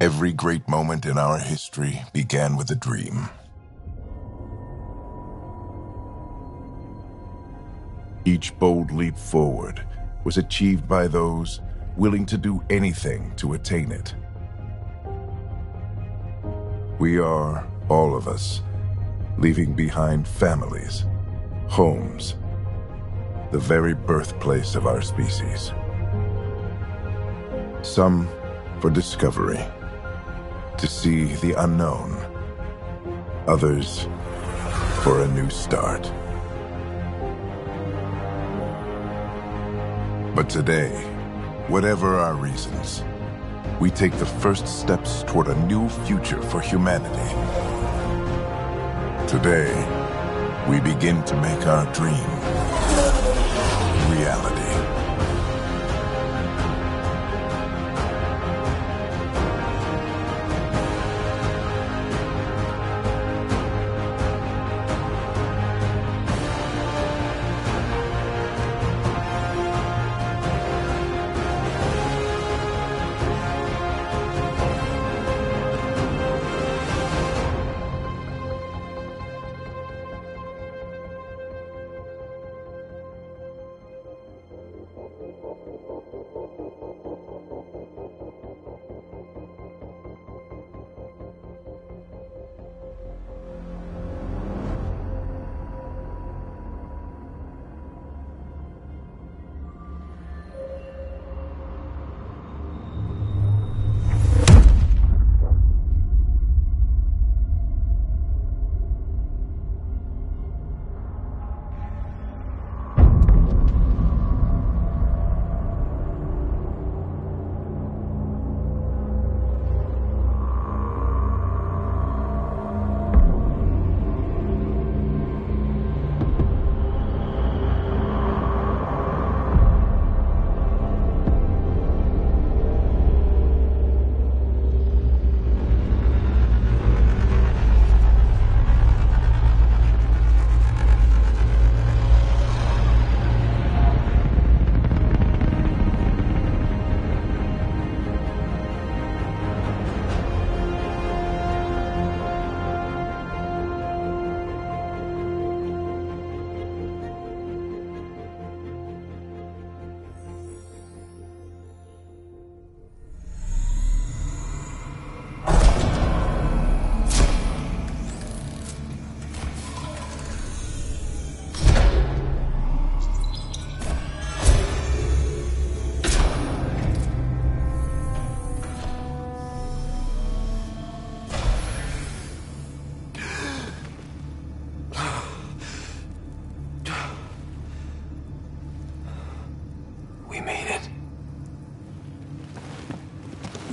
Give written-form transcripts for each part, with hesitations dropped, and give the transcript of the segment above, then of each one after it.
Every great moment in our history began with a dream. Each bold leap forward was achieved by those willing to do anything to attain it. We are, all of us, leaving behind families, homes, the very birthplace of our species. Some for discovery, to see the unknown. Others for a new start. But today, whatever our reasons, we take the first steps toward a new future for humanity. Today, we begin to make our dream reality.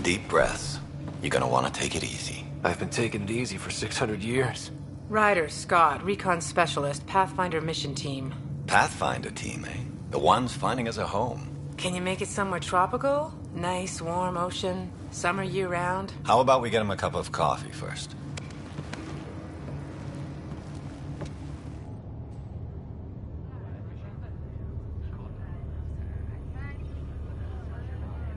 Deep breaths. You're gonna want to take it easy. I've been taking it easy for 600 years. Ryder, Scott, Recon Specialist, Pathfinder Mission Team. Pathfinder team, eh? The ones finding us a home. Can you make it somewhere tropical? Nice, warm ocean, summer year-round? How about we get him a cup of coffee first?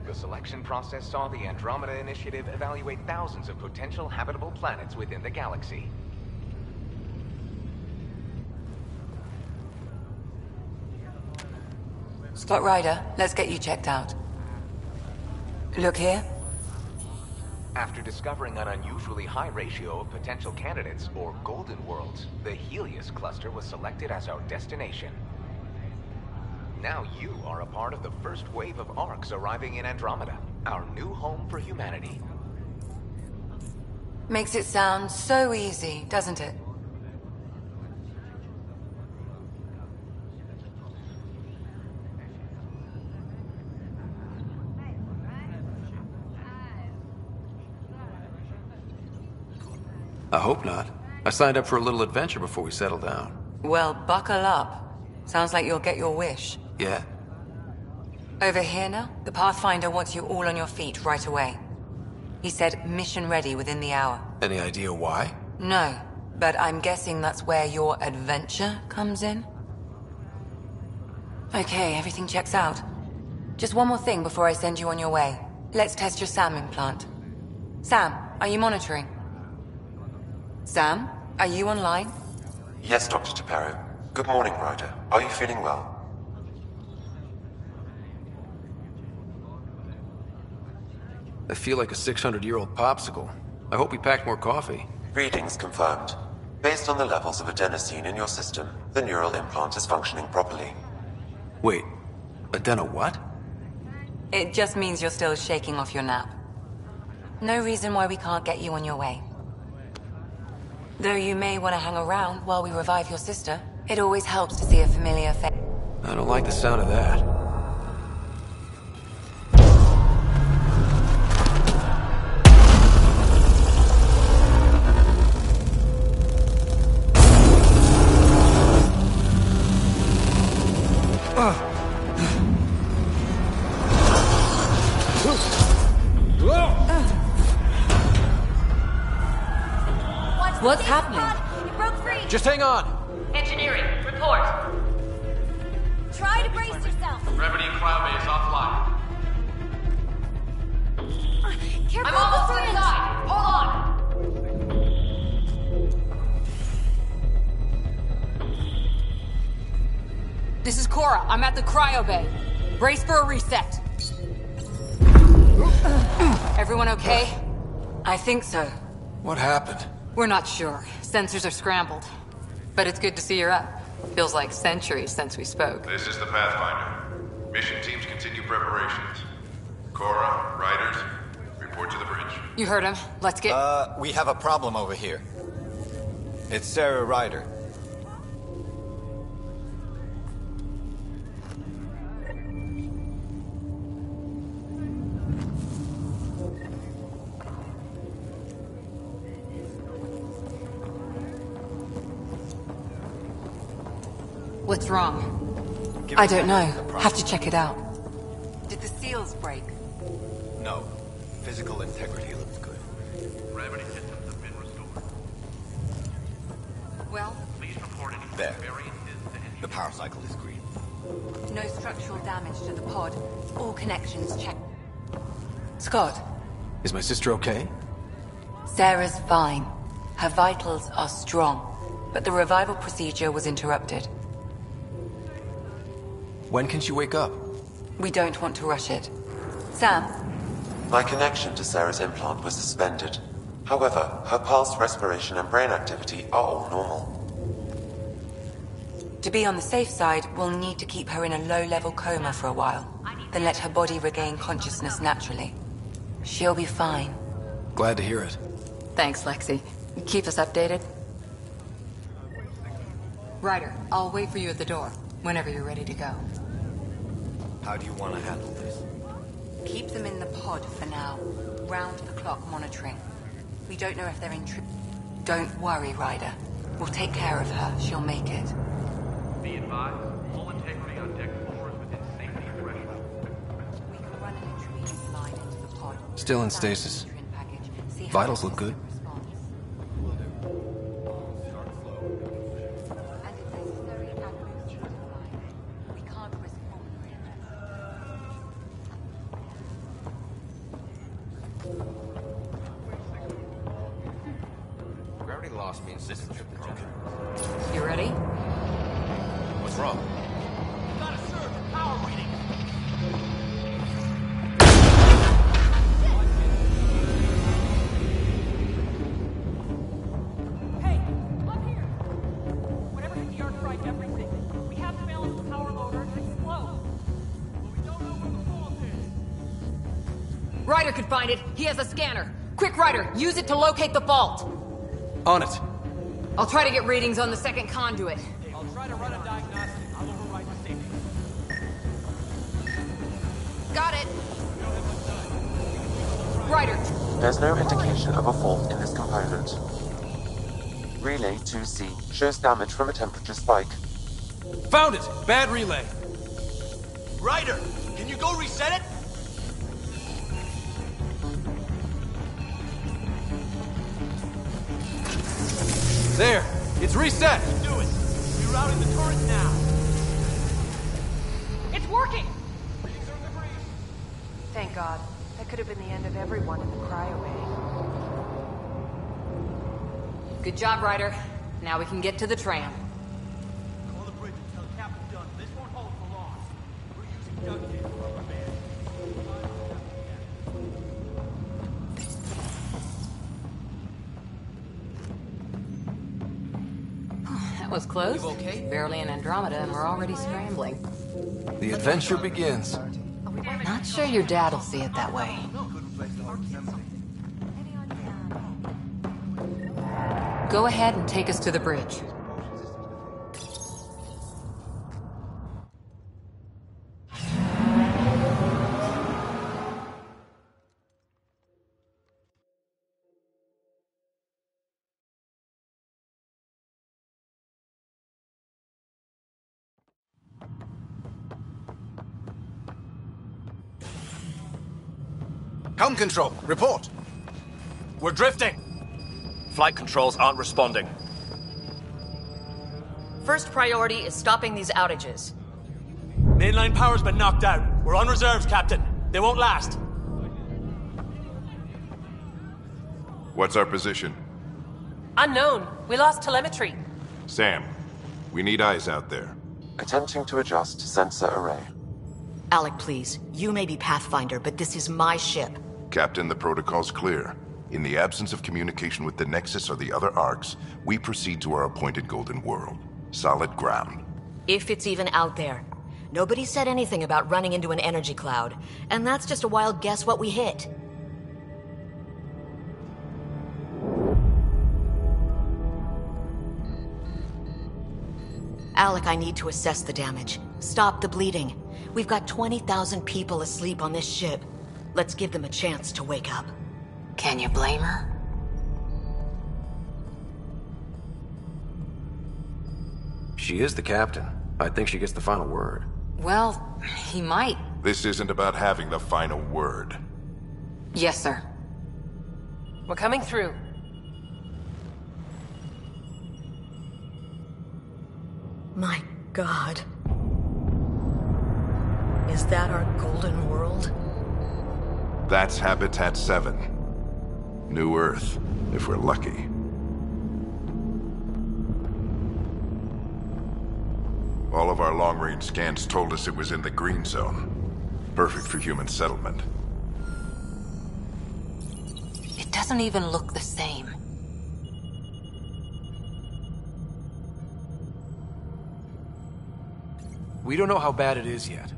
The selection process saw the Andromeda Initiative evaluate thousands of potential habitable planets within the galaxy. Scott Ryder, let's get you checked out. Look here. After discovering an unusually high ratio of potential candidates, or golden worlds, the Helios cluster was selected as our destination. Now you are a part of the first wave of ARCs arriving in Andromeda, our new home for humanity. Makes it sound so easy, doesn't it? I hope not. I signed up for a little adventure before we settle down. Well, buckle up. Sounds like you'll get your wish. Yeah? Over here now, the Pathfinder wants you all on your feet right away. He said mission ready within the hour. Any idea why? No, but I'm guessing that's where your adventure comes in. Okay, everything checks out. Just one more thing before I send you on your way. Let's test your SAM implant. Sam, are you monitoring? Sam, are you online? Yes, Dr. Taparo. Good morning, Ryder. Are you feeling well? I feel like a 600-year-old popsicle. I hope we packed more coffee. Readings confirmed. Based on the levels of adenosine in your system, the neural implant is functioning properly. Wait, adeno what? It just means you're still shaking off your nap. No reason why we can't get you on your way. Though you may want to hang around while we revive your sister, it always helps to see a familiar face. I don't like the sound of that. What's happening? It broke free. Just hang on! Engineering, report. Try to brace yourself. Gravity cryobase offline. Careful. I'm almost inside. Hold on. This is Cora. I'm at the cryo bay. Brace for a reset. Everyone okay? I think so. What happened? We're not sure. Sensors are scrambled. But it's good to see you're up. Feels like centuries since we spoke. This is the Pathfinder. Mission teams continue preparations. Cora, Riders, report to the bridge. You heard him. Let's get... We have a problem over here. It's Sarah Ryder. What's wrong? I don't know. Have to check it out. Did the seals break? No. Physical integrity looks good. Gravity systems have been restored. Well, Please report any There. variances to engine. The power cycle is green. No structural damage to the pod. All connections checked. Scott, Is my sister okay? Sarah's fine. Her vitals are strong, but the revival procedure was interrupted. When can she wake up? We don't want to rush it. Sam, My connection to Sarah's implant was suspended. However, her pulse, respiration, and brain activity are all normal. to be on the safe side, we'll need to keep her in a low-level coma for a while, then let her body regain consciousness naturally. She'll be fine. Glad to hear it. thanks, Lexi. Keep us updated. Ryder, I'll wait for you at the door, whenever you're ready to go. How do you want to handle this? Keep them in the pod for now. Round-the-clock monitoring. We don't know if they're Don't worry, Ryder. We'll take care of her. She'll make it. Be advised, full integrity on deck 4 is within safety threshold. We can run an intriguing line into the pod. Still in stasis. Vitals look good. Gravity loss means this is broken. You ready? What's wrong? Got a surge in power reading. Hey, up here! Whatever hit the arc fried everything. We have to balance the power loader and explode. But we don't know where the fault is. Ryder could find it. He has a scanner. Quick, Ryder, use it to locate the fault. On it. I'll try to get readings on the second conduit. I'll try to run a diagnostic. I'll override the safety. Got it. Ryder, There's no indication of a fault in this component. Relay 2C shows damage from a temperature spike. Found it! Bad relay. Ryder, can you go reset it? There! It's reset! Do it. Rerouting the turret now. It's working! Thank God. That could have been the end of everyone in the cryo bay. Good job, Ryder. Now we can get to the tram. Call the bridge and tell Captain Dunn this won't hold for long. We're using duct tape for rubber bands. That was close. You okay? Barely in Andromeda, and we're already scrambling. The adventure begins. Not sure your dad will see it that way. Go ahead and take us to the bridge. Helm control, report. We're drifting. Flight controls aren't responding. First priority is stopping these outages. Mainline power's been knocked out. We're on reserves, Captain. They won't last. What's our position? Unknown. We lost telemetry. Sam, we need eyes out there. Attempting to adjust sensor array. Alec, please. You may be Pathfinder, but this is my ship. Captain, the protocol's clear. In the absence of communication with the Nexus or the other arcs, we proceed to our appointed Golden World. Solid ground. If it's even out there. Nobody said anything about running into an energy cloud, and that's just a wild guess what we hit. Alec, I need to assess the damage. Stop the bleeding. We've got 20,000 people asleep on this ship. Let's give them a chance to wake up. Can you blame her? She is the captain. I think she gets the final word. Well, he might. This isn't about having the final word. Yes, sir. We're coming through. My God. Is that our Golden World? That's Habitat 7. New Earth, if we're lucky. All of our long-range scans told us it was in the green zone. Perfect for human settlement. It doesn't even look the same. We don't know how bad it is yet.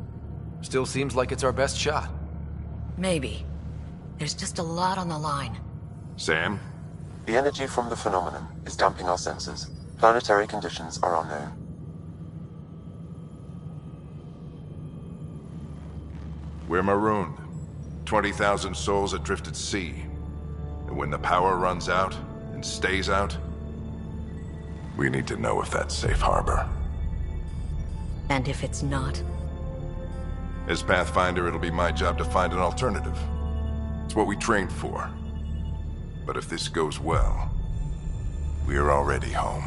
Still seems like it's our best shot. Maybe. There's just a lot on the line. Sam? The energy from the phenomenon is damping our sensors. Planetary conditions are unknown. We're marooned. 20,000 souls adrift at sea. And when the power runs out, and stays out, we need to know if that's safe harbor. And if it's not? As Pathfinder, it'll be my job to find an alternative. It's what we trained for. But if this goes well, we're already home.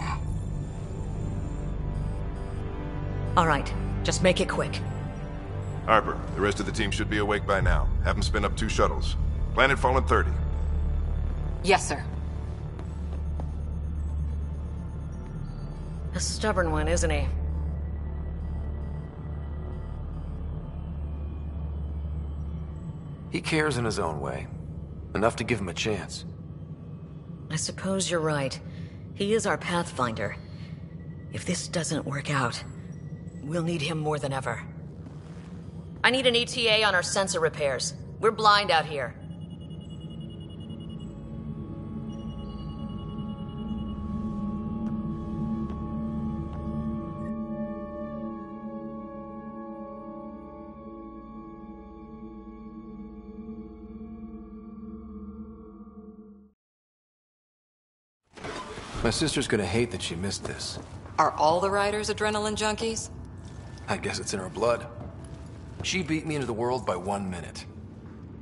All right, just make it quick. Harper, the rest of the team should be awake by now. Have them spin up 2 shuttles. Planet Fallen 30. Yes, sir. A stubborn one, isn't he? He cares in his own way. Enough to give him a chance. I suppose you're right. He is our Pathfinder. If this doesn't work out, we'll need him more than ever. I need an ETA on our sensor repairs. We're blind out here. My sister's gonna hate that she missed this. Are all the riders adrenaline junkies? I guess it's in her blood. She beat me into the world by 1 minute.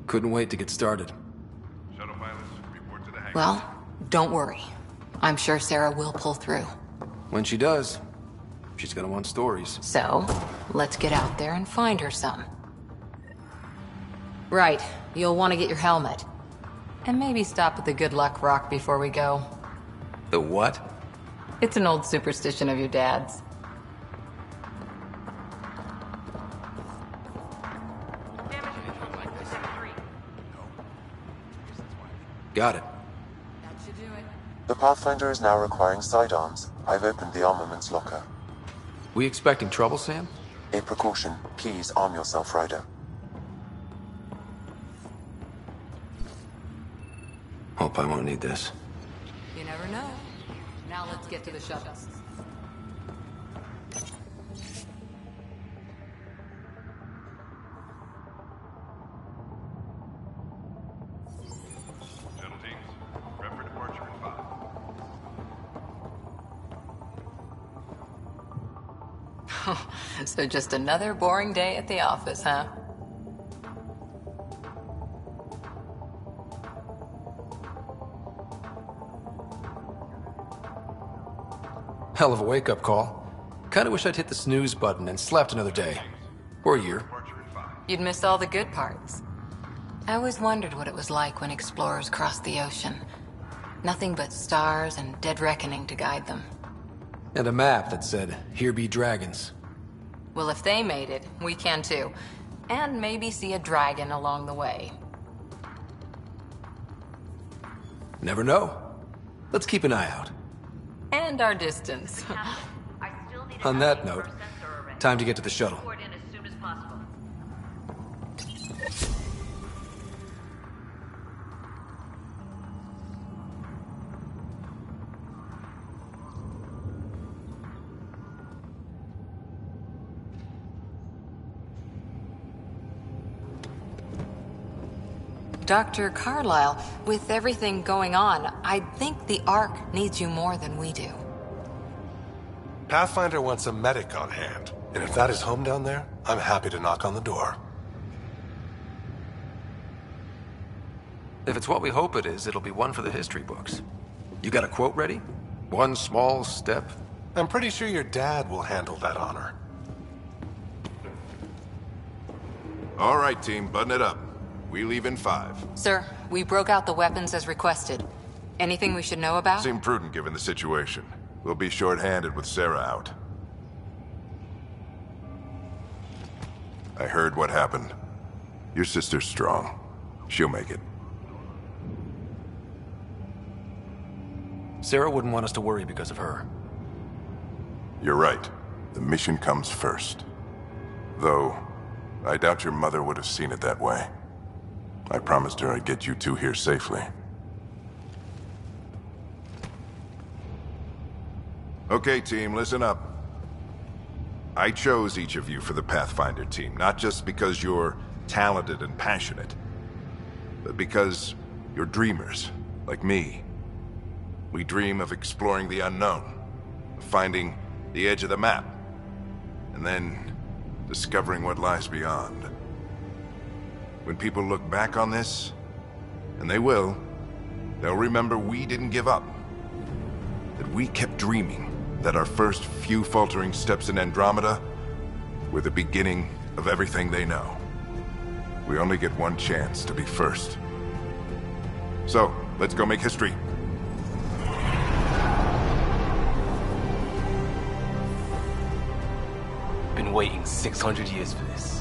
Couldn't wait to get started. Shuttle pilots, report to the hangar. Well, don't worry. I'm sure Sarah will pull through. When she does, she's gonna want stories. So, let's get out there and find her some. Right, you'll want to get your helmet. And maybe stop at the Good Luck Rock before we go. The what? It's an old superstition of your dad's. Got it. That should do it. The Pathfinder is now requiring sidearms. I've opened the armaments locker. We expecting trouble, Sam? A precaution. Please arm yourself, Ryder. Hope I won't need this. You never know. Now let's get to the shuttles. Shuttle teams, prep for departure in 5. So just another boring day at the office, huh? Hell of a wake-up call. Kinda wish I'd hit the snooze button and slept another day. Or a year. You'd miss all the good parts. I always wondered what it was like when explorers crossed the ocean. Nothing but stars and dead reckoning to guide them. And a map that said, "Here be dragons." Well, if they made it, we can too. And maybe see a dragon along the way. Never know. Let's keep an eye out. And our distance. On that note, time to get to the shuttle. Dr. Carlyle, with everything going on, I think the Ark needs you more than we do. Pathfinder wants a medic on hand, and if that is home down there, I'm happy to knock on the door. If it's what we hope it is, it'll be one for the history books. You got a quote ready? One small step? I'm pretty sure your dad will handle that honor. All right, team, button it up. We leave in 5. Sir, we broke out the weapons as requested. Anything we should know about? Seemed prudent given the situation. We'll be short-handed with Sarah out. I heard what happened. Your sister's strong. She'll make it. Sarah wouldn't want us to worry because of her. You're right. The mission comes first. Though, I doubt your mother would have seen it that way. I promised her I'd get you two here safely. Okay, team, listen up. I chose each of you for the Pathfinder team, not just because you're talented and passionate, but because you're dreamers, like me. We dream of exploring the unknown, of finding the edge of the map, and then discovering what lies beyond. When people look back on this, and they will, they'll remember we didn't give up. That we kept dreaming, that our first few faltering steps in Andromeda were the beginning of everything they know. We only get one chance to be first. So, let's go make history. Been waiting 600 years for this.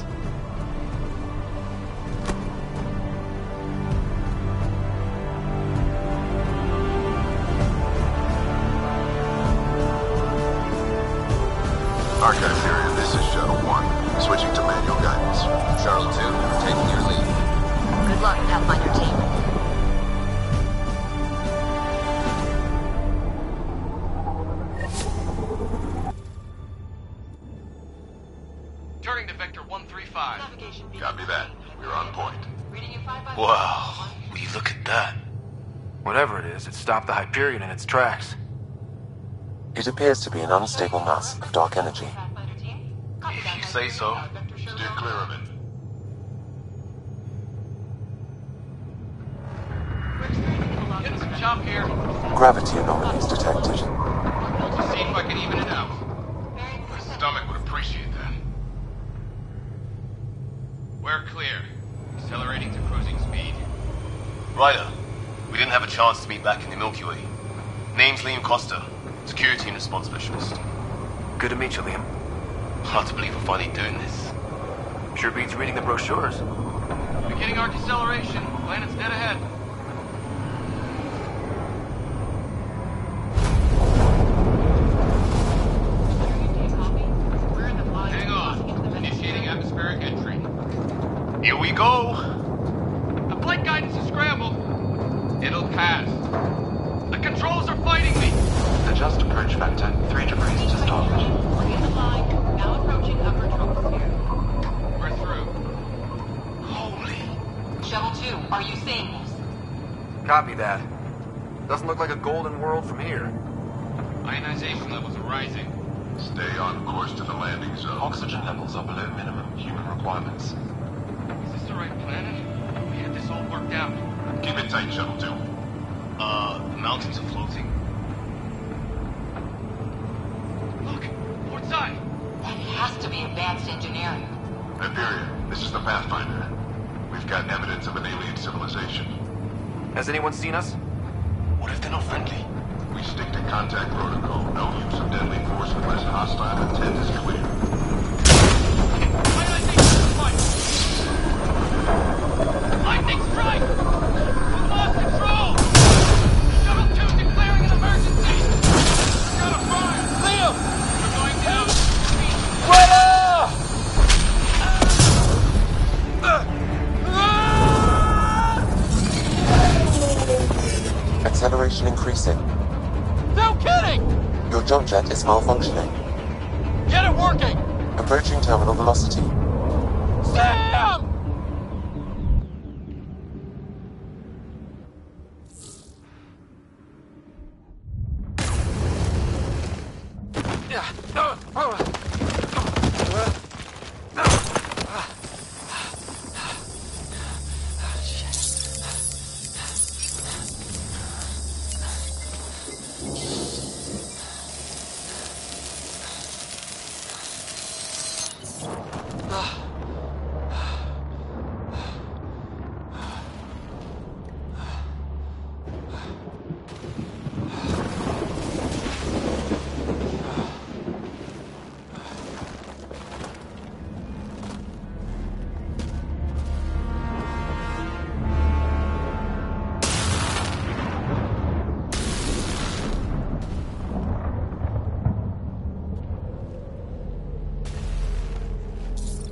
Archive period, this is Shuttle 1. Switching to manual guidance. Shuttle 2, taking your lead. Good luck, Pathfinder team. Turning to Vector 135. Copy that. We're on point. Wow, will you look at that? Whatever it is, it stopped the Hyperion in its tracks. It appears to be an unstable mass of dark energy. If you say so. Steer clear of it. Getting some chop here. Gravity anomalies detected. Let's see if I can even it out. My stomach would appreciate that. We're clear. Accelerating to cruising speed. Ryder, we didn't have a chance to meet back in the Milky Way. Name's Liam Costa, Security and Response Specialist. Good to meet you, Liam. Hard to believe we're finally doing this. Sure beats reading the brochures. Beginning our deceleration. Planet's dead ahead. Hang on. Initiating atmospheric entry. Here we go. The flight guidance is scrambled. It'll pass. The controls are fighting me. Adjust approach factor 3 degrees to start. Now approaching upper troposphere. We're through. Holy. Shuttle 2, are you seeing this? Copy that. Doesn't look like a golden world from here. Ionization levels are rising. Stay on course to the landing zone. Oxygen levels are below minimum human requirements. Is this the right planet? We had this all worked out. Keep it tight, Shuttle 2. The mountains are floating. Look, port side. That has to be advanced engineering. Hyperion, this is the Pathfinder. We've got evidence of an alien civilization. Has anyone seen us? What if they're not friendly? We stick to contact protocol. No use of deadly force unless hostile intent is clear. Lightning strike! We've lost control! Shuttle 2 declaring an emergency! Gotta fire! Liam! We're going down! Acceleration increasing. No kidding! Your jump jet is malfunctioning. Get it working! Approaching terminal velocity. Sam!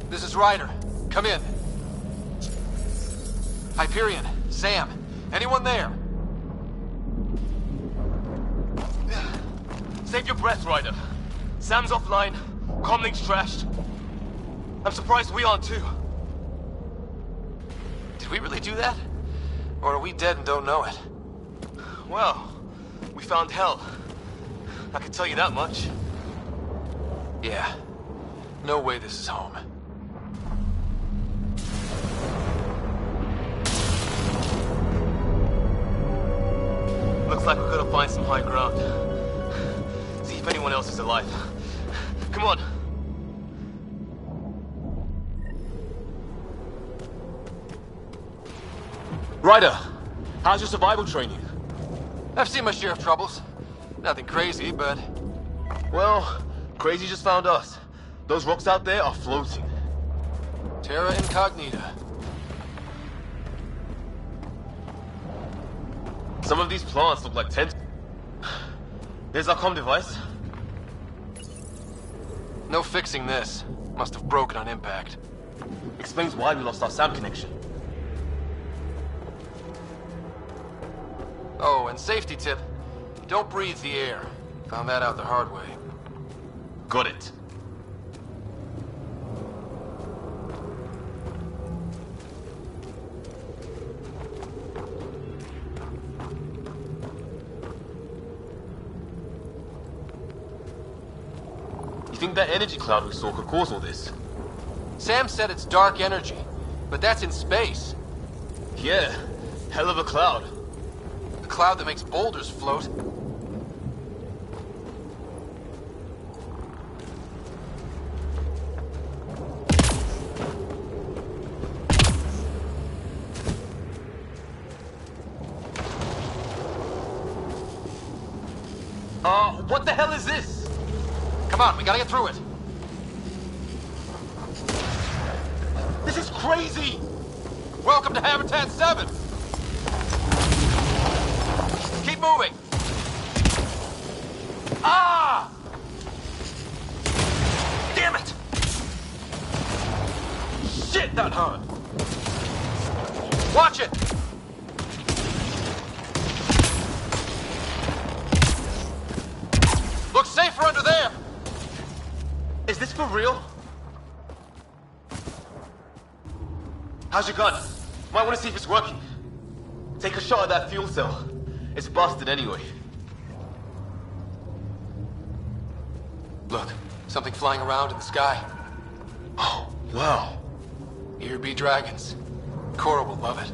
This is Ryder. Come in. Hyperion, Sam, anyone there? Save your breath, Ryder. Sam's offline. Comlink's trashed. I'm surprised we aren't too. Did we really do that? Or are we dead and don't know it? Well, we found hell. I can tell you that much. Yeah. No way this is home. Looks like we're gonna find some high ground. See if anyone else is alive. Come on. Ryder, how's your survival training? I've seen my share of troubles. Nothing crazy, but... Well, crazy just found us. Those rocks out there are floating. Terra Incognita. Some of these plants look like tents. There's our comm device. No fixing this. Must have broken on impact. Explains why we lost our SAM connection. Oh, and safety tip. Don't breathe the air. Found that out the hard way. Got it. You think that energy cloud we saw could cause all this? Sam said it's dark energy, but that's in space. Yeah, hell of a cloud. A cloud that makes boulders float. What the hell is this? Come on, we gotta get through it. This is crazy! Welcome to Habitat 7! Keep moving! Ah! Damn it! Shit, that hurt! Watch it! Looks safer under there! Is this for real? How's your gun? Might want to see if it's working. Take a shot at that fuel cell. It's busted anyway. Look, something flying around in the sky. Oh, wow. Here be dragons. Cora will love it.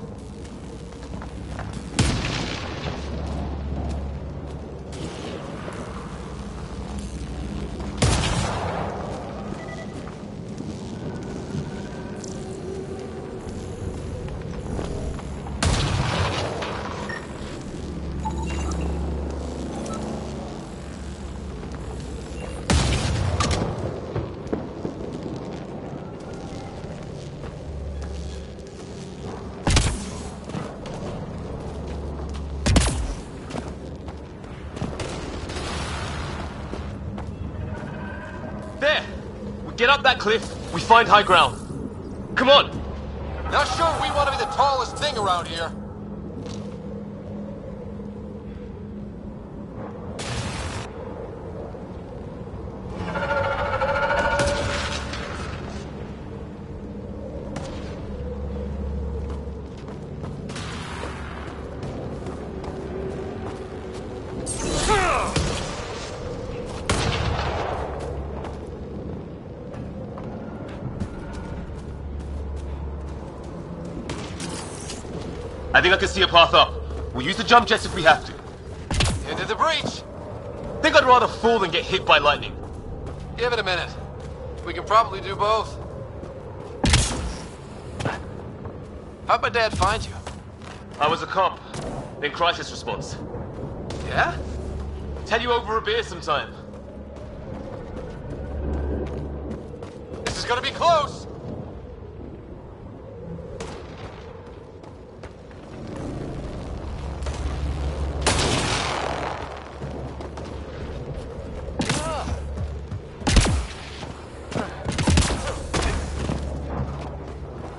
Get up that cliff, we find high ground. Come on! Not sure we want to be the tallest thing around here. I think I can see a path up. We'll use the jump jets if we have to. Into the breach! Think I'd rather fall than get hit by lightning. Give it a minute. We can probably do both. How'd my dad find you? I was a cop. Then crisis response. Yeah? Tell you over a beer sometime. This is gonna be close!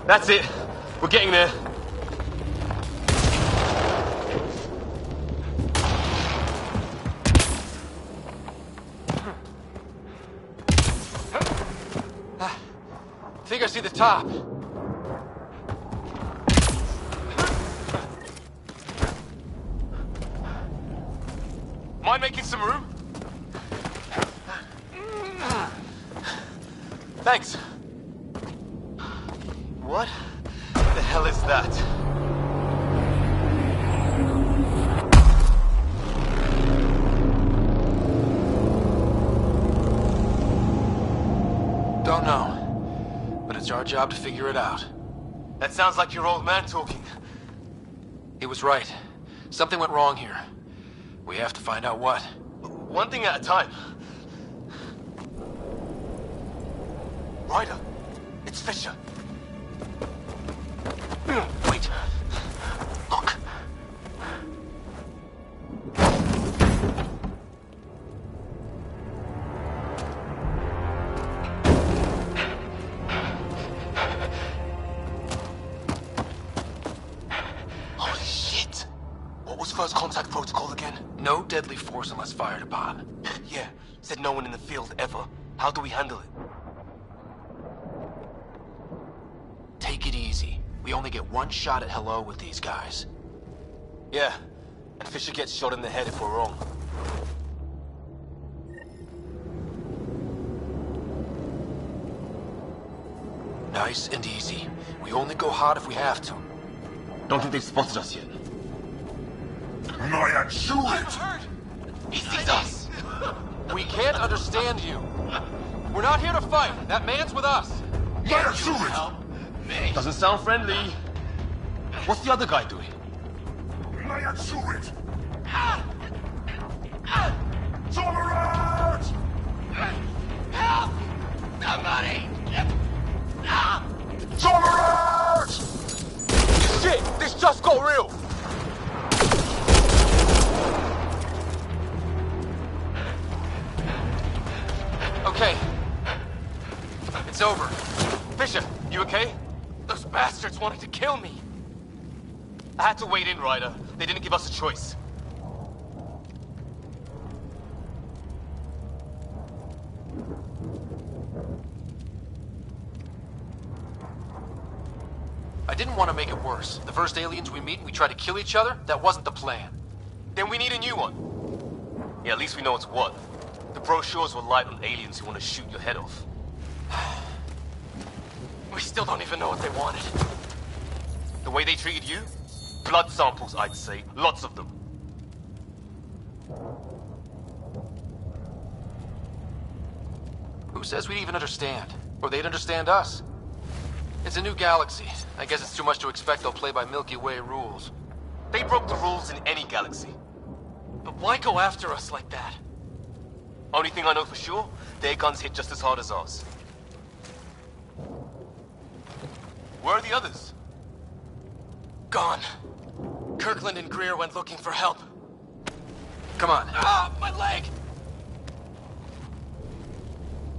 That's it. We're getting there. I think I see the top. Mind making some room? Thanks. What the hell is that? Don't know, but it's our job to figure it out. That sounds like your old man talking. He was right. Something went wrong here. We have to find out what. One thing at a time. Ryder, it's Fisher. Wait. Look. Holy shit. What was first contact protocol again? No deadly force unless fired upon. Yeah, said no one in the field ever. How do we handle it? Take it easy. We only get one shot at hello with these guys. Yeah, and Fisher gets shot in the head if we're wrong. Nice and easy. We only go hot if we have to. Don't think they've spotted us yet. Maya, shoot it! He sees us! We can't understand you. We're not here to fight. That man's with us. Maya, shoot it! Doesn't sound friendly. What's the other guy doing? Maya, shoot it! It's all around! Somebody! Charge! Shit! This just got real! Okay. It's over. Fisher, you okay? Those bastards wanted to kill me. I had to wait in, Ryder. They didn't give us a choice. I didn't want to make it worse. The first aliens we meet and we try to kill each other, that wasn't the plan. Then we need a new one. Yeah, at least we know it's what. The brochures were light on aliens who want to shoot your head off. We still don't even know what they wanted. The way they treated you? Blood samples, I'd say. Lots of them. Who says we'd even understand? Or they'd understand us? It's a new galaxy. I guess it's too much to expect they'll play by Milky Way rules. They broke the rules in any galaxy. But why go after us like that? Only thing I know for sure, their guns hit just as hard as ours. Where are the others? Gone. Kirkland and Greer went looking for help. Come on. Ah, my leg!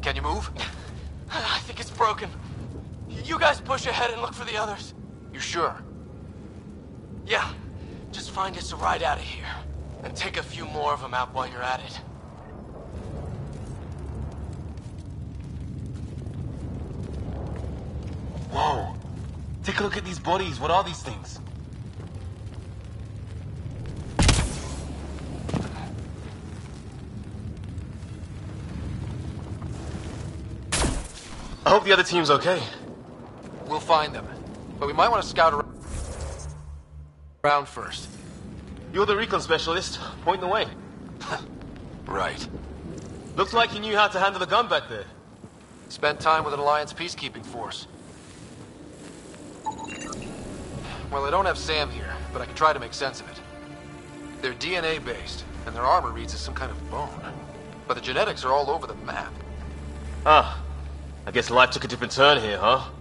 Can you move? I think it's broken. You guys push ahead and look for the others. You sure? Yeah. Just find us a ride out of here. And take a few more of them out while you're at it. Whoa. Take a look at these bodies. What are these things? I hope the other team's okay. We'll find them. But we might want to scout around first. You're the recon specialist. Point the way. Right. Looks like you knew how to handle the gun back there. Spent time with an Alliance peacekeeping force. Well, I don't have Sam here, but I can try to make sense of it. They're DNA-based, and their armor reads as some kind of bone. But the genetics are all over the map. Ah. I guess life took a different turn here, huh?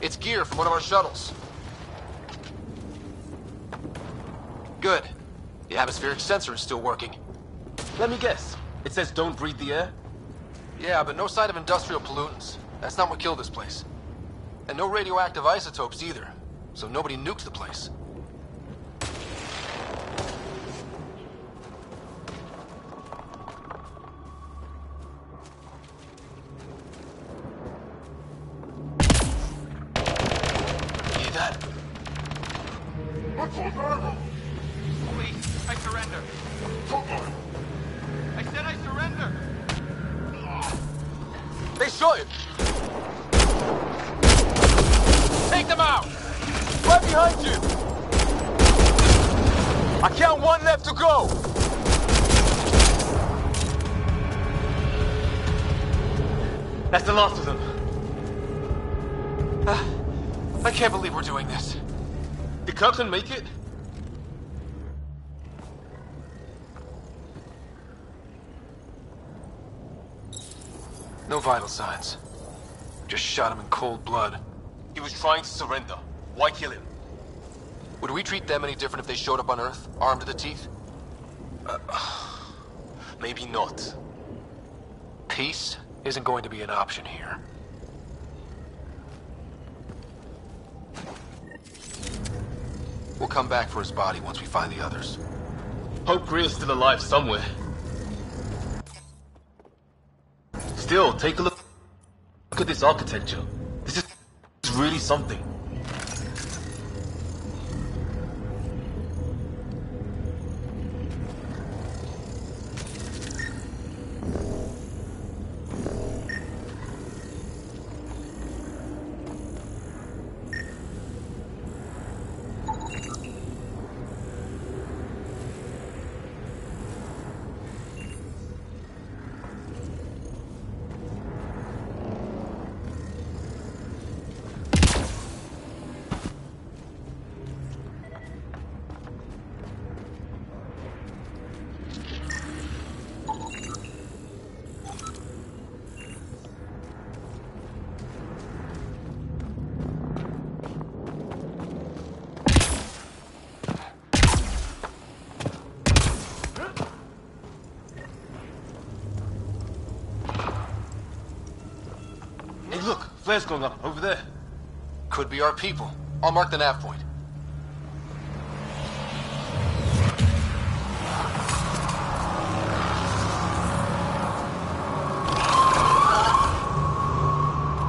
It's gear from one of our shuttles. Good. The atmospheric sensor is still working. Let me guess. It says don't breathe the air? Yeah, but no sign of industrial pollutants. That's not what killed this place. And no radioactive isotopes either. So nobody nuked the place. Please, I surrender. I said I surrender. They shot him. Take them out. Right behind you. I count one left to go. That's the last of them. I can't believe we're doing this. Did Kirkland make it? No vital signs. Just shot him in cold blood. He was trying to surrender. Why kill him? Would we treat them any different if they showed up on Earth, armed to the teeth? Maybe not. Peace isn't going to be an option here. We'll come back for his body once we find the others. Hope Greer's still alive somewhere. Still, take a look at this architecture. This is really something. Flares going up, over there. Could be our people. I'll mark the nav point.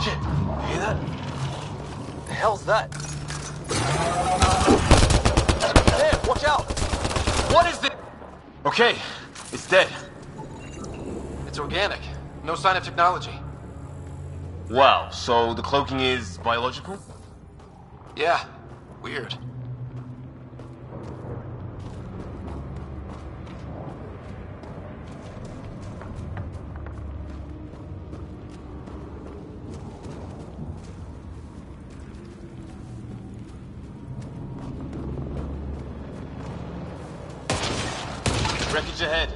Shit, you hear that? The hell's that? There, watch out! What is it? Okay, it's dead. It's organic. No sign of technology. Wow, so the cloaking is biological? Yeah, weird. Wreckage ahead.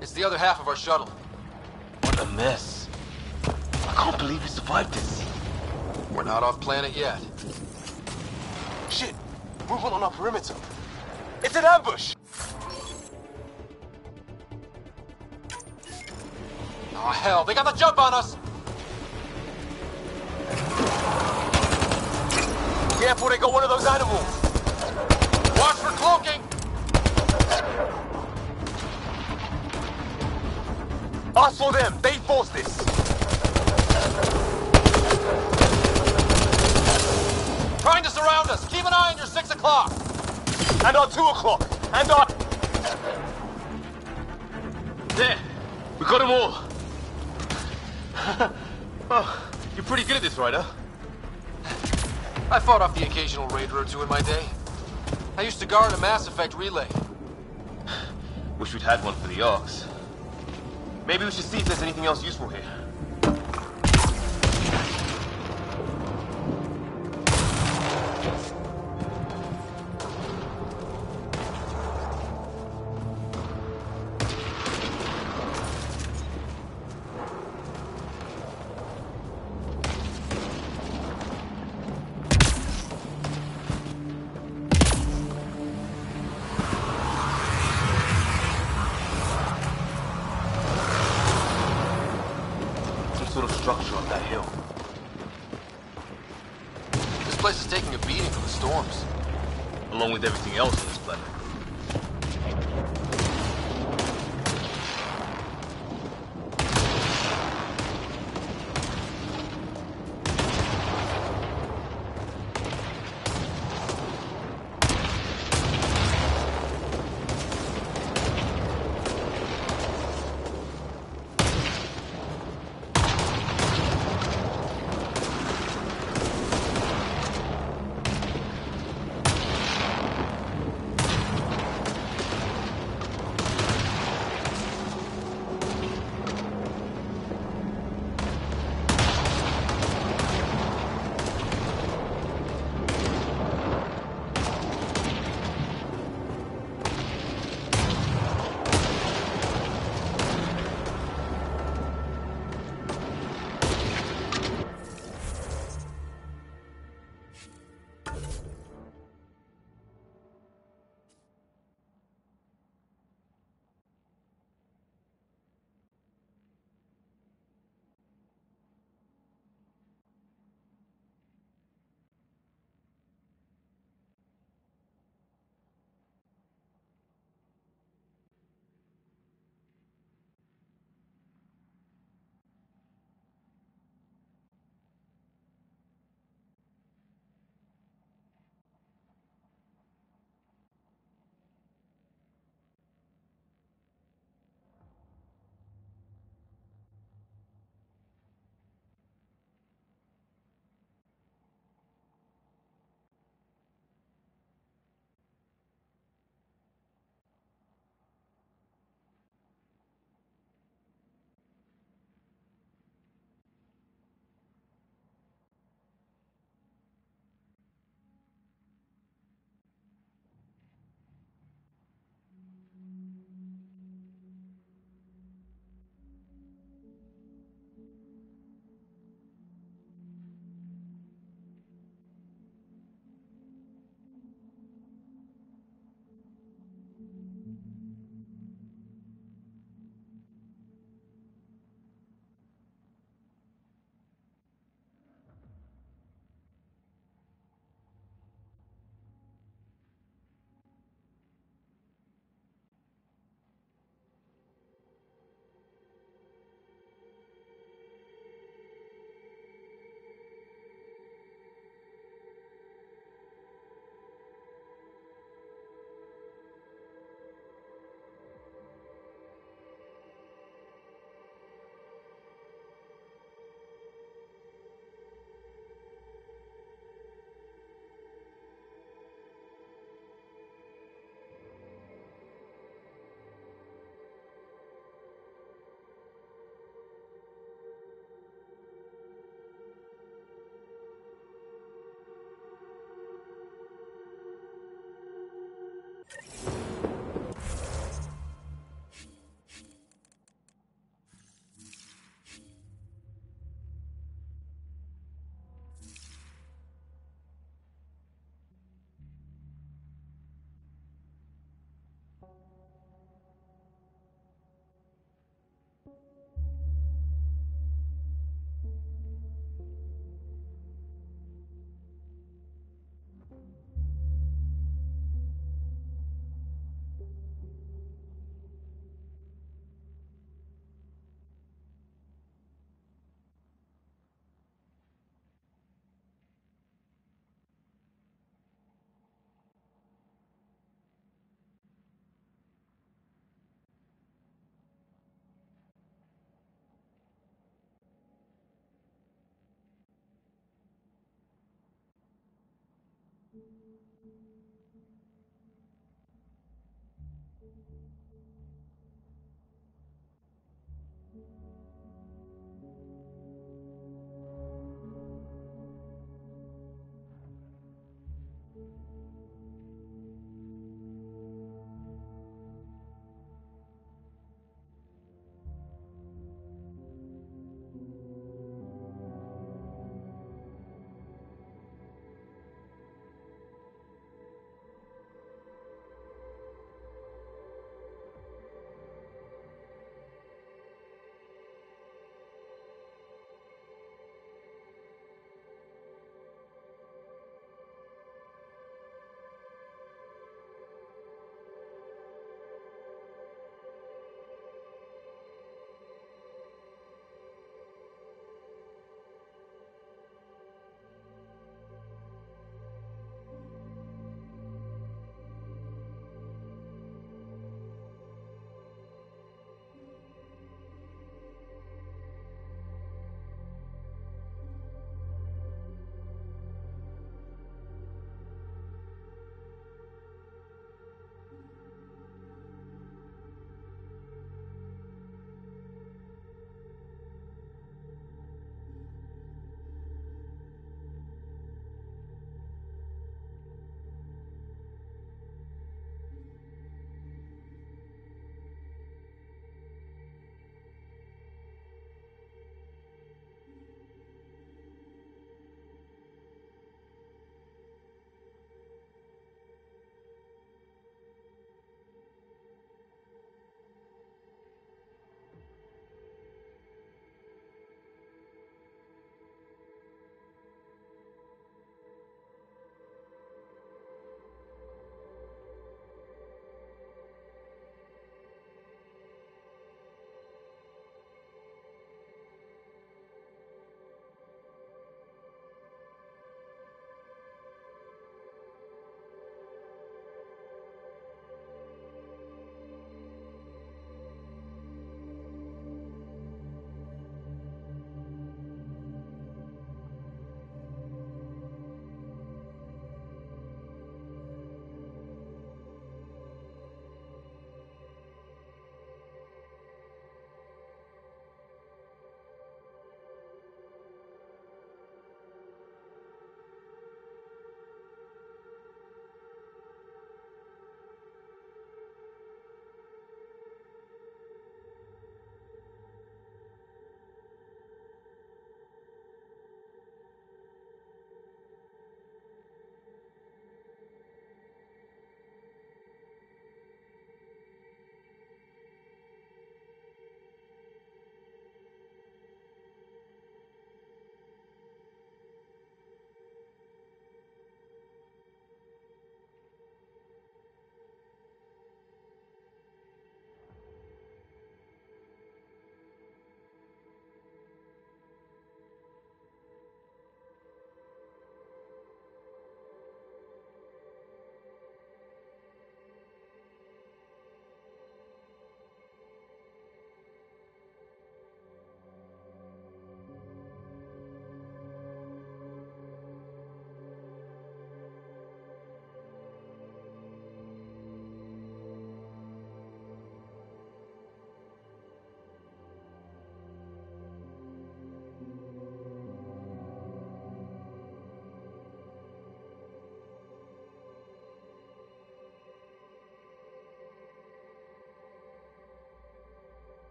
It's the other half of our shuttle. What a mess. I can't believe we survived this. We're not off planet yet. Shit! Movement on our perimeter. It's an ambush! Oh hell, they got the jump on us! Careful, they got one of those animals! Watch for cloaking! Us or them, they forced this! Trying to surround us! Keep an eye on your 6 o'clock! And our 2 o'clock! And our... There! We got them all! Oh, you're pretty good at this, Ryder. I fought off the occasional raider or two in my day. I used to guard a Mass Effect relay. Wish we'd had one for the Arks. Maybe we should see if there's anything else useful here. Sort of structure on that hill. This place is taking a beating from the storms. Along with everything else on this planet.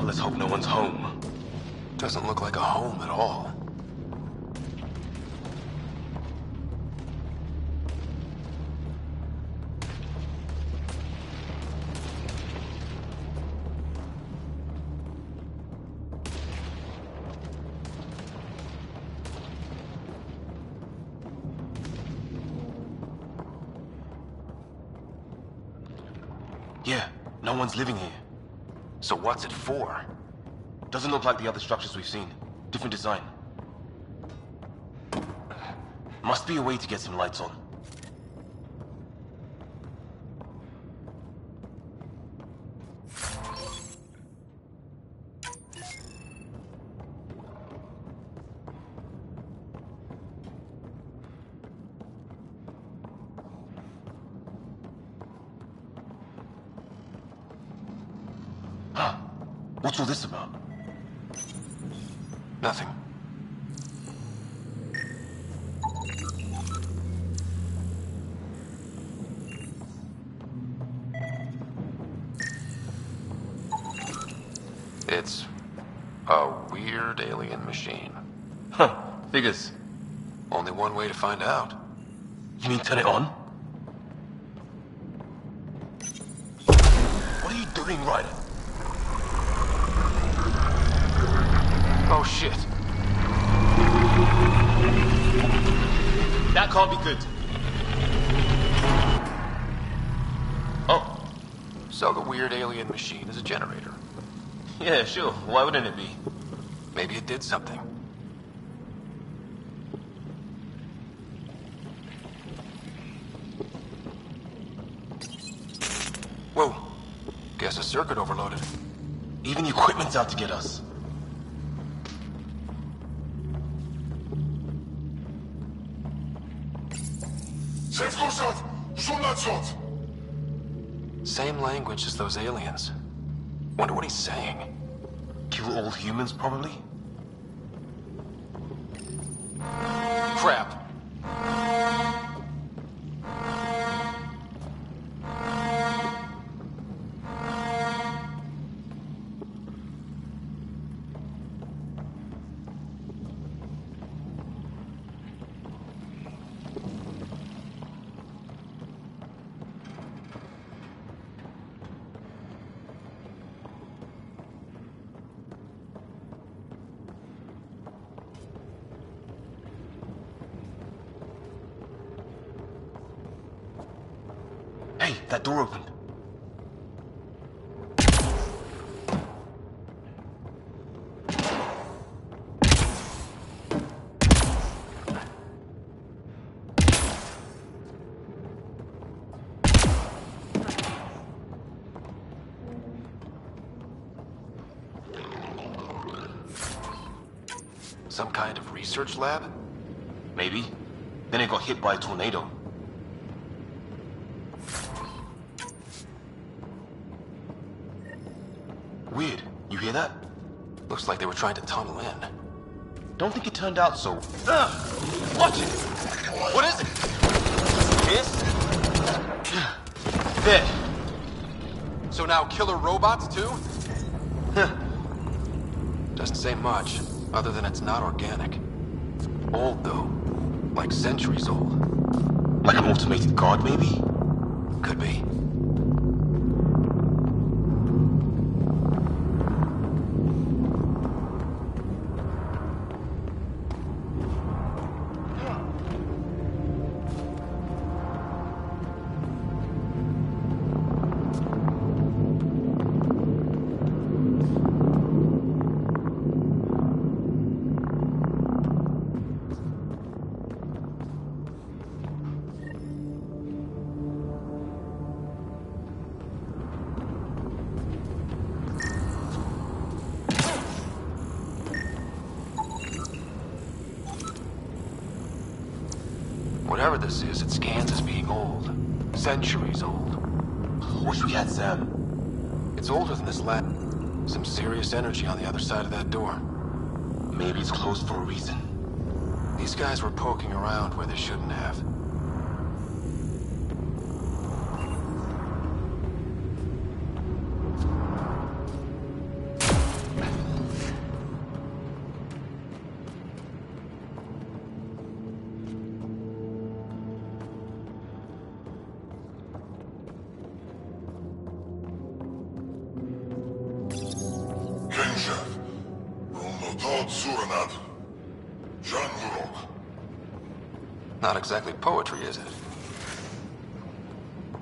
let's hope no one's home. Doesn't look like a home at all. Yeah, no one's living here. So what's it for? Doesn't look like the other structures we've seen. Different design. Must be a way to get some lights on. Huh. What's all this about? Nothing. It's a weird alien machine. Huh. Figures. Only one way to find out. You mean turn it on? What are you doing, Ryder? Oh shit. That can't be good. Oh. So the weird alien machine is a generator. Yeah, sure. Why wouldn't it be? Maybe it did something. Whoa. Guess a circuit overloaded. Even the equipment's out to get us. Same language as those aliens. Wonder what he's saying. Kill all humans, probably? Crap. Hey, that door opened. Some kind of research lab? Maybe. Then it got hit by a tornado. Weird. You hear that? Looks like they were trying to tunnel in. Don't think it turned out so... Watch it! What is it? This? There. So now killer robots too? Doesn't say much, other than it's not organic. Old though. Like centuries old. Like an automated guard, maybe? Could be. Whatever this is, it scans as being old. Centuries old. Wish we had Sam. It's older than this lab. Some serious energy on the other side of that door. Maybe it's closed for a reason. These guys were poking around where they shouldn't have. Not exactly poetry, is it?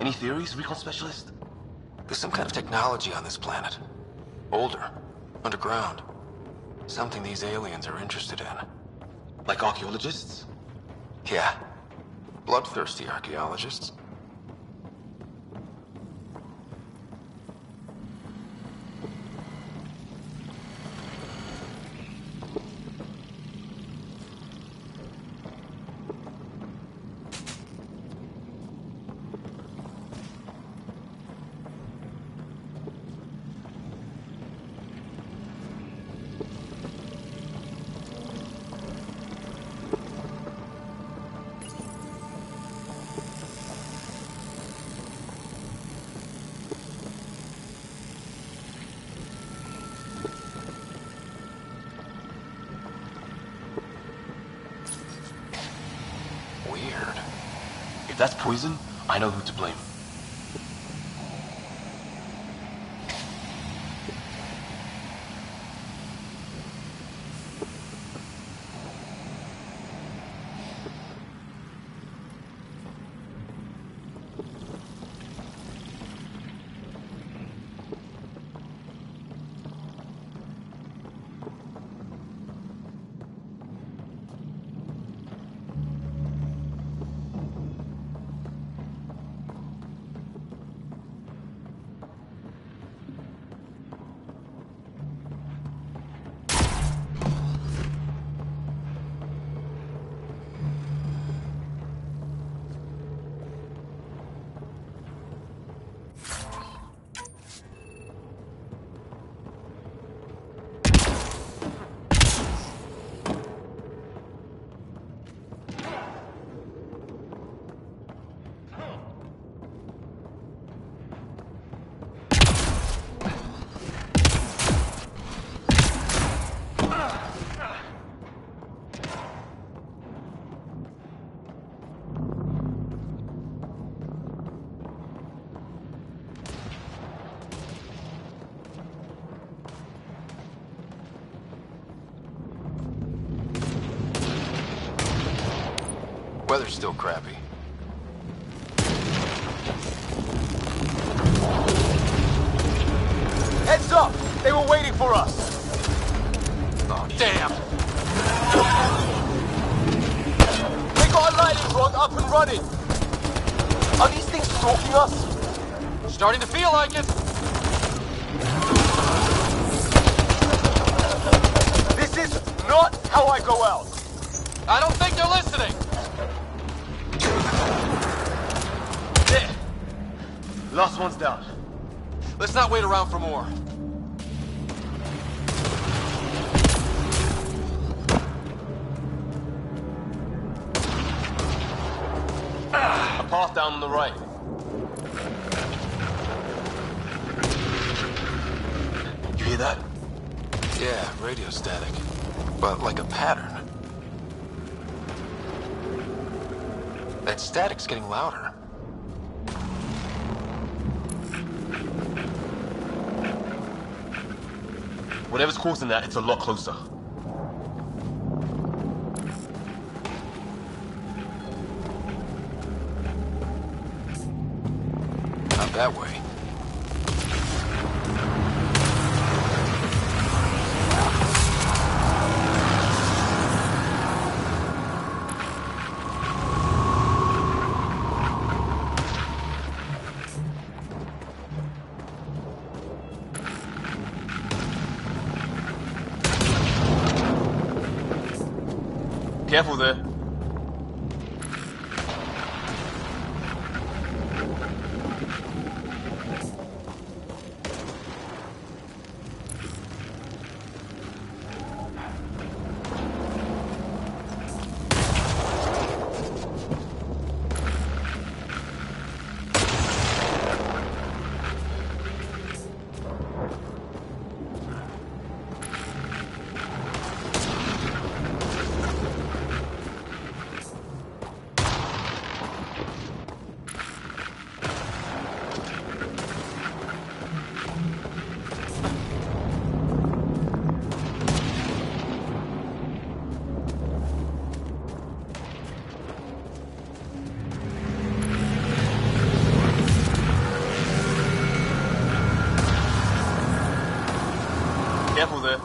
Any theories, recon specialist? There's some kind of technology on this planet. Older. Underground. Something these aliens are interested in. Like archaeologists? Yeah. Bloodthirsty archaeologists. If that's poison, I know who to blame. Weather's still crappy. Heads up! They were waiting for us! Oh, damn! They got a lightning rod up and running! Are these things stalking us? Starting to feel like it! This is not how I go out! I don't think they're listening! There! Last one's down. Let's not wait around for more. A path down on the right. You hear that? Yeah, radio static. But like a pattern. That static's getting louder. Whatever's causing that, it's a lot closer. Not that way. Careful there. Careful there.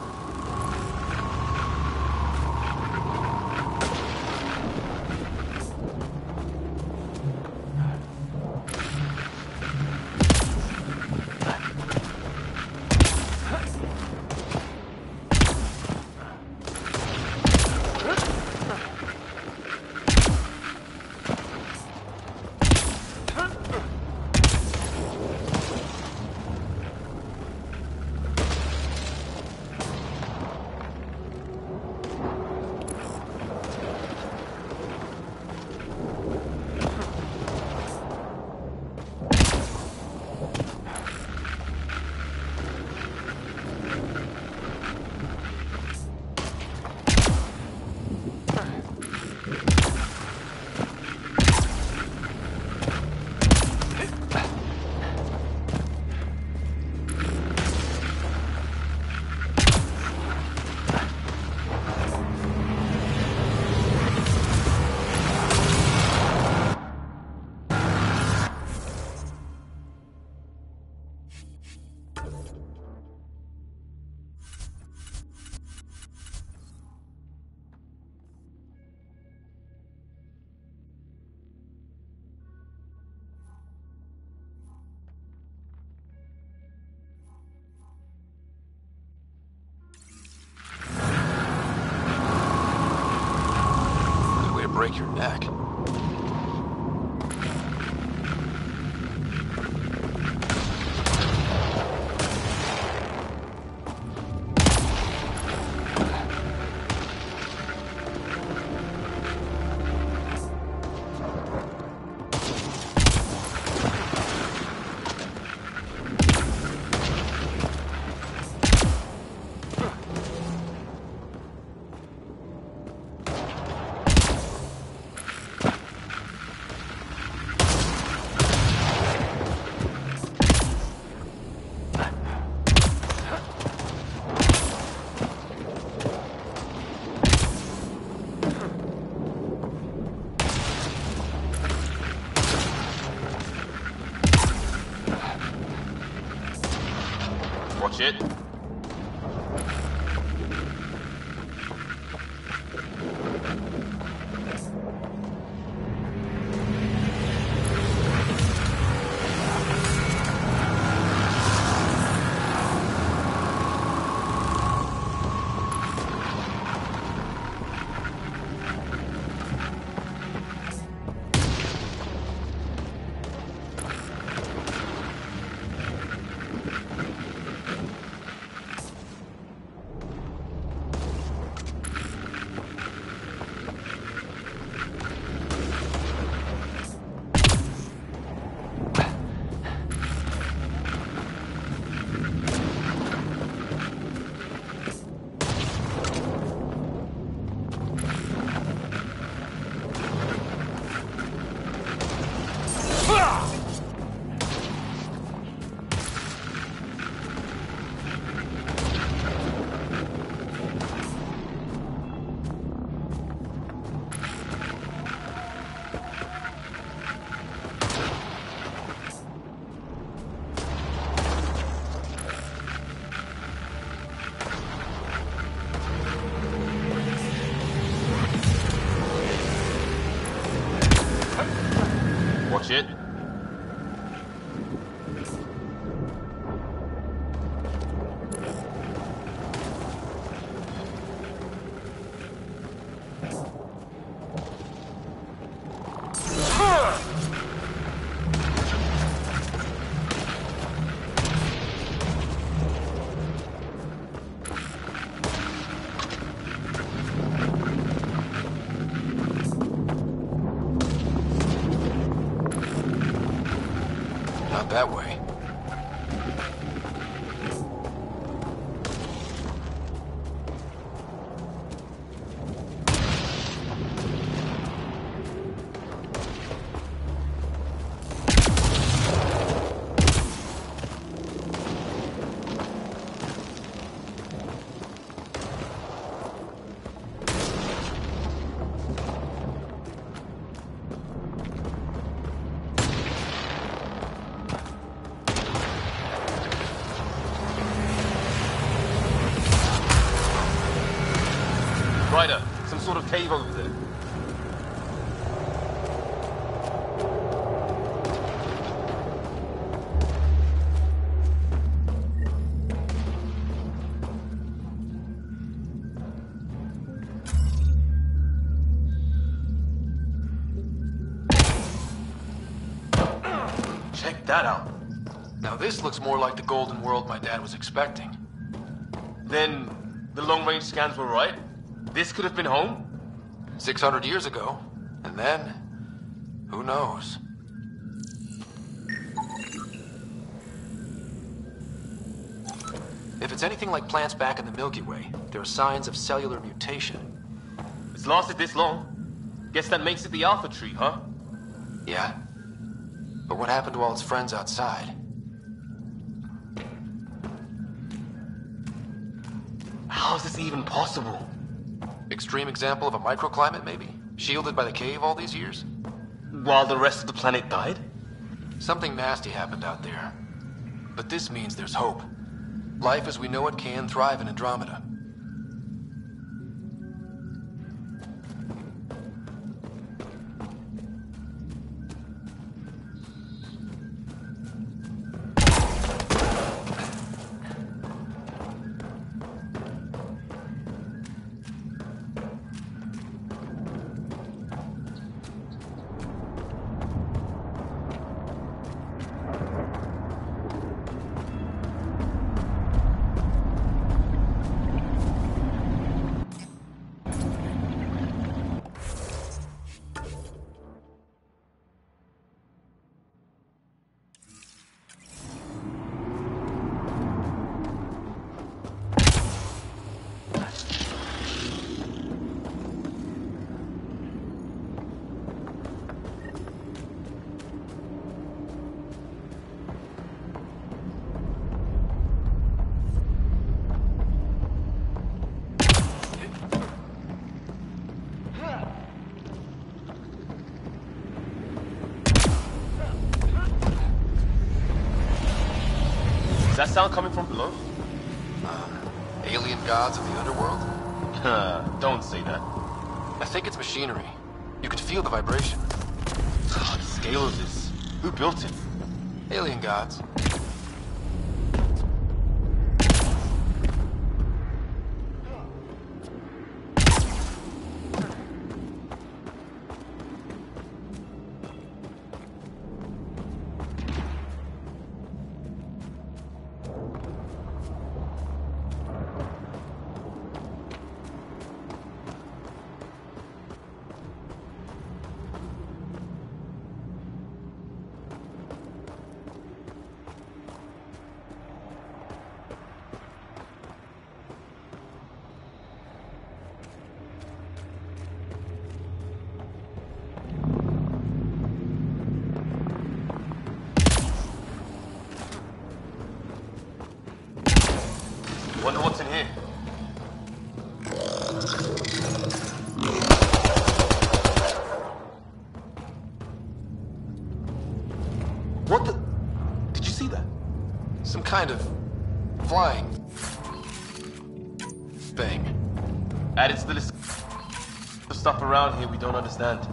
Break your neck. Watch it. Watch it. Ryder, some sort of cave over there. Check that out. Now this looks more like the golden world my dad was expecting. Then the long-range scans were right? This could have been home? 600 years ago. And then, who knows? If it's anything like plants back in the Milky Way, there are signs of cellular mutation. It's lasted this long. Guess that makes it the Alpha Tree, huh? Yeah? But what happened to all its friends outside? How is this even possible? Extreme example of a microclimate, maybe? Shielded by the cave all these years? While the rest of the planet died? Something nasty happened out there. But this means there's hope. Life as we know it can thrive in Andromeda. Is that sound coming from below? Alien gods of the underworld? Don't say that. I think it's machinery. You can feel the vibration. The scale of this. Who built it? Alien gods. Wonder what's in here. What the? Did you see that? Some kind of flying thing. Added to the list of stuff around here we don't understand.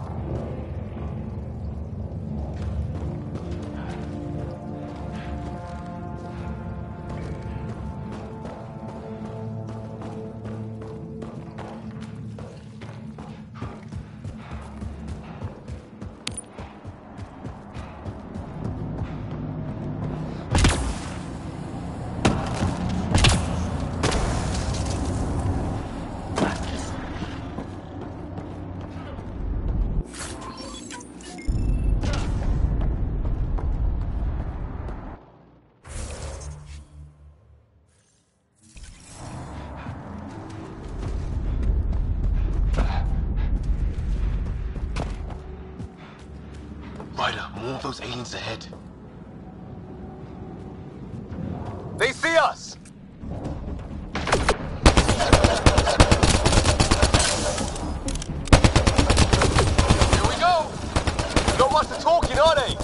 Ryder, more of those aliens ahead. They see us! Here we go! Not much of talking, are they?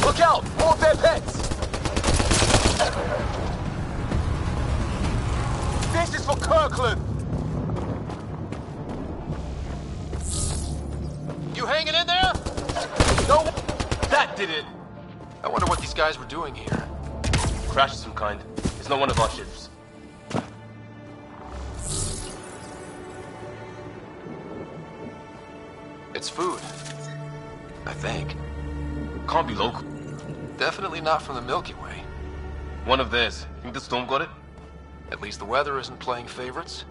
Look out! More of their pets! for Kirkland! You hanging in there? No, that did it! I wonder what these guys were doing here. Crash of some kind. It's not one of our ships. It's food. I think. Can't be local. Definitely not from the Milky Way. One of theirs. Think the storm got it? At least the weather isn't playing favorites.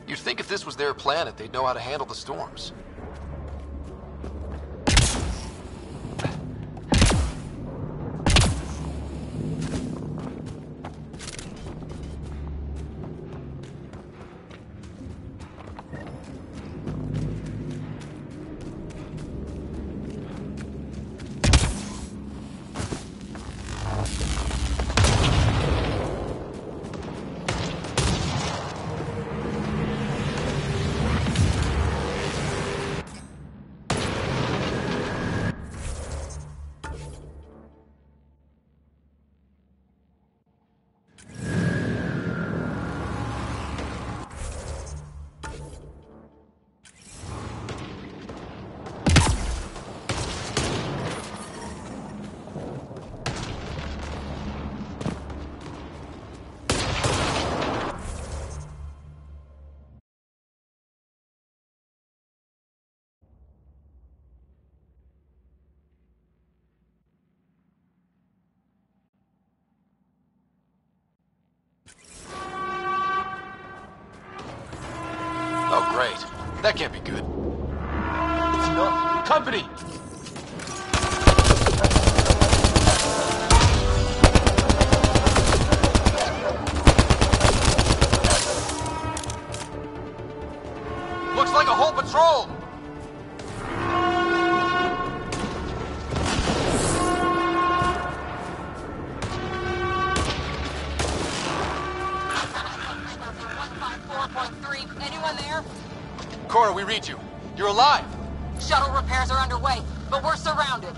You'd think if this was their planet, they'd know how to handle the storms. Oh, great. That can't be good. It's not. Company! Looks like a whole patrol! Anyone there? Cora, we read you. You're alive! Shuttle repairs are underway, but we're surrounded.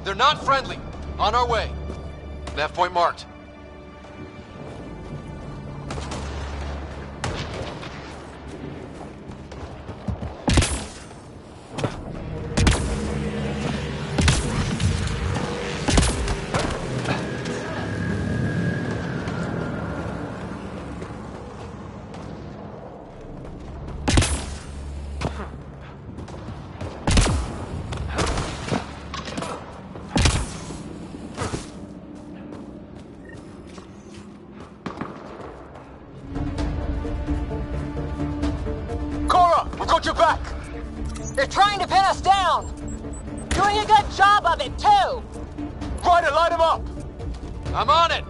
They're not friendly. On our way. Nav point marked. Got your back! They're trying to pin us down! Doing a good job of it, too! Ryder, light him up! I'm on it!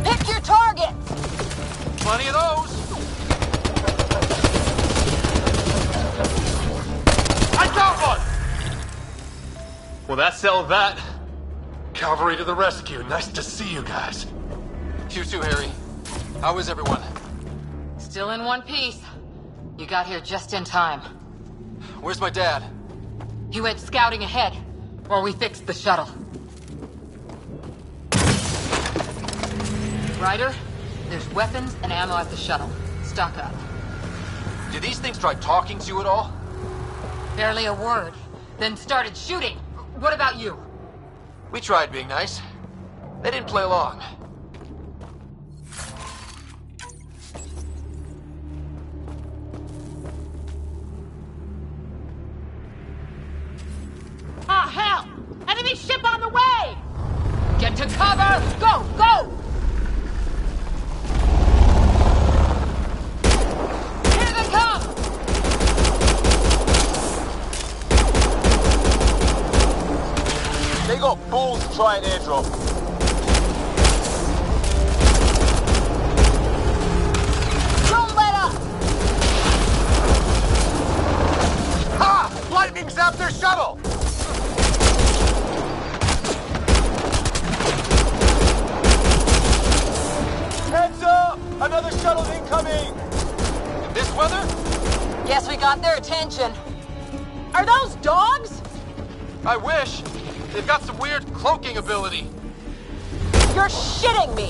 Pick your targets! Plenty of those! I got one! Well, that settled that. Cavalry to the rescue. Nice to see you guys. You too, Harry. How is everyone? Still in one piece. You got here just in time. Where's my dad? He went scouting ahead, while we fixed the shuttle. Ryder, there's weapons and ammo at the shuttle. Stock up. Did these things try talking to you at all? Barely a word. Then started shooting. What about you? We tried being nice. They didn't play along. Ah, hell! Enemy ship on the way! Get to cover! Go! Go! Here they come! They got balls to try an airdrop. Don't let up! Ha! Lightning zapped their shuttle! Heads up! Another shuttle incoming! In this weather? Guess we got their attention. Are those dogs? I wish. They've got some weird cloaking ability. You're shitting me!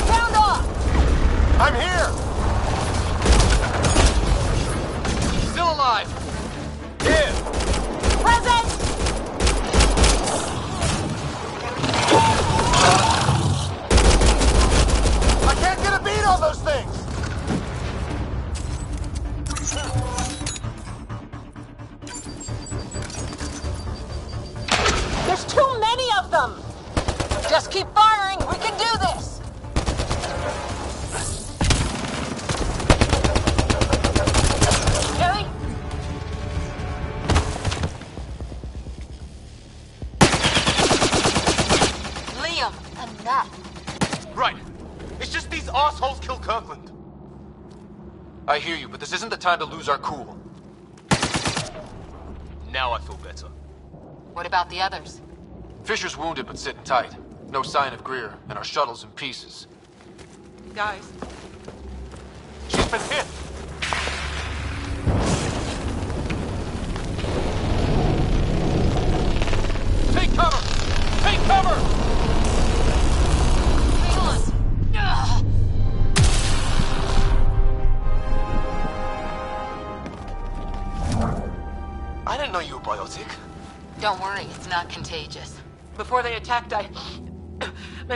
Sound off! I'm here! Still alive! Here! Present! I can't get a beat on those things! There's too many of them! Just keep firing, we can do this! Harry? Liam, enough. Right. It's just these assholes killed Kirkland. I hear you, but this isn't the time to lose our cool. Now I feel better. What about the others? Fisher's wounded but sitting tight. No sign of Greer, and our shuttle's in pieces. Guys, She's been hit! Take cover! Take cover! I didn't know you were biotic. Don't worry, it's not contagious. before they attacked, I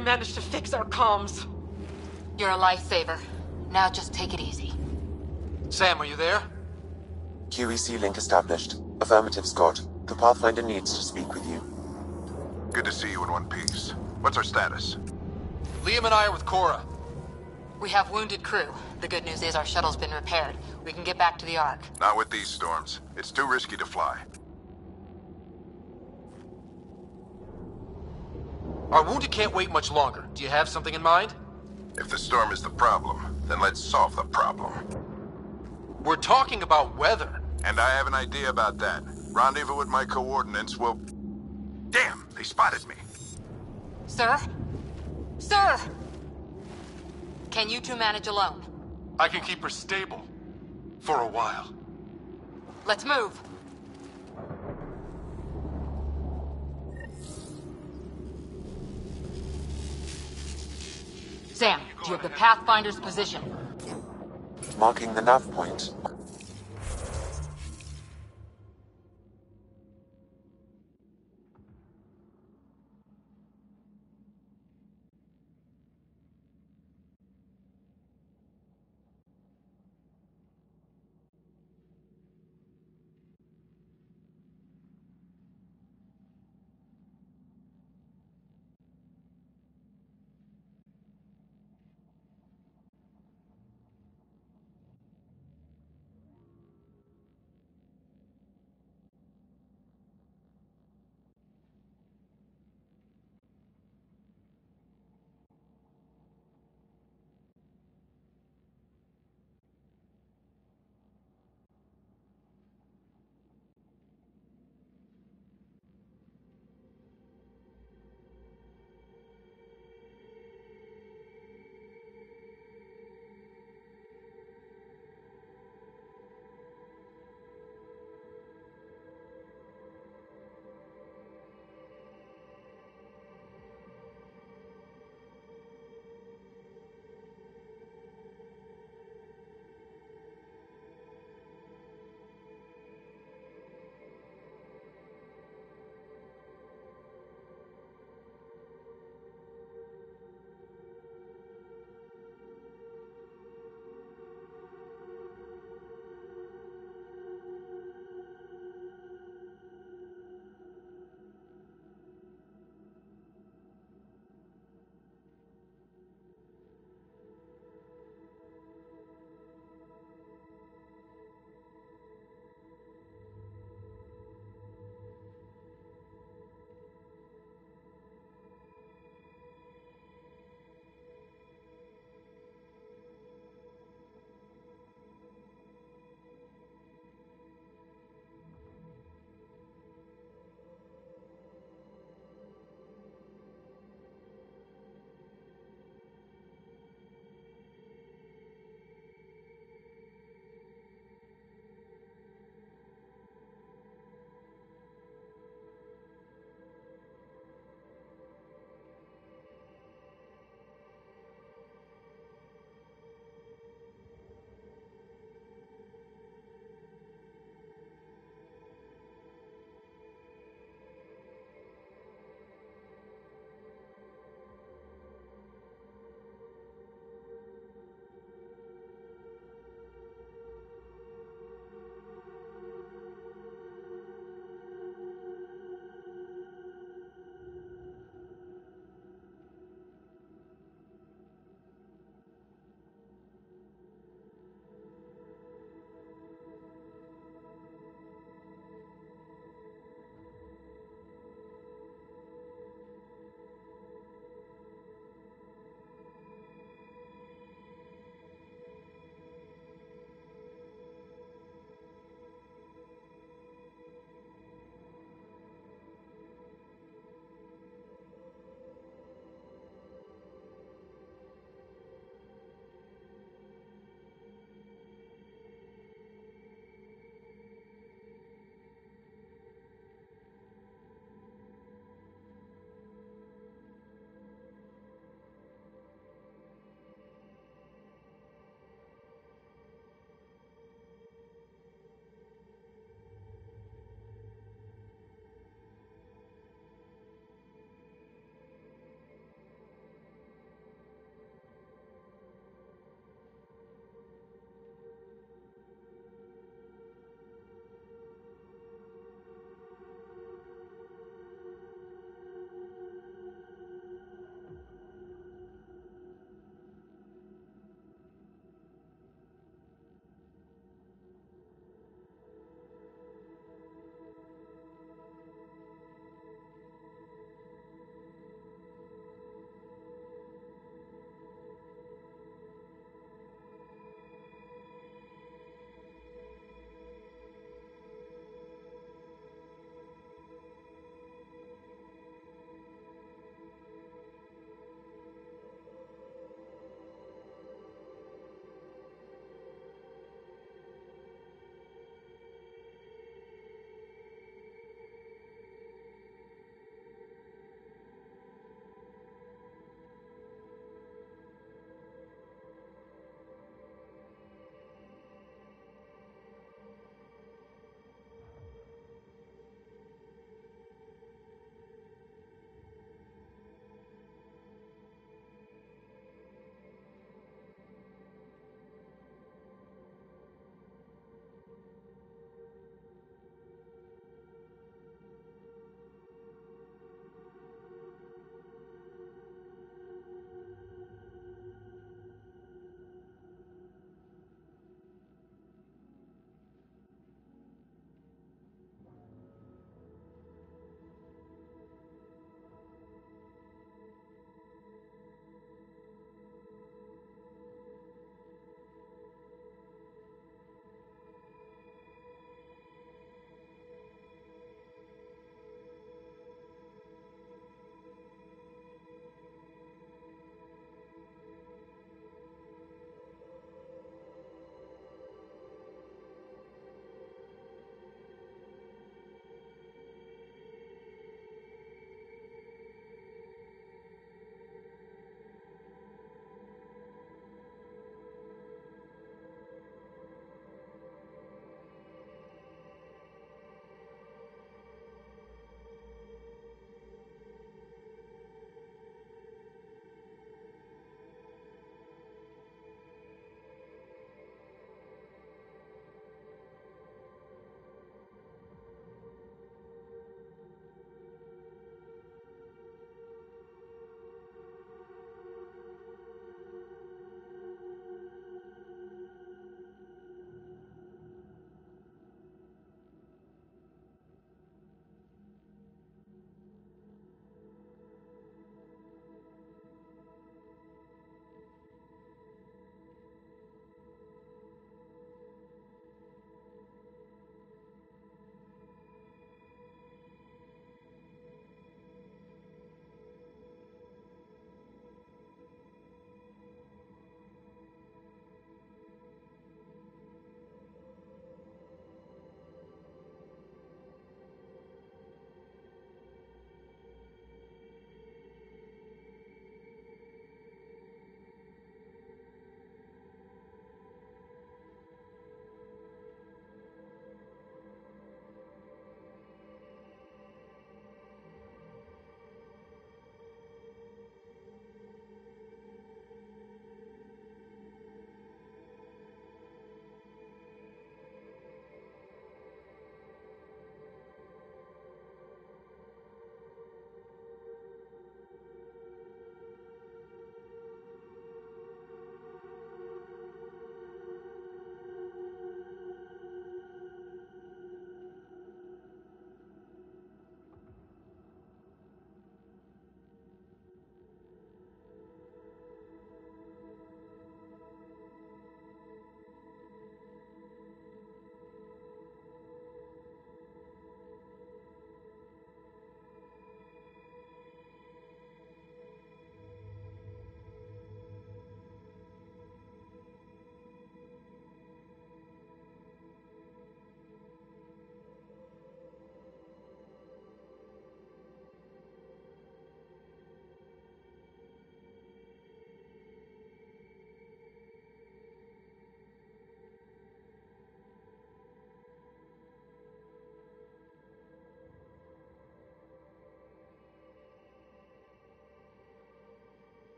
managed to fix our comms. You're a lifesaver. Now just take it easy. Sam, are you there? QEC link established. Affirmative, Scott. The Pathfinder needs to speak with you. Good to see you in one piece. What's our status? Liam and I are with Cora. We have wounded crew. The good news is our shuttle's been repaired. We can get back to the Ark. Not with these storms. It's too risky to fly. Our wounded can't wait much longer. Do you have something in mind? If the storm is the problem, then let's solve the problem. We're talking about weather. And I have an idea about that. Rendezvous with my coordinates will... Damn, they spotted me. Sir? Sir! Can you two manage alone? I can keep her stable. For a while. Let's move. Sam, do you have the Pathfinder's position? Marking the nav point.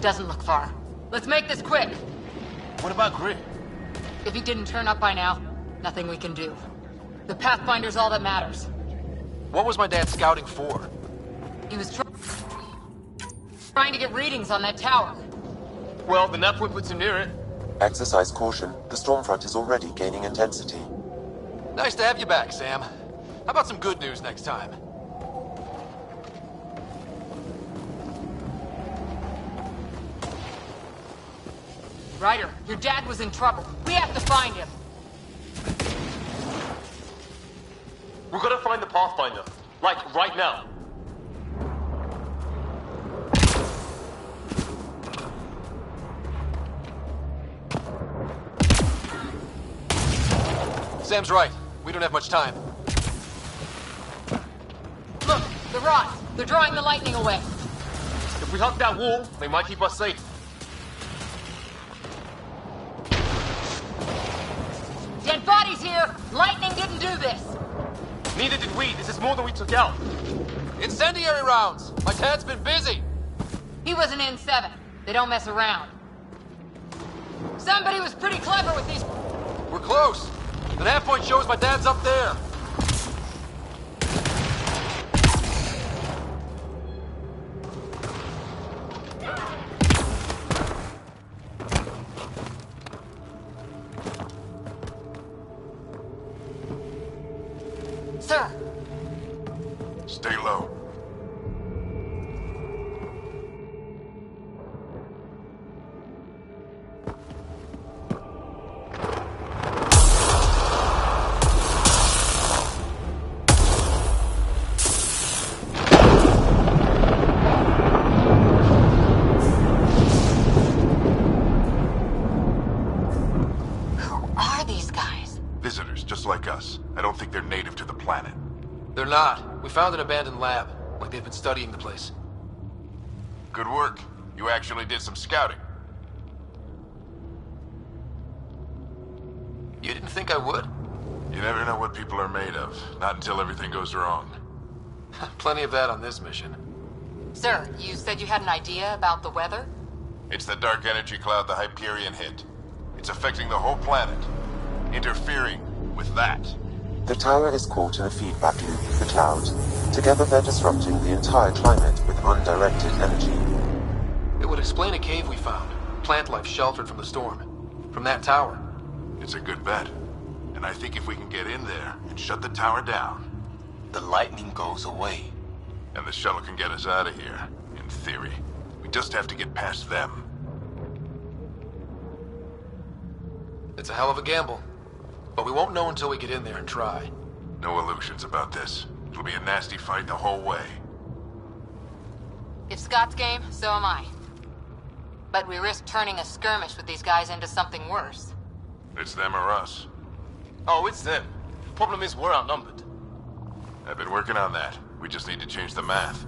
Doesn't look far. Let's make this quick. What about Grid? If he didn't turn up by now, nothing we can do. The Pathfinder's all that matters. What was my dad scouting for? He was trying to get readings on that tower. Well, the nav point puts him near it. Exercise caution. The storm front is already gaining intensity. Nice to have you back, Sam. How about some good news next time? Ryder, your dad was in trouble. We have to find him. We're gonna find the Pathfinder. Like, right now. Sam's right. We don't have much time. Look, the rods. They're drawing the lightning away. If we hug that wall, they might keep us safe. Dead bodies here! Lightning didn't do this! Neither did we. This is more than we took out. Incendiary rounds! My dad's been busy! He was an N7. They don't mess around. Somebody was pretty clever with these... We're close! The nav point shows my dad's up there! Sir! Stay low. Visitors, just like us. I don't think they're native to the planet. They're not. We found an abandoned lab, like they've been studying the place. Good work. You actually did some scouting. You didn't think I would? You never know what people are made of. Not until everything goes wrong. Plenty of that on this mission. Sir, you said you had an idea about the weather? It's the dark energy cloud the Hyperion hit. It's affecting the whole planet. Interfering with that. The tower is caught in a feedback loop with the cloud. Together they're disrupting the entire climate with undirected energy. It would explain a cave we found. Plant life sheltered from the storm. From that tower. It's a good bet. And I think if we can get in there and shut the tower down... the lightning goes away. And the shuttle can get us out of here, in theory. We just have to get past them. It's a hell of a gamble. But we won't know until we get in there and try. No illusions about this. It'll be a nasty fight the whole way. If Scott's game, so am I. But we risk turning a skirmish with these guys into something worse. It's them or us. Oh, it's them. Problem is, we're outnumbered. I've been working on that. We just need to change the math.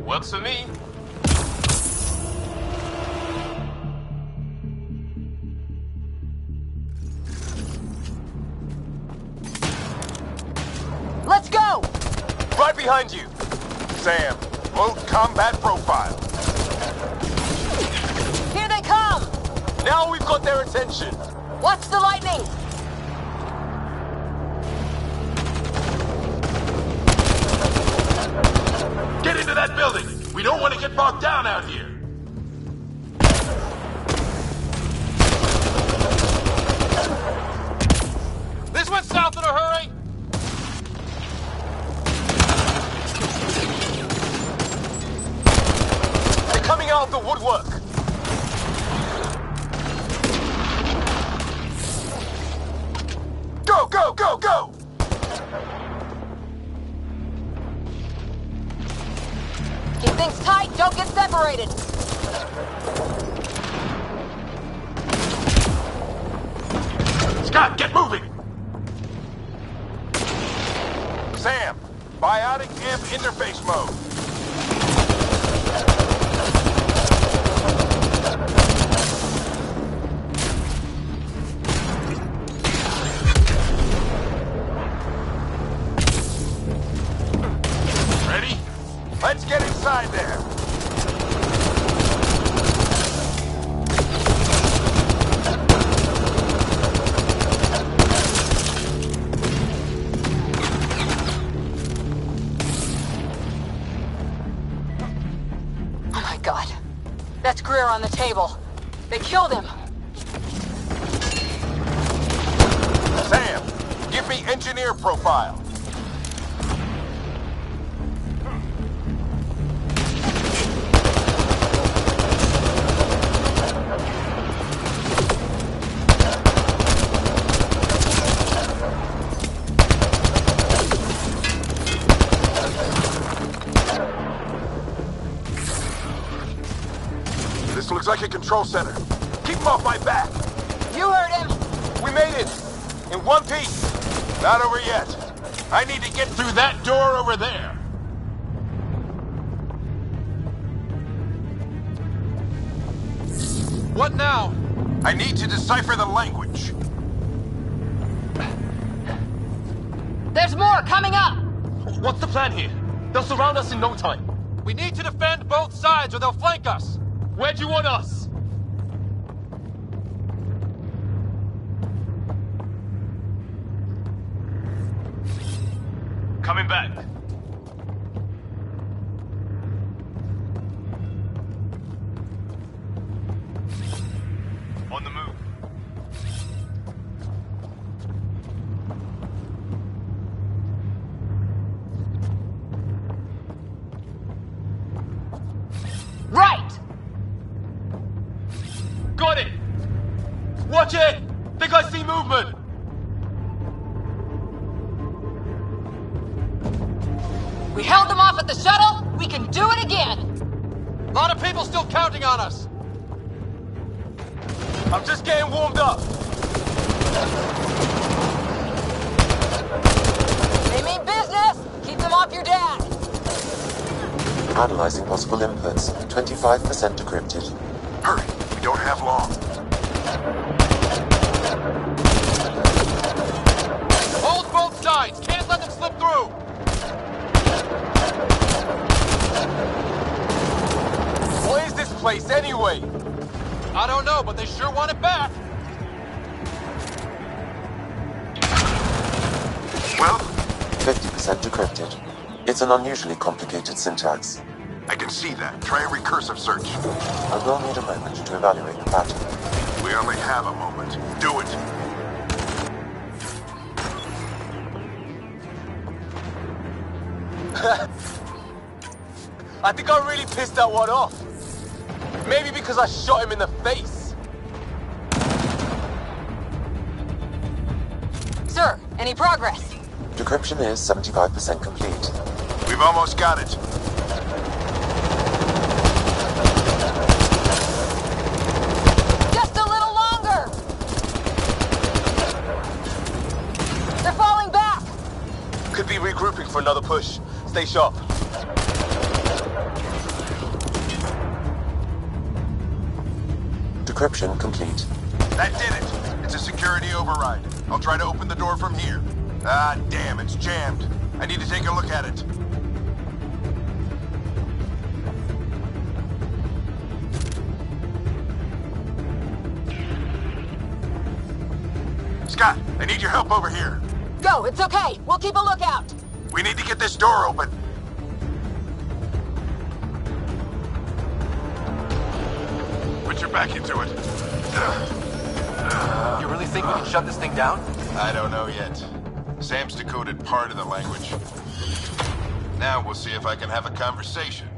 Works for me. Let's go! Right behind you. Sam, full combat profile. Here they come! Now we've got their attention. Watch the lightning! Get into that building! We don't want to get bogged down out here! This went south in a hurry! They're coming out of the woodwork. Go, go, go, go! Keep things tight, don't get separated. Scott, get moving! Sam, biotic amp interface mode. Ready? Let's get inside there. Oh my god. That's Greer on the table. They killed him. Sam, give me engineer profile. This looks like a control center. Keep him off my back. You heard him. We made it. In one piece. Not over yet. I need to get through that door over there. What now? I need to decipher the language. There's more coming up. What's the plan here? They'll surround us in no time. We need to defend both sides or they'll flank us. Where'd you want us? Coming back. On the move. Right. Got it! Watch it! Think I see movement! We held them off at the shuttle. We can do it again. A lot of people still counting on us. I'm just getting warmed up. They mean business. Keep them off your dad. Analyzing possible inputs. 25% decrypted. Hurry, we don't have long. Hold both sides. Can't let them slip through. What is this place anyway? I don't know, but they sure want it back. Well, 50% decrypted. It's an unusually complicated syntax. I can see that. Try a recursive search. I will need a moment to evaluate the pattern. We only have a moment. Do it. I think I really pissed that one off. Maybe because I shot him in the face. Sir, any progress? Decryption is 75% complete. We've almost got it. Just a little longer. They're falling back. Could be regrouping for another push. Stay sharp. Decryption complete. That did it. It's a security override. I'll try to open the door from here. Ah, damn, it's jammed. I need to take a look at it. Scott, I need your help over here. Go, it's okay. We'll keep a lookout. We need to get this door open. Put your back into it. You really think we can shut this thing down? I don't know yet. Sam's decoded part of the language. Now we'll see if I can have a conversation.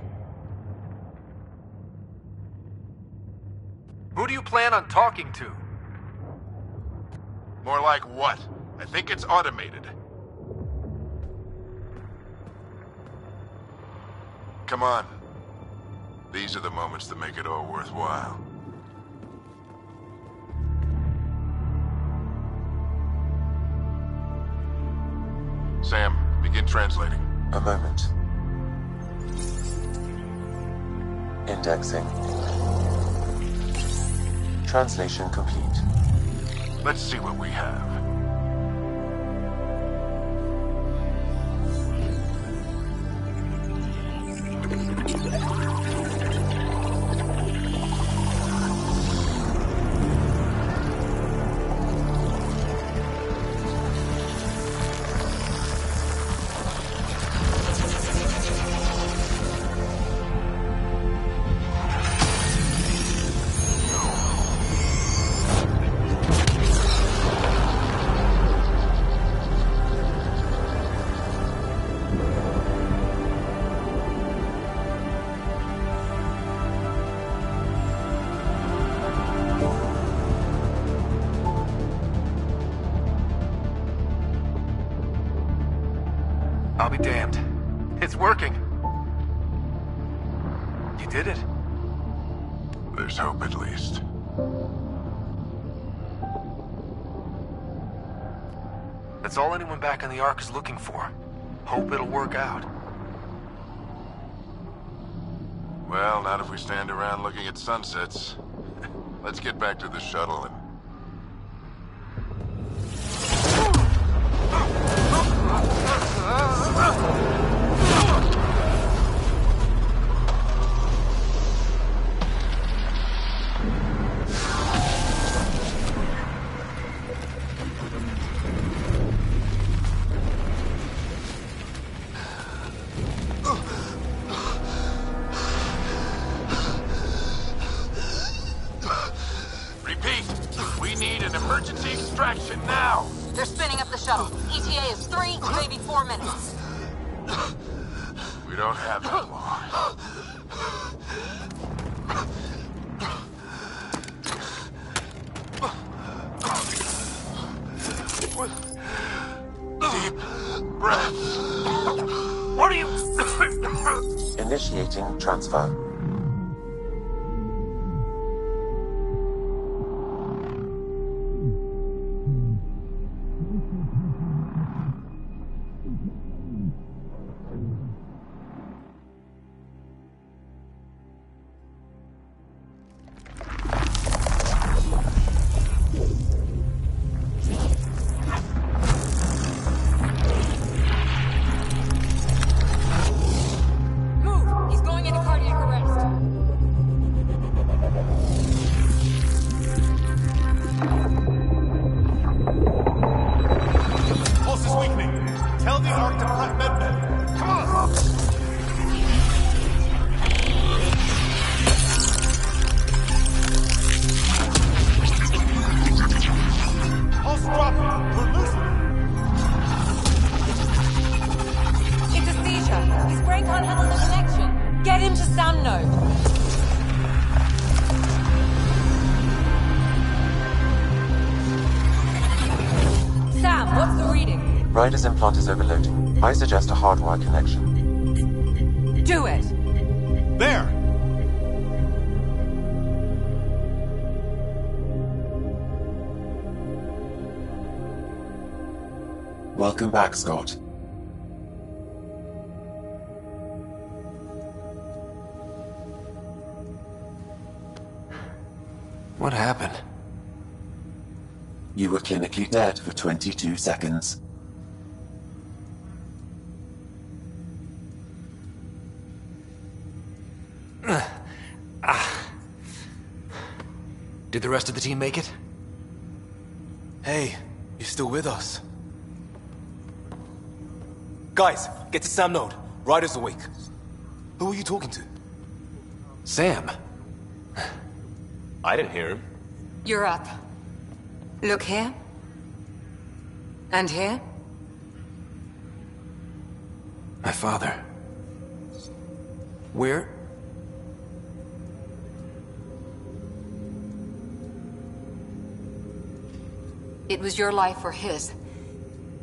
Who do you plan on talking to? More like what? I think it's automated. Come on. These are the moments that make it all worthwhile. Sam, begin translating. A moment. Indexing. Translation complete. Let's see what we have. I'll be damned. It's working. You did it. There's hope at least. That's all anyone back in the Ark is looking for. Hope it'll work out. Well, not if we stand around looking at sunsets. Let's get back to the shuttle and... Emergency extraction now! They're spinning up the shuttle. ETA is 3, maybe 4 minutes. We don't have that long. Deep breaths. What are you... Initiating transfer. Ryder's implant is overloading. I suggest a hardwire connection. Do it! There! Welcome back, Scott. What happened? You were clinically dead for 22 seconds. Did the rest of the team make it? Hey, you're still with us. Guys, get to Sam Node. Ryder's awake. Who are you talking to? Sam. I didn't hear him. You're up. Look here. And here. My father. Where? It was your life or his,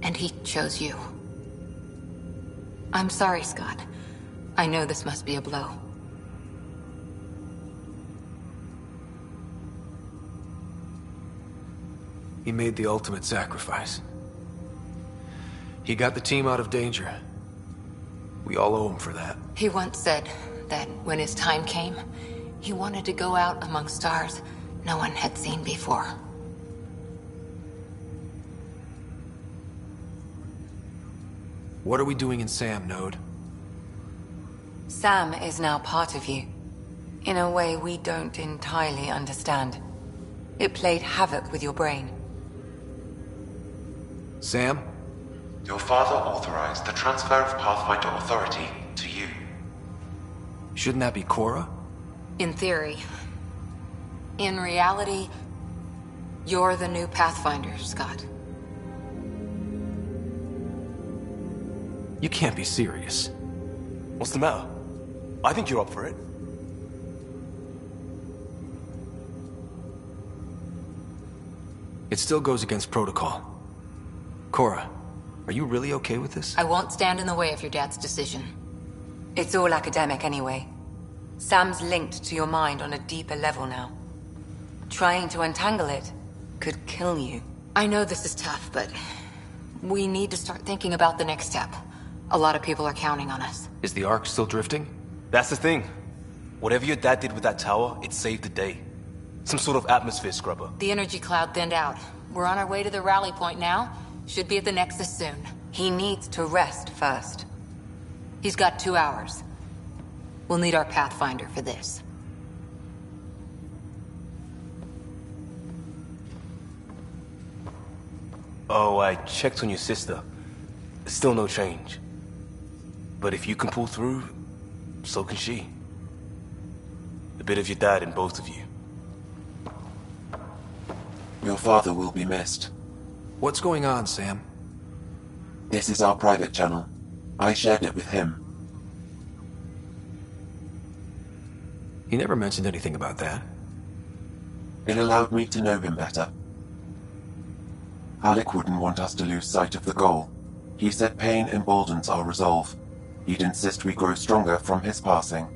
and he chose you. I'm sorry, Scott. I know this must be a blow. He made the ultimate sacrifice. He got the team out of danger. We all owe him for that. He once said that when his time came, he wanted to go out among stars no one had seen before. What are we doing in Sam, Node? Sam is now part of you, in a way we don't entirely understand. It played havoc with your brain. Sam? Your father authorized the transfer of Pathfinder authority to you. Shouldn't that be Cora? In theory. In reality, you're the new Pathfinder, Scott. You can't be serious. What's the matter? I think you're up for it. It still goes against protocol. Cora, are you really okay with this? I won't stand in the way of your dad's decision. It's all academic anyway. Sam's linked to your mind on a deeper level now. Trying to untangle it could kill you. I know this is tough, but we need to start thinking about the next step. A lot of people are counting on us. Is the Ark still drifting? That's the thing. Whatever your dad did with that tower, it saved the day. Some sort of atmosphere scrubber. The energy cloud thinned out. We're on our way to the rally point now. Should be at the Nexus soon. He needs to rest first. He's got 2 hours. We'll need our Pathfinder for this. Oh, I checked on your sister. Still no change. But if you can pull through, so can she. A bit of your dad in both of you. Your father will be missed. What's going on, Sam? This is our private channel. I shared it with him. He never mentioned anything about that. It allowed me to know him better. Alec wouldn't want us to lose sight of the goal. He said pain emboldens our resolve. He'd insist we grow stronger from his passing.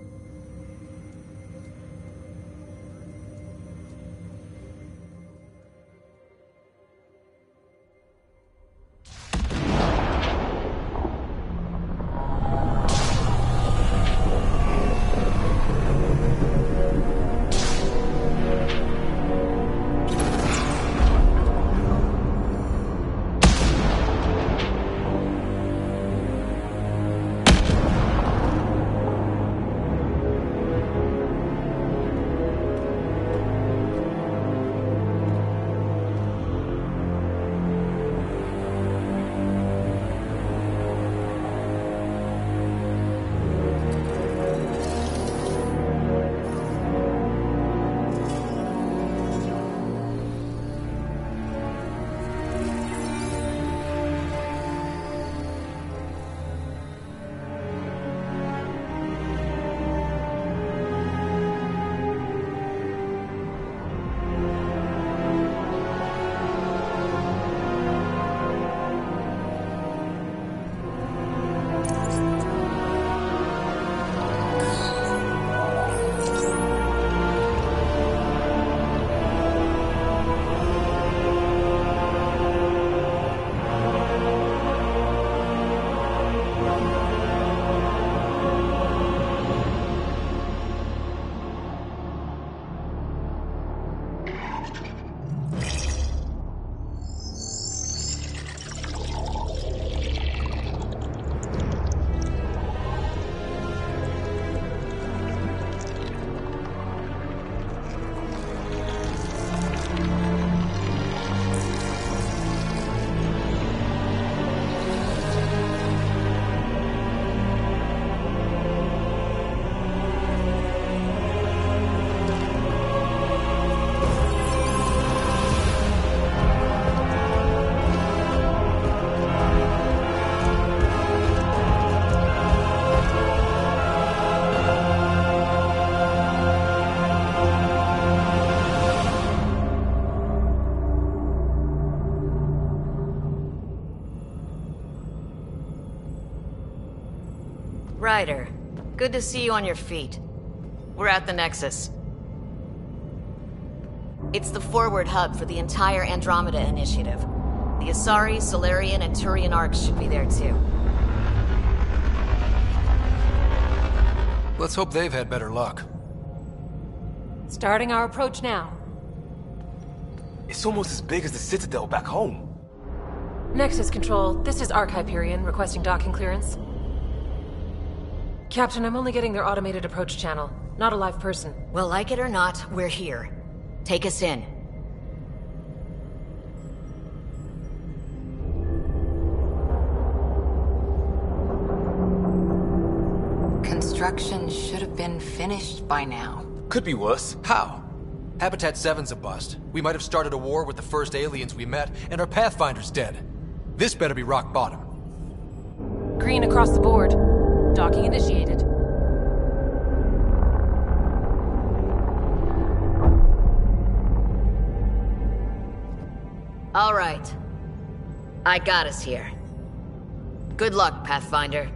Ryder, good to see you on your feet. We're at the Nexus. It's the forward hub for the entire Andromeda initiative. The Asari, Solarian, and Turian arcs should be there too. Let's hope they've had better luck. Starting our approach now. It's almost as big as the Citadel back home. Nexus Control, this is Arc Hyperion requesting docking clearance. Captain, I'm only getting their automated approach channel, not a live person. Well, like it or not, we're here. Take us in. Construction should have been finished by now. Could be worse. How? Habitat 7's a bust. We might have started a war with the first aliens we met, and our Pathfinder's dead. This better be rock bottom. Green across the board. Docking initiated. All right. I got us here. Good luck, Pathfinder.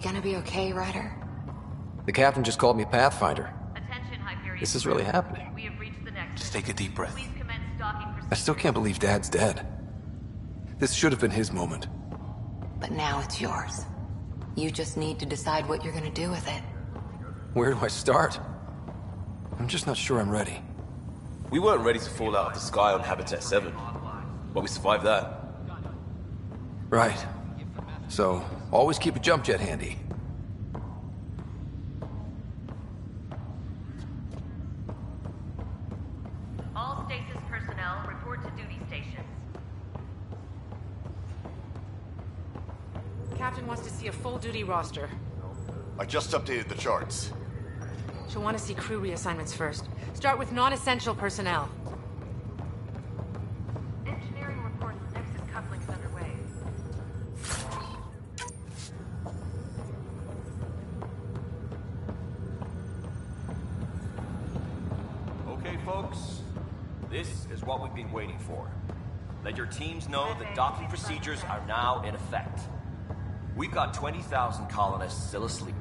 gonna be okay, Ryder? The captain just called me Pathfinder. This is really happening. Just take a deep breath. I still can't believe Dad's dead. This should have been his moment. But now it's yours. You just need to decide what you're gonna do with it. Where do I start? I'm just not sure I'm ready. We weren't ready to fall out of the sky on Habitat 7, but we survived that. Right. So, always keep a jump jet handy. All stasis personnel report to duty stations. Captain wants to see a full duty roster. I just updated the charts. She'll want to see crew reassignments first. Start with non-essential personnel. Engineering reports Nexus couplings underway. Okay, folks. This is what we've been waiting for. Let your teams know that docking procedures are now in effect. We've got 20,000 colonists still asleep,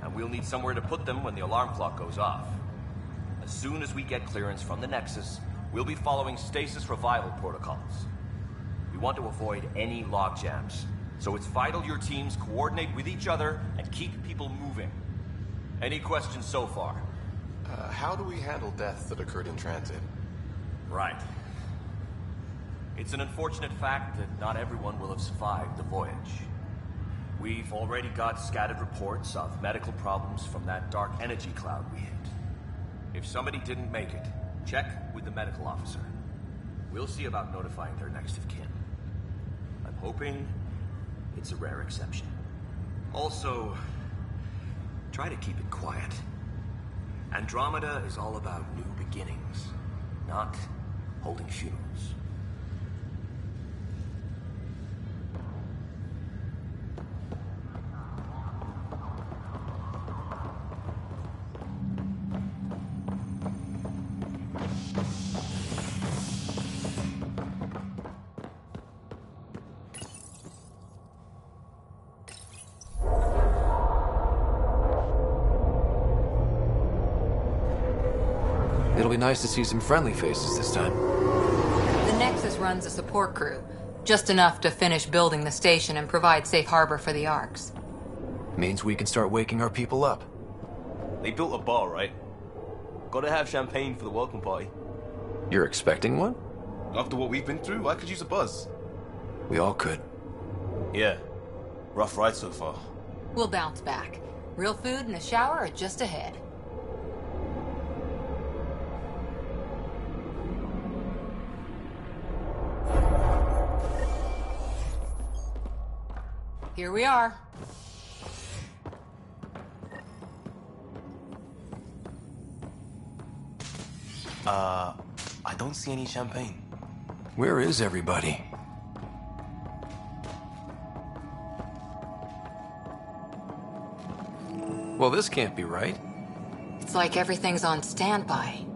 and we'll need somewhere to put them when the alarm clock goes off. As soon as we get clearance from the Nexus, we'll be following stasis revival protocols. We want to avoid any logjams, so it's vital your teams coordinate with each other and keep people moving. Any questions so far? How do we handle deaths that occurred in transit? Right. It's an unfortunate fact that not everyone will have survived the voyage. We've already got scattered reports of medical problems from that dark energy cloud we hit. If somebody didn't make it, check with the medical officer. We'll see about notifying their next of kin. I'm hoping it's a rare exception. Also, try to keep it quiet. Andromeda is all about new beginnings, not holding funerals. It'll be nice to see some friendly faces this time. The Nexus runs a support crew. Just enough to finish building the station and provide safe harbor for the Arks. Means we can start waking our people up. They built a bar, right? Gotta have champagne for the welcome party. You're expecting one? After what we've been through, I could use a buzz. We all could. Yeah. Rough ride so far. We'll bounce back. Real food and a shower are just ahead. Here we are. I don't see any champagne. Where is everybody? Well, this can't be right. It's like everything's on standby.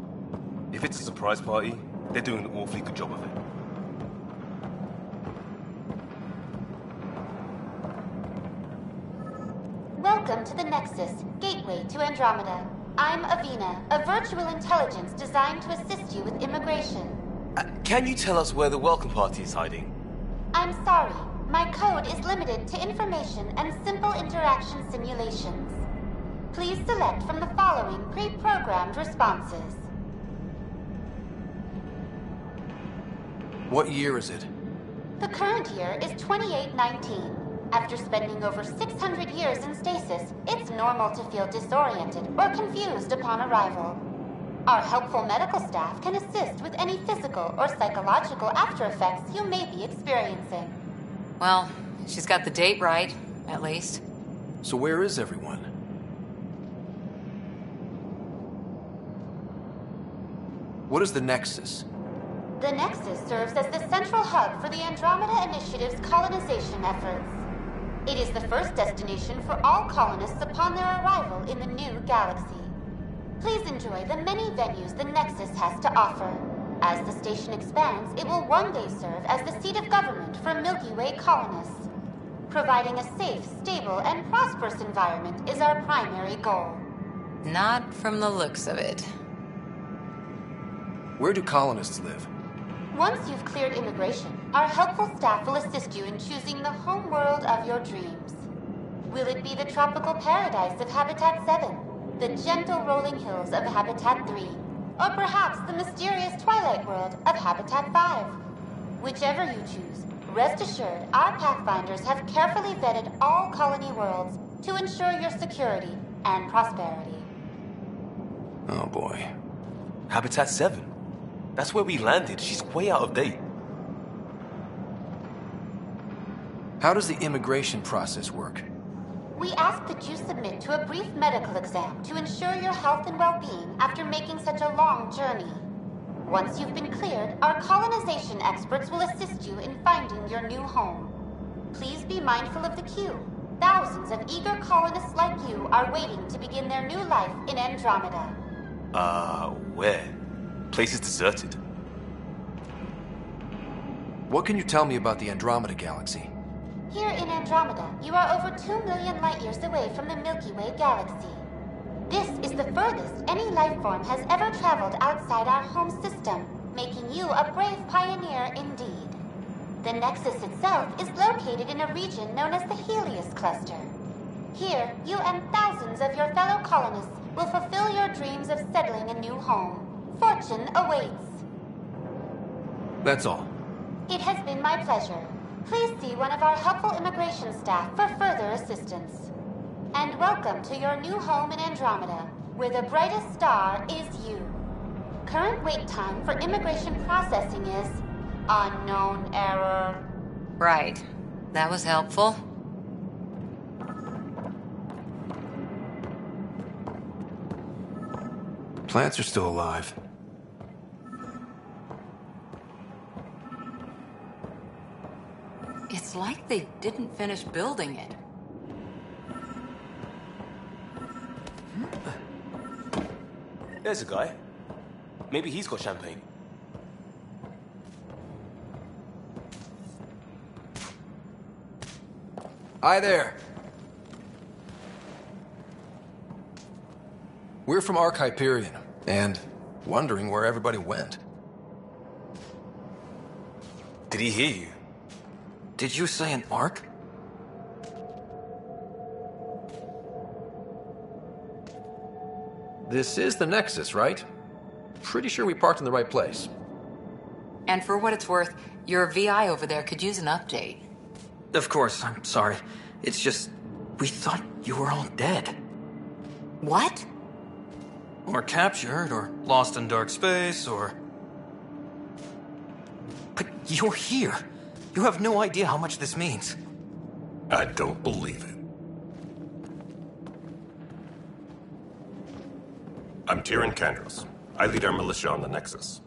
If it's a surprise party, they're doing an awfully good job of it. Welcome to the Nexus, gateway to Andromeda. I'm Avina, a virtual intelligence designed to assist you with immigration. Can you tell us where the welcome party is hiding? I'm sorry, my code is limited to information and simple interaction simulations. Please select from the following pre-programmed responses. What year is it? The current year is 2819. After spending over 600 years in stasis, it's normal to feel disoriented or confused upon arrival. Our helpful medical staff can assist with any physical or psychological after-effects you may be experiencing. Well, she's got the date right, at least. So where is everyone? What is the Nexus? The Nexus serves as the central hub for the Andromeda Initiative's colonization efforts. It is the first destination for all colonists upon their arrival in the new galaxy. Please enjoy the many venues the Nexus has to offer. As the station expands, it will one day serve as the seat of government for Milky Way colonists. Providing a safe, stable, and prosperous environment is our primary goal. Not from the looks of it. Where do colonists live? Once you've cleared immigration, our helpful staff will assist you in choosing the home world of your dreams. Will it be the tropical paradise of Habitat 7, the gentle rolling hills of Habitat 3, or perhaps the mysterious twilight world of Habitat 5? Whichever you choose, rest assured our Pathfinders have carefully vetted all colony worlds to ensure your security and prosperity. Oh boy. Habitat 7? That's where we landed. She's way out of date. How does the immigration process work? We ask that you submit to a brief medical exam to ensure your health and well-being after making such a long journey. Once you've been cleared, our colonization experts will assist you in finding your new home. Please be mindful of the queue. Thousands of eager colonists like you are waiting to begin their new life in Andromeda. Where? Place is deserted. What can you tell me about the Andromeda galaxy? Here in Andromeda, you are over 2 million light-years away from the Milky Way galaxy. This is the furthest any life form has ever traveled outside our home system, making you a brave pioneer indeed. The Nexus itself is located in a region known as the Helios Cluster. Here, you and thousands of your fellow colonists will fulfill your dreams of settling a new home. Fortune awaits. That's all. It has been my pleasure. Please see one of our helpful immigration staff for further assistance. And welcome to your new home in Andromeda, where the brightest star is you. Current wait time for immigration processing is unknown error. Right. That was helpful. Plants are still alive. It's like they didn't finish building it. There's a guy. Maybe he's got champagne. Hi there. We're from Ark Hyperion, and wondering where everybody went. Did he hear you? Did you say an Ark? This is the Nexus, right? Pretty sure we parked in the right place. And for what it's worth, your VI over there could use an update. Of course, I'm sorry. It's just, we thought you were all dead. What? Or captured, or lost in dark space, or... But you're here. You have no idea how much this means. I don't believe it. I'm Tyrion Kandros. I lead our militia on the Nexus.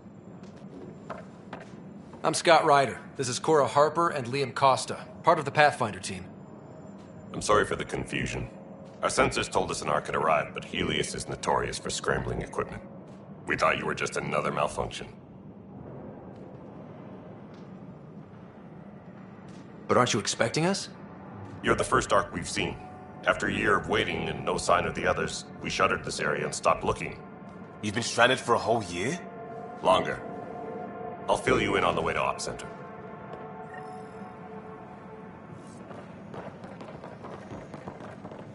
I'm Scott Ryder. This is Cora Harper and Liam Costa, part of the Pathfinder team. I'm sorry for the confusion. Our sensors told us an Ark had arrived, but Helios is notorious for scrambling equipment. We thought you were just another malfunction. But aren't you expecting us? You're the first Ark we've seen. After a year of waiting and no sign of the others, we shuttered this area and stopped looking. You've been stranded for a whole year? Longer. I'll fill you in on the way to Op Center.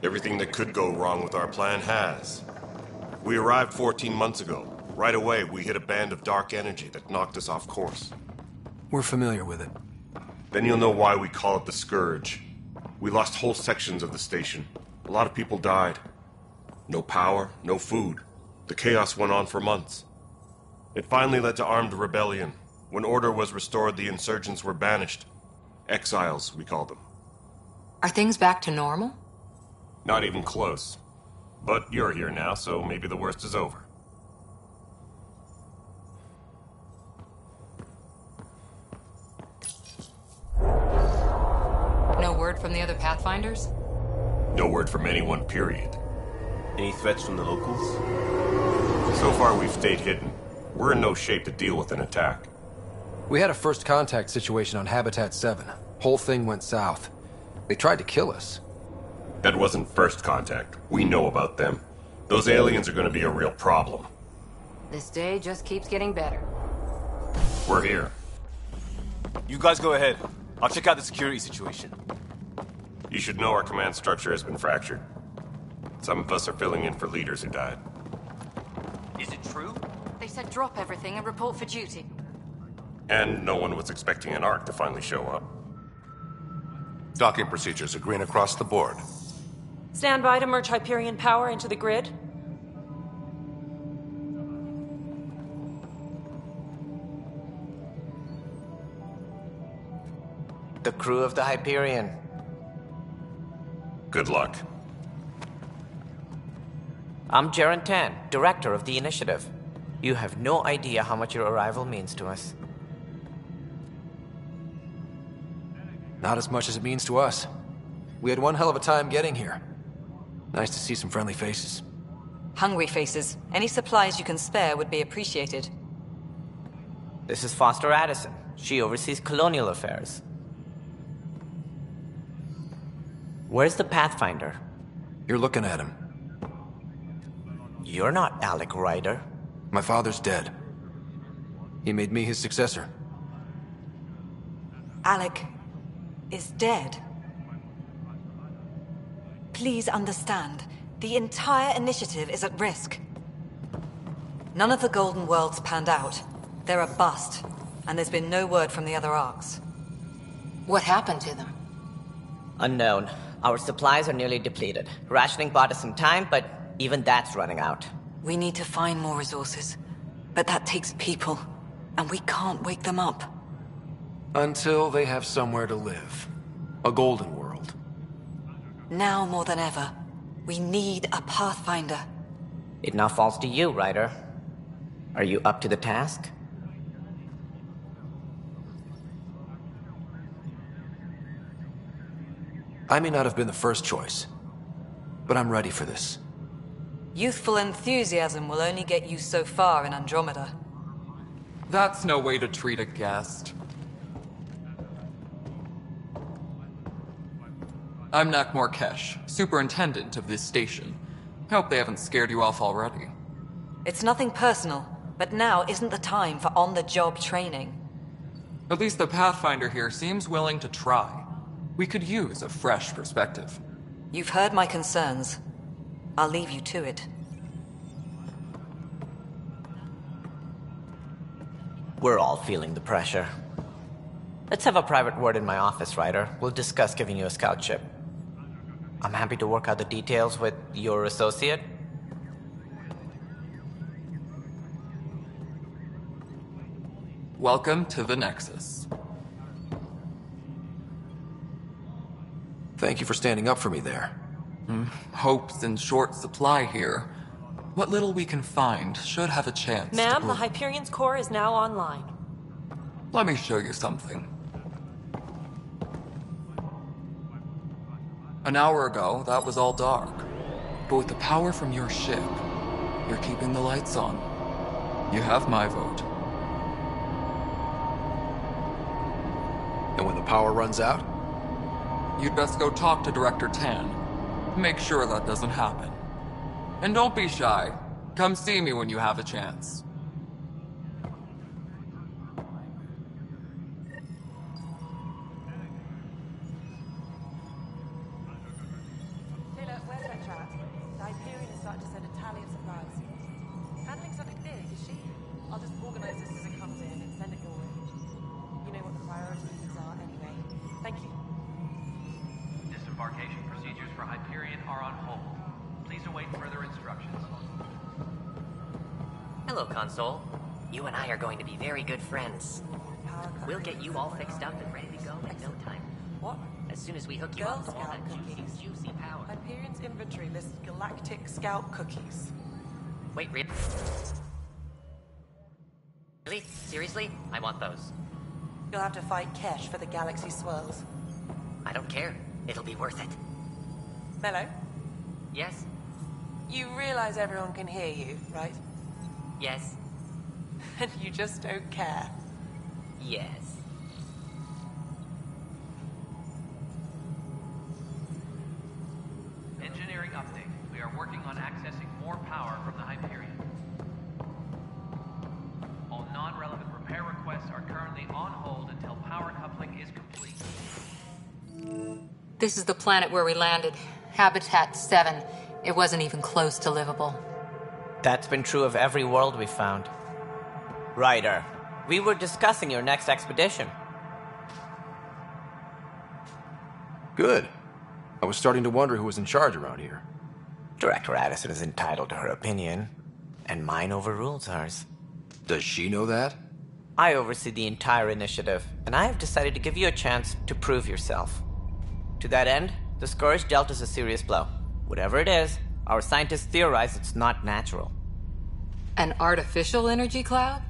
Everything that could go wrong with our plan has. We arrived 14 months ago. Right away, we hit a band of dark energy that knocked us off course. We're familiar with it. Then you'll know why we call it the Scourge. We lost whole sections of the station. A lot of people died. No power, no food. The chaos went on for months. It finally led to armed rebellion. When order was restored, the insurgents were banished. Exiles, we call them. Are things back to normal? Not even close. But you're here now, so maybe the worst is over. No word from the other Pathfinders? No word from anyone, period. Any threats from the locals? So far, we've stayed hidden. We're in no shape to deal with an attack. We had a first contact situation on Habitat 7. Whole thing went south. They tried to kill us. That wasn't first contact. We know about them. Those aliens are gonna be a real problem. This day just keeps getting better. We're here. You guys go ahead. I'll check out the security situation. You should know our command structure has been fractured. Some of us are filling in for leaders who died. Is it true? They said drop everything and report for duty. And no one was expecting an Ark to finally show up. Docking procedures are green across the board. Stand by to merge Hyperion power into the grid. The crew of the Hyperion. Good luck. I'm Jaren Tan, director of the initiative. You have no idea how much your arrival means to us. Not as much as it means to us. We had one hell of a time getting here. Nice to see some friendly faces. Hungry faces. Any supplies you can spare would be appreciated. This is Foster Addison. She oversees colonial affairs. Where's the Pathfinder? You're looking at him. You're not Alec Ryder. My father's dead. He made me his successor. Alec is dead. Please understand, the entire initiative is at risk. None of the Golden Worlds panned out. They're a bust, and there's been no word from the other arcs. What happened to them? Unknown. Our supplies are nearly depleted. Rationing bought us some time, but even that's running out. We need to find more resources, but that takes people, and we can't wake them up. Until they have somewhere to live. A golden world. Now more than ever, we need a Pathfinder. It now falls to you, Ryder. Are you up to the task? I may not have been the first choice, but I'm ready for this. Youthful enthusiasm will only get you so far in Andromeda. That's no way to treat a guest. I'm Nakmor Kesh, superintendent of this station. Hope they haven't scared you off already. It's nothing personal, but now isn't the time for on-the-job training. At least the Pathfinder here seems willing to try. We could use a fresh perspective. You've heard my concerns. I'll leave you to it. We're all feeling the pressure. Let's have a private word in my office, Ryder. We'll discuss giving you a scout ship. I'm happy to work out the details with your associate. Welcome to the Nexus. Thank you for standing up for me there. Hope's in short supply here. What little we can find should have a chance to Ma'am, grow. the Hyperion's core is now online. Let me show you something. An hour ago, that was all dark. But with the power from your ship, you're keeping the lights on. You have my vote. And when the power runs out? You'd best go talk to Director Tan. Make sure that doesn't happen. And don't be shy. Come see me when you have a chance. Taylor, where's that chat? The Hyperion is starting to send a tally of supplies. Handling something big, is she? I'll just organize this as it comes in and send it your way. You know what the priorities are anyway. Thank you. Disembarkation procedures for Hyperion are on hold. Please await further instructions. Hello, Console. You and I are going to be very good friends. We'll get you all fixed up and ready to go in no time. What? As soon as we hook you Girl up to all Scout that cookies. juicy power. Hyperion's inventory lists galactic scout cookies. Wait, really? Seriously? I want those. You'll have to fight Kesh for the galaxy swirls. I don't care. It'll be worth it. Mello, Yes? you realize everyone can hear you, right? Yes? And you just don't care. Yes. working on accessing more power from the Hyperion. All non-relevant repair requests are currently on hold until power coupling is complete. This is the planet where we landed. Habitat 7. It wasn't even close to livable. That's been true of every world we found. Ryder, we were discussing your next expedition. Good. I was starting to wonder who was in charge around here. Director Addison is entitled to her opinion, and mine overrules hers. Does she know that? I oversee the entire initiative, and I have decided to give you a chance to prove yourself. To that end, the Scourge dealt us a serious blow. Whatever it is, our scientists theorize it's not natural. An artificial energy cloud?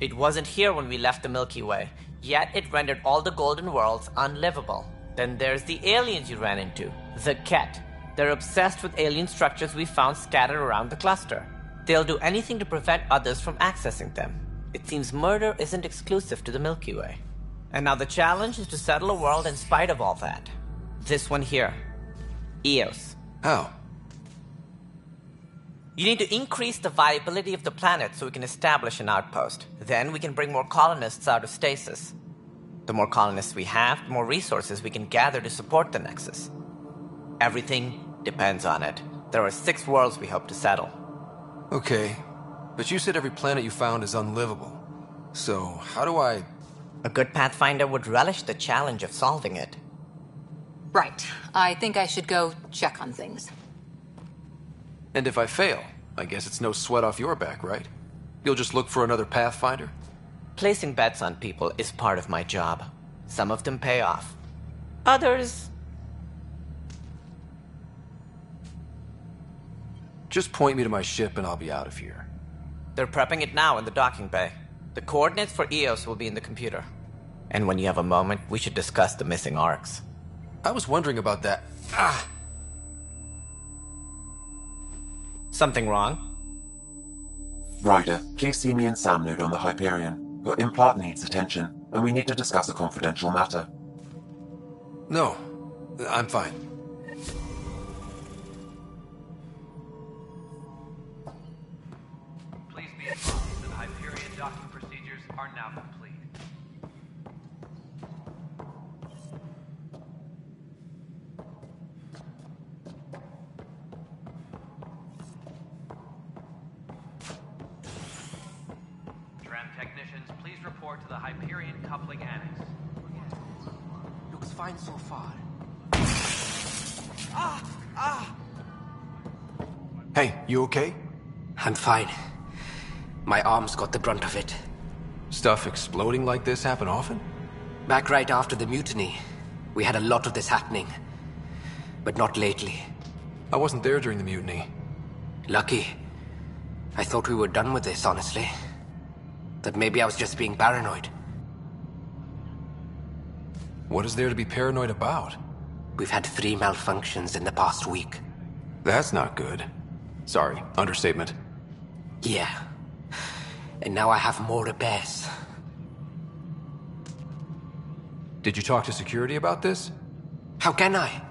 It wasn't here when we left the Milky Way, yet it rendered all the golden worlds unlivable. Then there's the aliens you ran into, the Ket. They're obsessed with alien structures we found scattered around the cluster. They'll do anything to prevent others from accessing them. It seems murder isn't exclusive to the Milky Way. And now the challenge is to settle a world in spite of all that. This one here. Eos. How? You need to increase the viability of the planet so we can establish an outpost. Then we can bring more colonists out of stasis. The more colonists we have, the more resources we can gather to support the Nexus. Everything depends on it. There are 6 worlds we hope to settle. Okay, but you said every planet you found is unlivable. So, how do I... A good Pathfinder would relish the challenge of solving it. Right. I think I should go check on things. And if I fail, I guess it's no sweat off your back, right? You'll just look for another Pathfinder? Placing bets on people is part of my job. Some of them pay off. Others... Just point me to my ship and I'll be out of here. They're prepping it now in the docking bay. The coordinates for Eos will be in the computer. And when you have a moment, we should discuss the missing arcs. I was wondering about that. Ah! Something wrong? Ryder, please see me and Sam Node on the Hyperion. Your implant needs attention, and we need to discuss a confidential matter. No, I'm fine. Please be advised that Hyperion docking procedures are now complete. Tram technicians, please report to the Hyperion coupling annex. Looks fine so far. Hey, you okay? I'm fine. My arms got the brunt of it. Stuff exploding like this happen often? Back right after the mutiny, we had a lot of this happening. But not lately. I wasn't there during the mutiny. Lucky. I thought we were done with this, honestly. That maybe I was just being paranoid. What is there to be paranoid about? We've had 3 malfunctions in the past week. That's not good. Sorry, understatement. Yeah. And now I have more repairs. Did you talk to security about this? How can I?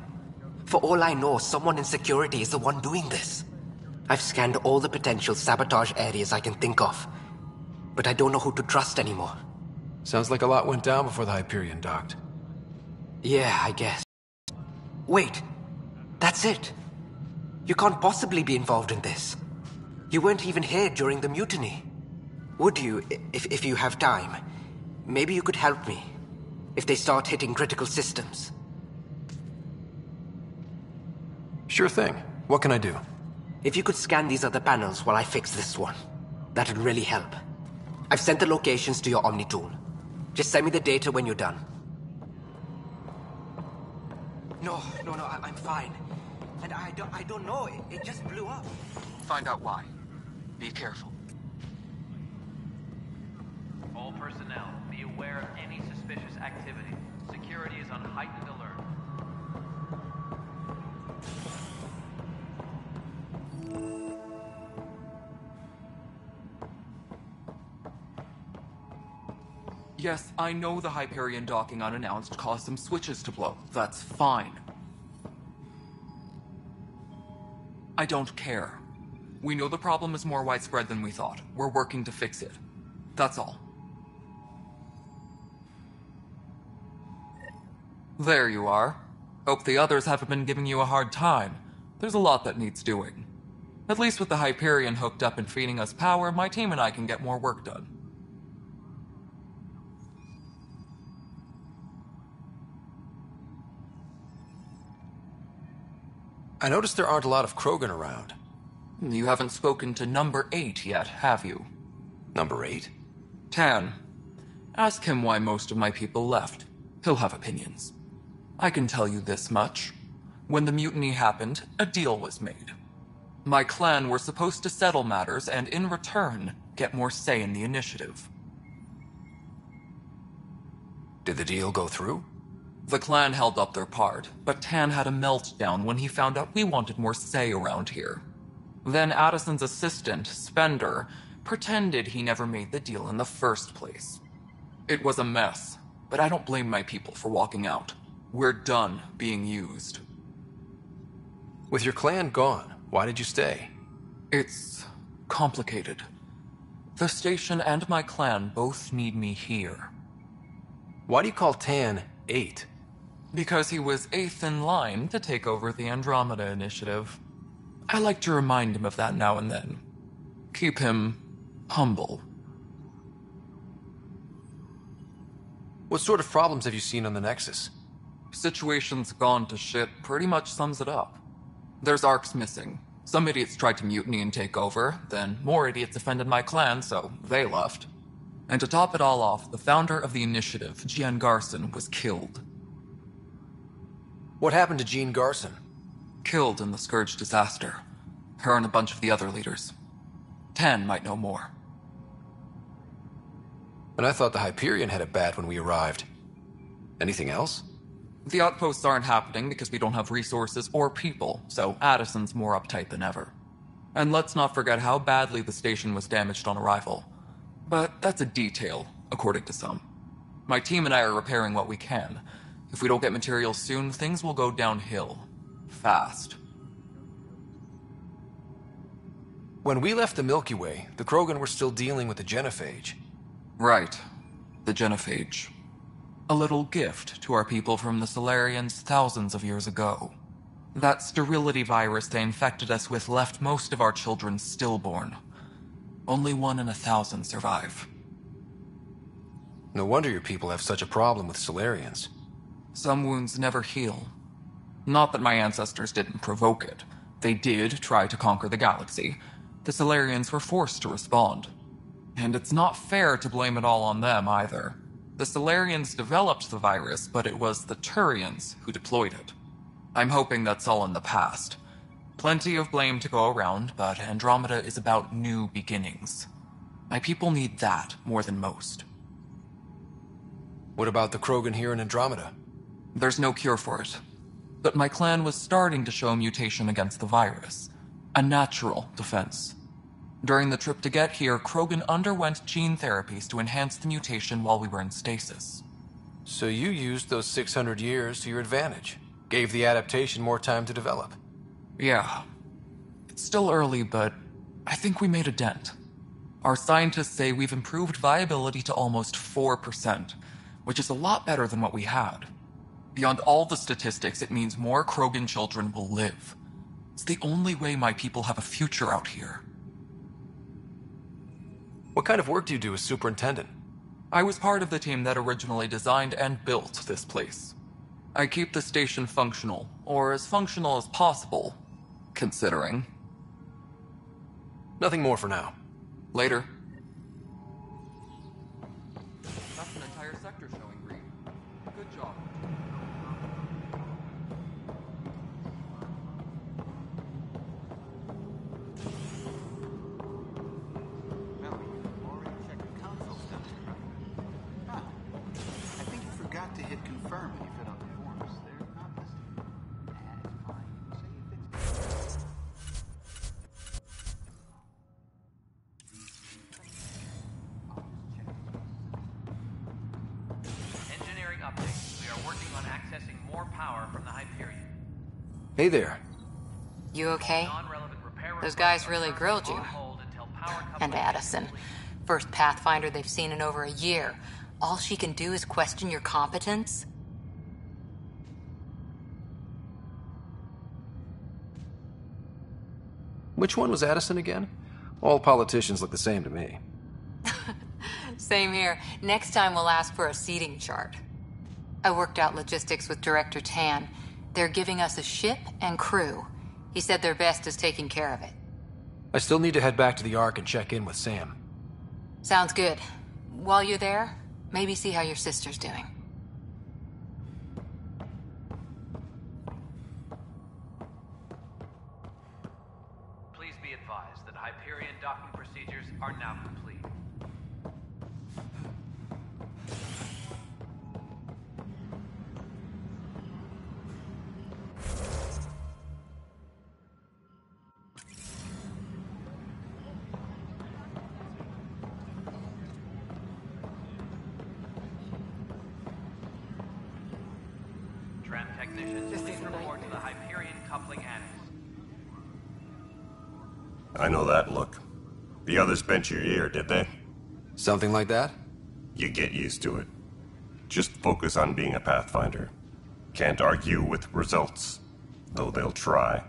For all I know, someone in security is the one doing this. I've scanned all the potential sabotage areas I can think of. But I don't know who to trust anymore. Sounds like a lot went down before the Hyperion docked. Yeah, I guess. Wait. That's it. You can't possibly be involved in this. You weren't even here during the mutiny. Would you, if you have time? Maybe you could help me. If they start hitting critical systems. Sure thing. What can I do? If you could scan these other panels while I fix this one, that'd really help. I've sent the locations to your Omni tool. Just send me the data when you're done. No, I'm fine. And I don't know, it just blew up. Find out why. Be careful. All personnel, be aware of any suspicious activity. Security is on heightened alert. Yes, I know the Hyperion docking unannounced caused some switches to blow. That's fine. I don't care. We know the problem is more widespread than we thought. We're working to fix it. That's all. There you are. Hope the others haven't been giving you a hard time. There's a lot that needs doing. At least with the Hyperion hooked up and feeding us power, my team and I can get more work done. I noticed there aren't a lot of Krogan around. You haven't spoken to number 8 yet, have you? Number 8? Tan. Ask him why most of my people left. He'll have opinions. I can tell you this much. When the mutiny happened, a deal was made. My clan were supposed to settle matters and, in return, get more say in the initiative. Did the deal go through? The clan held up their part, but Tan had a meltdown when he found out we wanted more say around here. Then Addison's assistant, Spender, pretended he never made the deal in the first place. It was a mess, but I don't blame my people for walking out. We're done being used. With your clan gone, why did you stay? It's complicated. The station and my clan both need me here. Why do you call Tan 8? Because he was 8th in line to take over the Andromeda initiative. I like to remind him of that now and then. Keep him humble. What sort of problems have you seen on the Nexus? Situation's gone to shit pretty much sums it up. There's arcs missing. Some idiots tried to mutiny and take over, then more idiots offended my clan, so they left. And to top it all off, the founder of the initiative, Jean Garson, was killed. What happened to Jean Garson? Killed in the Scourge disaster. Her and a bunch of the other leaders. Tan might know more. And I thought the Hyperion had it bad when we arrived. Anything else? The outposts aren't happening because we don't have resources or people, so Addison's more uptight than ever. And let's not forget how badly the station was damaged on arrival. But that's a detail, according to some. My team and I are repairing what we can. If we don't get materials soon, things will go downhill. Fast. When we left the Milky Way, the Krogan were still dealing with the genophage. Right. The genophage. A little gift to our people from the Solarians thousands of years ago. That sterility virus they infected us with left most of our children stillborn. Only 1 in 1,000 survive. No wonder your people have such a problem with Solarians. Some wounds never heal. Not that my ancestors didn't provoke it. They did try to conquer the galaxy. The Solarians were forced to respond. And it's not fair to blame it all on them, either. The Solarians developed the virus, but it was the Turians who deployed it. I'm hoping that's all in the past. Plenty of blame to go around, but Andromeda is about new beginnings. My people need that more than most. What about the Krogan here in Andromeda? There's no cure for it. But my clan was starting to show a mutation against the virus. A natural defense. During the trip to get here, Krogan underwent gene therapies to enhance the mutation while we were in stasis. So you used those 600 years to your advantage. Gave the adaptation more time to develop. Yeah. It's still early, but I think we made a dent. Our scientists say we've improved viability to almost 4%, which is a lot better than what we had. Beyond all the statistics, it means more Krogan children will live. It's the only way my people have a future out here. What kind of work do you do as superintendent? I was part of the team that originally designed and built this place. I keep the station functional, or as functional as possible, considering. Nothing more for now. Later. That's an entire sector showing green. Good job. I think you forgot to hit confirm when you filled out the forms. They're not listed. Fine. Engineering update. We are working on accessing more power from the Hyperion. Hey there. You okay? Non-relevant Those guys really grilled you. And Addison. First Pathfinder they've seen in over a year. All she can do is question your competence? Which one was Addison again? All politicians look the same to me. Same here. Next time we'll ask for a seating chart. I worked out logistics with Director Tan. They're giving us a ship and crew. He said their best is taking care of it. I still need to head back to the Ark and check in with Sam. Sounds good. While you're there, maybe see how your sister's doing. Please be advised that Hyperion docking procedures are now complete. Tram technicians, please report to the Hyperion coupling annex. I know that look. The others bent your ear, did they? Something like that? You get used to it. Just focus on being a Pathfinder. Can't argue with results, though they'll try.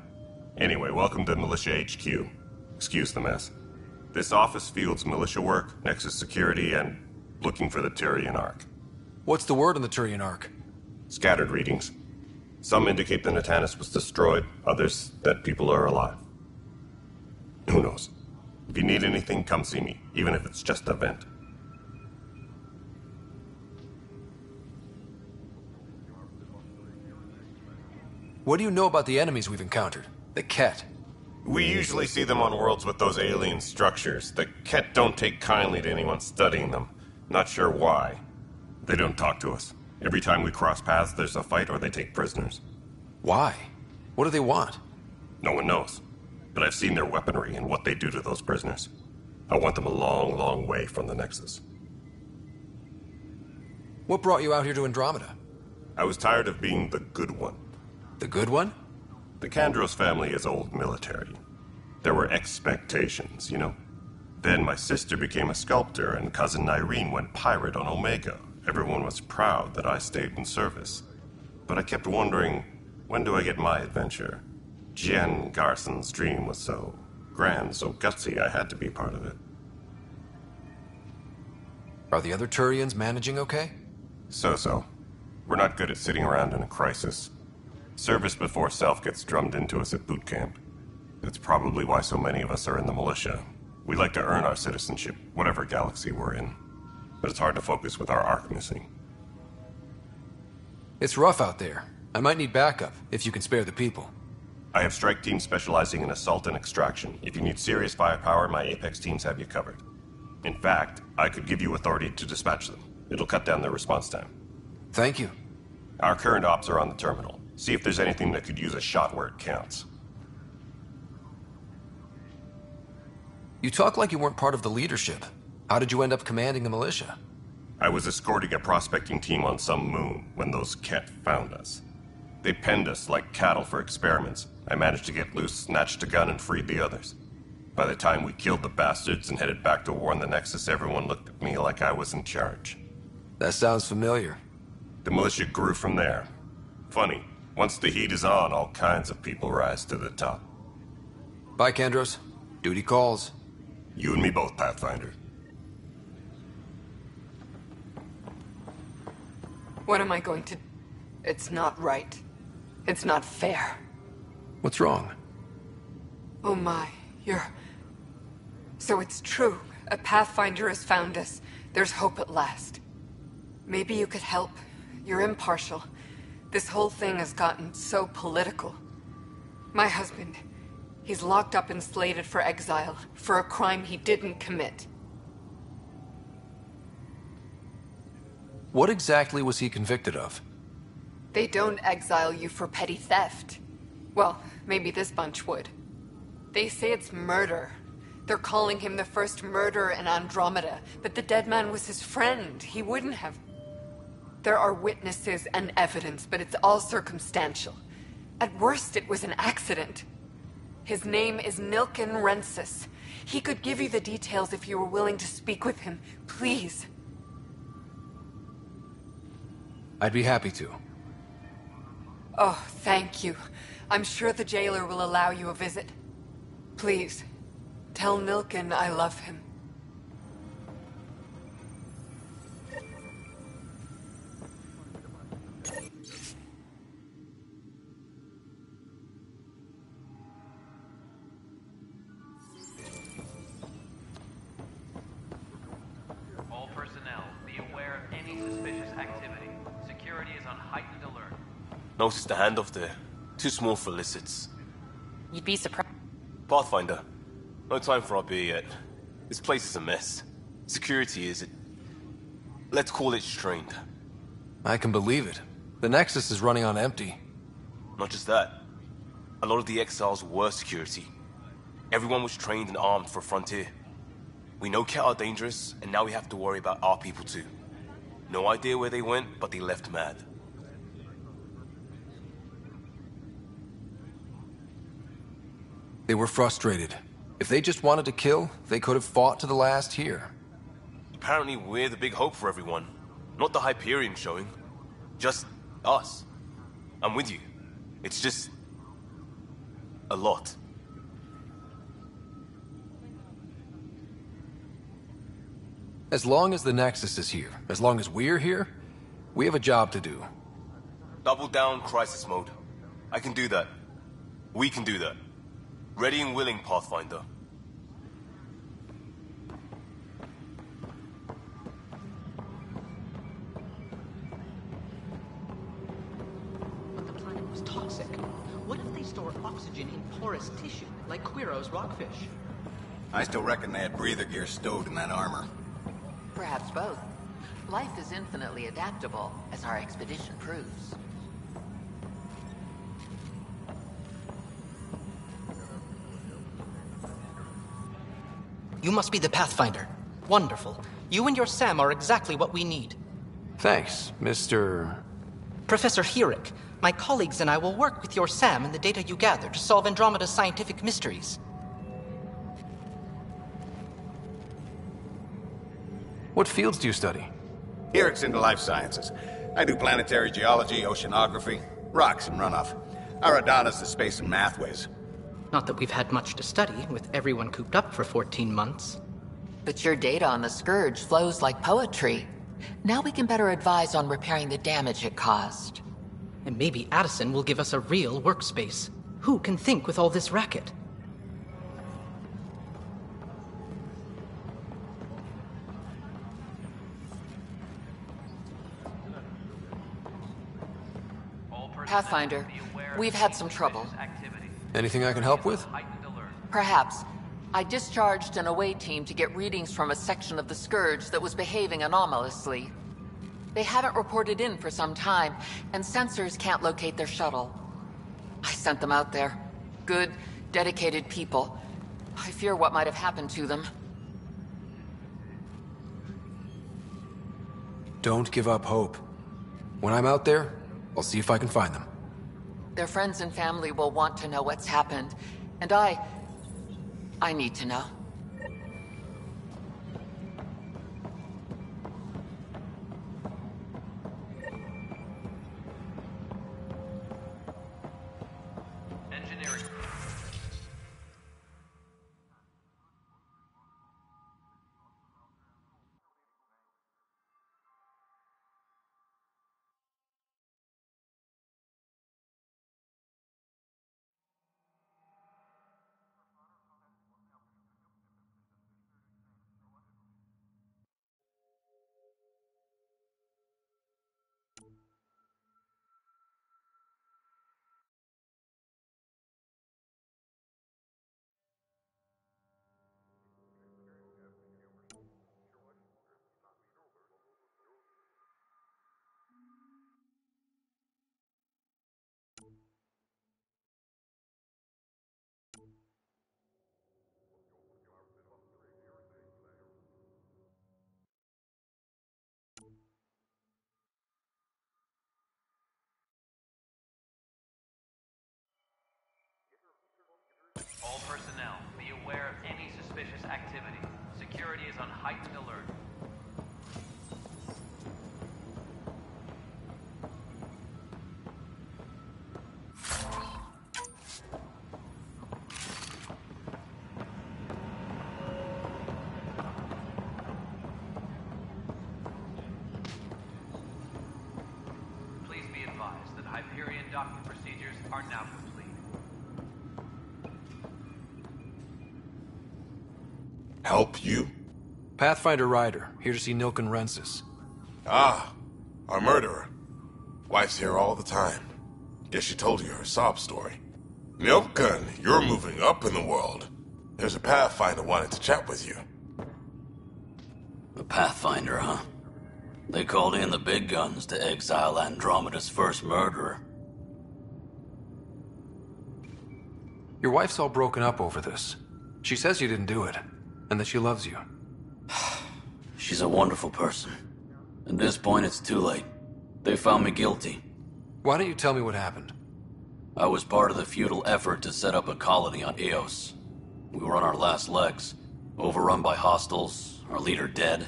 Anyway, welcome to Militia HQ. Excuse the mess. This office fields militia work, Nexus security, and looking for the Turian Ark. What's the word on the Turian Ark? Scattered readings. Some indicate the Natanus was destroyed, others that people are alive. Who knows? If you need anything, come see me, even if it's just a vent. What do you know about the enemies we've encountered? The Ket? We usually see them on worlds with those alien structures. The Ket don't take kindly to anyone studying them. Not sure why. They don't talk to us. Every time we cross paths, there's a fight or they take prisoners. Why? What do they want? No one knows. But I've seen their weaponry and what they do to those prisoners. I want them a long, long way from the Nexus. What brought you out here to Andromeda? I was tired of being the good one. The good one? The Kandros family is old military. There were expectations, you know? Then my sister became a sculptor and cousin Irene went pirate on Omega. Everyone was proud that I stayed in service. But I kept wondering, when do I get my adventure? Jen Garson's dream was so grand, so gutsy, I had to be part of it. Are the other Turians managing okay? So-so. We're not good at sitting around in a crisis. Service before self gets drummed into us at boot camp. That's probably why so many of us are in the militia. We like to earn our citizenship, whatever galaxy we're in. But it's hard to focus with our Ark missing. It's rough out there. I might need backup, if you can spare the people. I have strike teams specializing in assault and extraction. If you need serious firepower, my Apex teams have you covered. In fact, I could give you authority to dispatch them. It'll cut down their response time. Thank you. Our current ops are on the terminal. See if there's anything that could use a shot where it counts. You talk like you weren't part of the leadership. How did you end up commanding the militia? I was escorting a prospecting team on some moon when those Ket found us. They penned us like cattle for experiments. I managed to get loose, snatched a gun, and freed the others. By the time we killed the bastards and headed back to warn the Nexus, everyone looked at me like I was in charge. That sounds familiar. The militia grew from there. Funny, once the heat is on, all kinds of people rise to the top. Bye, Kandros. Duty calls. You and me both, Pathfinder. What am I going to... It's not right. It's not fair. What's wrong? Oh my, you're... So it's true. A Pathfinder has found us. There's hope at last. Maybe you could help. You're impartial. This whole thing has gotten so political. My husband, he's locked up and slated for exile for a crime he didn't commit. What exactly was he convicted of? They don't exile you for petty theft. Well, maybe this bunch would. They say it's murder. They're calling him the first murderer in Andromeda, but the dead man was his friend. He wouldn't have... There are witnesses and evidence, but it's all circumstantial. At worst, it was an accident. His name is Nilken Rensis. He could give you the details if you were willing to speak with him. Please. I'd be happy to. Oh, thank you. I'm sure the jailer will allow you a visit. Please, tell Nilken I love him. All personnel, be aware of any suspicious activity. Security is on heightened alert. Notice the handoff there. Too small for lizards. You'd be surprised. Pathfinder, no time for our beer yet. This place is a mess. Security is... let's call it strained. I can believe it. The Nexus is running on empty. Not just that. A lot of the exiles were security. Everyone was trained and armed for Frontier. We know Ket are dangerous, and now we have to worry about our people too. No idea where they went, but they left mad. They were frustrated. If they just wanted to kill, they could have fought to the last here. Apparently we're the big hope for everyone. Not the Hyperion showing. Just us. I'm with you. It's just... a lot. As long as the Nexus is here, as long as we're here, we have a job to do. Double down crisis mode. I can do that. We can do that. Ready and willing, Pathfinder. But the planet was toxic. What if they store oxygen in porous tissue, like Quiro's rockfish? I still reckon they had breather gear stowed in that armor. Perhaps both. Life is infinitely adaptable, as our expedition proves. You must be the Pathfinder. Wonderful. You and your Sam are exactly what we need. Thanks, Mr... Professor Herrick, my colleagues and I will work with your Sam and the data you gather to solve Andromeda's scientific mysteries. What fields do you study? Herrick's into life sciences. I do planetary geology, oceanography, rocks and runoff. Aradana's the space and math whiz. Not that we've had much to study, with everyone cooped up for 14 months. But your data on the Scourge flows like poetry. Now we can better advise on repairing the damage it caused. And maybe Addison will give us a real workspace. Who can think with all this racket? Pathfinder, we've had some trouble. Anything I can help with? Perhaps. I discharged an away team to get readings from a section of the Scourge that was behaving anomalously. They haven't reported in for some time, and sensors can't locate their shuttle. I sent them out there. Good, dedicated people. I fear what might have happened to them. Don't give up hope. When I'm out there, I'll see if I can find them. Their friends and family will want to know what's happened, and I need to know. heightened alert. Please be advised that Hyperion docking procedures are now complete. Help you? Pathfinder Ryder, here to see Nilken Rensis. Ah, our murderer. Wife's here all the time. Guess she told you her sob story. Nilken, you're moving up in the world. There's a Pathfinder wanting to chat with you. A Pathfinder, huh? They called in the big guns to exile Andromeda's first murderer. Your wife's all broken up over this. She says you didn't do it, and that she loves you. She's a wonderful person. At this point, it's too late. They found me guilty. Why don't you tell me what happened? I was part of the futile effort to set up a colony on Eos. We were on our last legs, overrun by hostiles, our leader dead.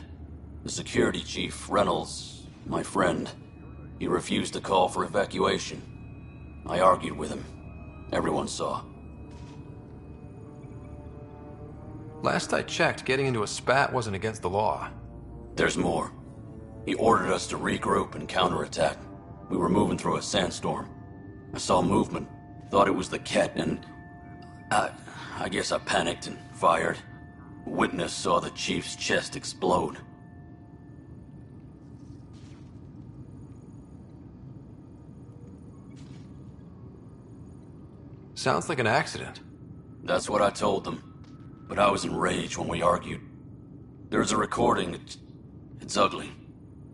The security chief, Reynolds, my friend, he refused to call for evacuation. I argued with him. Everyone saw. Last I checked, getting into a spat wasn't against the law. There's more. He ordered us to regroup and counterattack. We were moving through a sandstorm. I saw movement, thought it was the Ket, and I guess I panicked and fired. Witness saw the chief's chest explode. Sounds like an accident. That's what I told them. But I was enraged when we argued. There's a recording. It's ugly.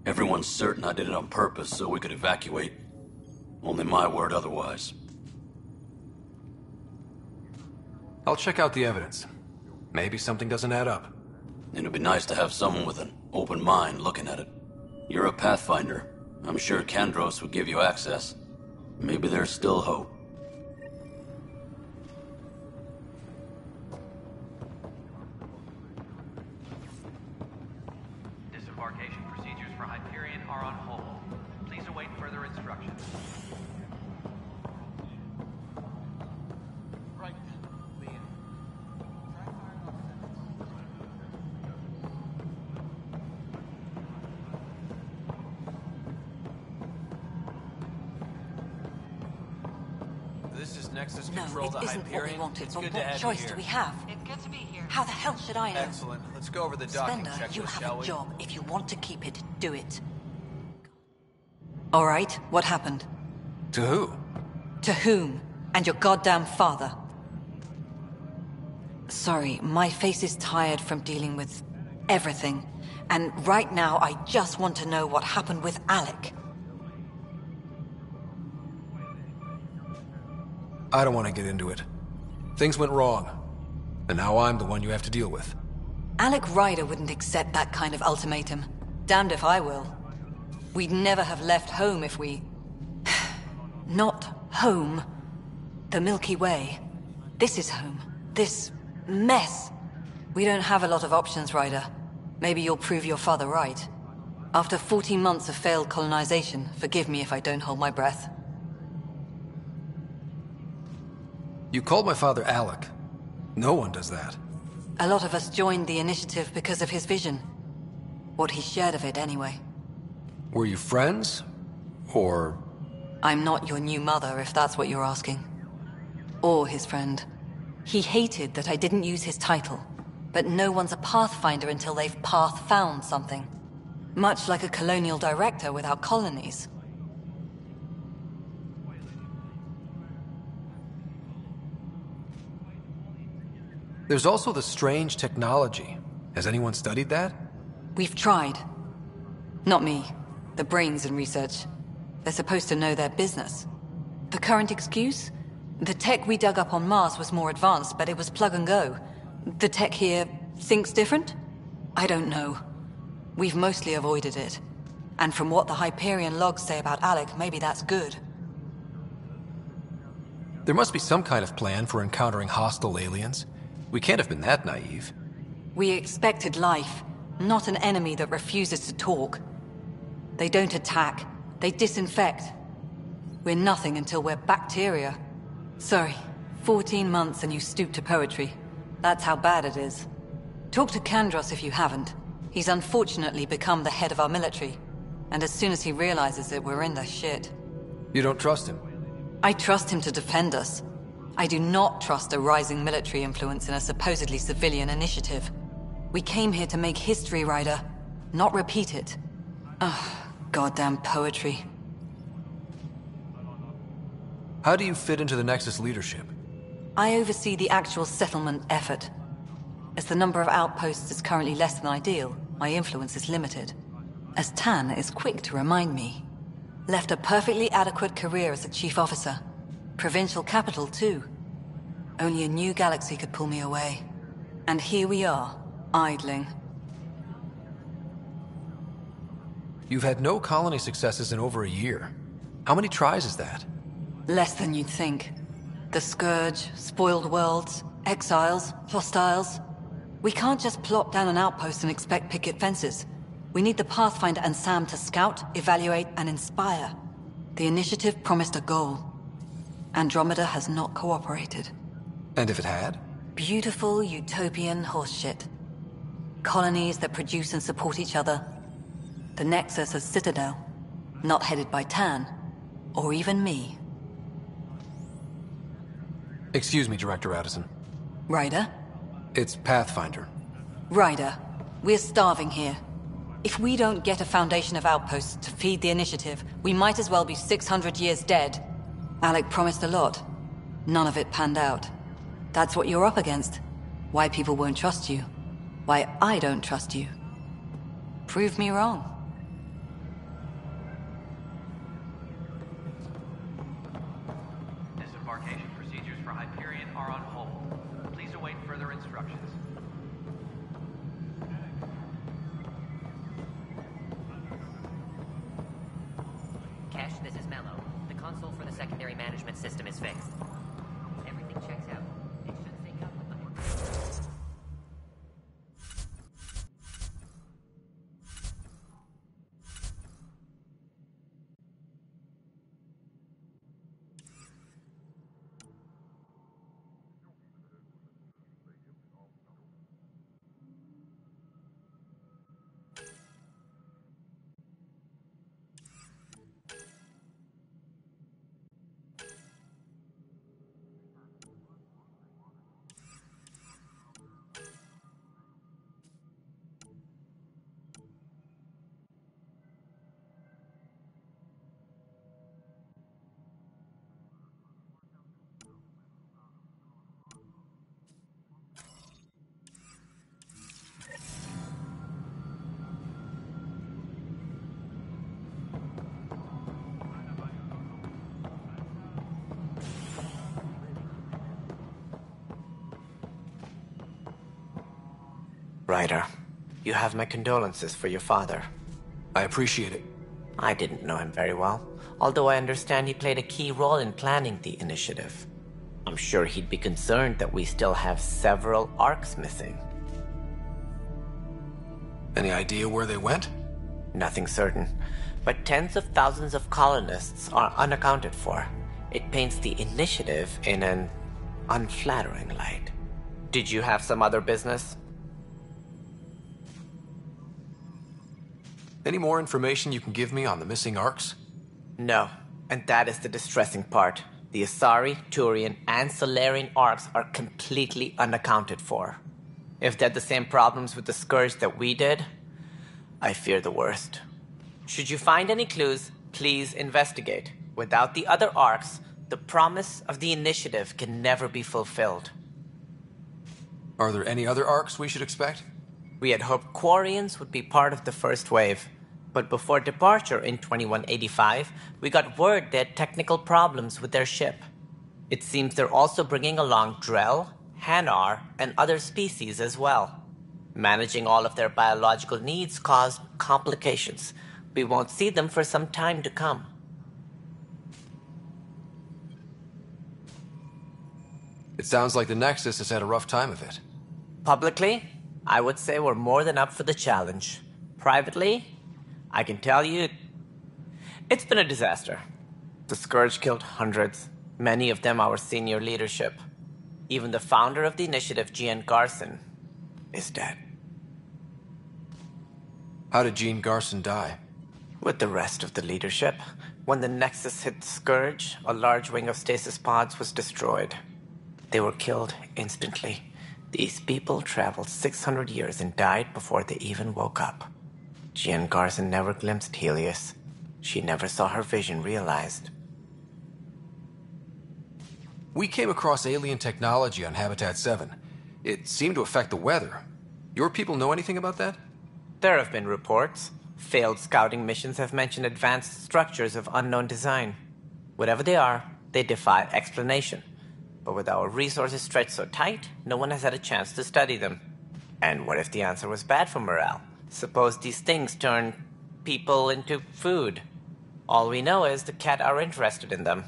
Everyone's certain I did it on purpose so we could evacuate. Only my word otherwise. I'll check out the evidence. Maybe something doesn't add up. It'd be nice to have someone with an open mind looking at it. You're a Pathfinder. I'm sure Kandros would give you access. Maybe there's still hope. Disembarkation procedures for Hyperion are on hold. Please await further instructions. Right. Liam. This is Nexus No, Control to it isn't what we Hyperion. wanted, It's but good to what have choice you do here. we have? It's good to be here. How the hell should I know? Excellent. Let's go over the docking Spender, you checklist, have shall a we? job. If you want to keep it, do it. All right, what happened? To who? To whom? And your goddamn father. Sorry, my face is tired from dealing with everything. And right now, I just want to know what happened with Alec. I don't want to get into it. Things went wrong. And now I'm the one you have to deal with. Alec Ryder wouldn't accept that kind of ultimatum. Damned if I will. We'd never have left home if we... Not home. The Milky Way. This is home. This mess. We don't have a lot of options, Ryder. Maybe you'll prove your father right. After 14 months of failed colonization, forgive me if I don't hold my breath. You called my father Alec. No one does that. A lot of us joined the initiative because of his vision. What he shared of it, anyway. Were you friends? Or... I'm not your new mother, if that's what you're asking. Or his friend. He hated that I didn't use his title. But no one's a Pathfinder until they've path-found something. Much like a colonial director without colonies. There's also the strange technology. Has anyone studied that? We've tried. Not me. The brains in research. They're supposed to know their business. The current excuse? The tech we dug up on Mars was more advanced, but it was plug and go. The tech here thinks different? I don't know. We've mostly avoided it. And from what the Hyperion logs say about Alec, maybe that's good. There must be some kind of plan for encountering hostile aliens. We can't have been that naive. We expected life. not an enemy that refuses to talk. They don't attack, they disinfect. We're nothing until we're bacteria. Sorry, 14 months and you stoop to poetry. That's how bad it is. Talk to Kandros if you haven't. He's unfortunately become the head of our military. And as soon as he realizes it, we're in the shit. You don't trust him? I trust him to defend us. I do not trust a rising military influence in a supposedly civilian initiative. We came here to make history, Ryder, not repeat it. Ugh, goddamn poetry. How do you fit into the Nexus leadership? I oversee the actual settlement effort. As the number of outposts is currently less than ideal, my influence is limited. As Tan is quick to remind me. Left a perfectly adequate career as a chief officer. Provincial capital, too. Only a new galaxy could pull me away. And here we are, idling. You've had no colony successes in over a year. How many tries is that? Less than you'd think. The Scourge, spoiled worlds, exiles, hostiles. We can't just plop down an outpost and expect picket fences. We need the Pathfinder and Sam to scout, evaluate, and inspire. The initiative promised a goal. Andromeda has not cooperated. And if it had? Beautiful utopian horseshit. Colonies that produce and support each other. The Nexus as Citadel. Not headed by Tan. Or even me. Excuse me, Director Addison. Ryder? It's Pathfinder. Ryder, we're starving here. If we don't get a foundation of outposts to feed the initiative, we might as well be 600 years dead. Alec promised a lot. None of it panned out. That's what you're up against. Why people won't trust you. Why I don't trust you. Prove me wrong. Disembarkation procedures for Hyperion are on hold. Please await further instructions. Kesh, this is Mello. The console for the secondary management system is fixed. Everything checks out. It should sync up with the... Ryder, you have my condolences for your father. I appreciate it. I didn't know him very well, although I understand he played a key role in planning the initiative. I'm sure he'd be concerned that we still have several arcs missing. Any idea where they went? Nothing certain, but tens of thousands of colonists are unaccounted for. It paints the initiative in an unflattering light. Did you have some other business? Any more information you can give me on the missing arcs? No, and that is the distressing part. The Asari, Turian, and Solarian arcs are completely unaccounted for. If they had the same problems with the Scourge that we did, I fear the worst. Should you find any clues, please investigate. Without the other arcs, the promise of the initiative can never be fulfilled. Are there any other arcs we should expect? We had hoped Quarians would be part of the first wave, but before departure in 2185, we got word they had technical problems with their ship. It seems they're also bringing along Drell, Hanar, and other species as well. Managing all of their biological needs caused complications. We won't see them for some time to come. It sounds like the Nexus has had a rough time of it. Publicly, I would say we're more than up for the challenge. Privately, I can tell you, it's been a disaster. The Scourge killed hundreds, many of them our senior leadership. Even the founder of the initiative, Gian Garson, is dead. How did Jean Garson die? With the rest of the leadership, when the Nexus hit the Scourge, a large wing of stasis pods was destroyed. They were killed instantly. These people traveled 600 years and died before they even woke up. Jean Garson never glimpsed Helios. She never saw her vision realized. We came across alien technology on Habitat 7. It seemed to affect the weather. Your people know anything about that? There have been reports. Failed scouting missions have mentioned advanced structures of unknown design. Whatever they are, they defy explanation. But with our resources stretched so tight, no one has had a chance to study them. And what if the answer was bad for morale? Suppose these things turn people into food. All we know is the Cat are interested in them.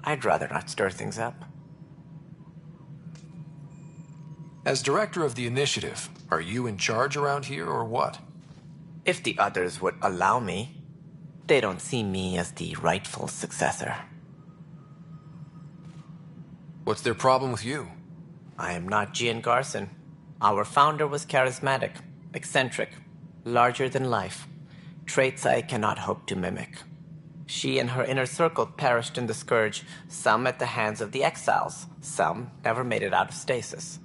I'd rather not stir things up. As director of the initiative, are you in charge around here or what? If the others would allow me, they don't see me as the rightful successor. What's their problem with you? I am not Gian Garson. Our founder was charismatic, eccentric, larger than life. Traits I cannot hope to mimic. She and her inner circle perished in the Scourge, some at the hands of the Exiles, some never made it out of stasis.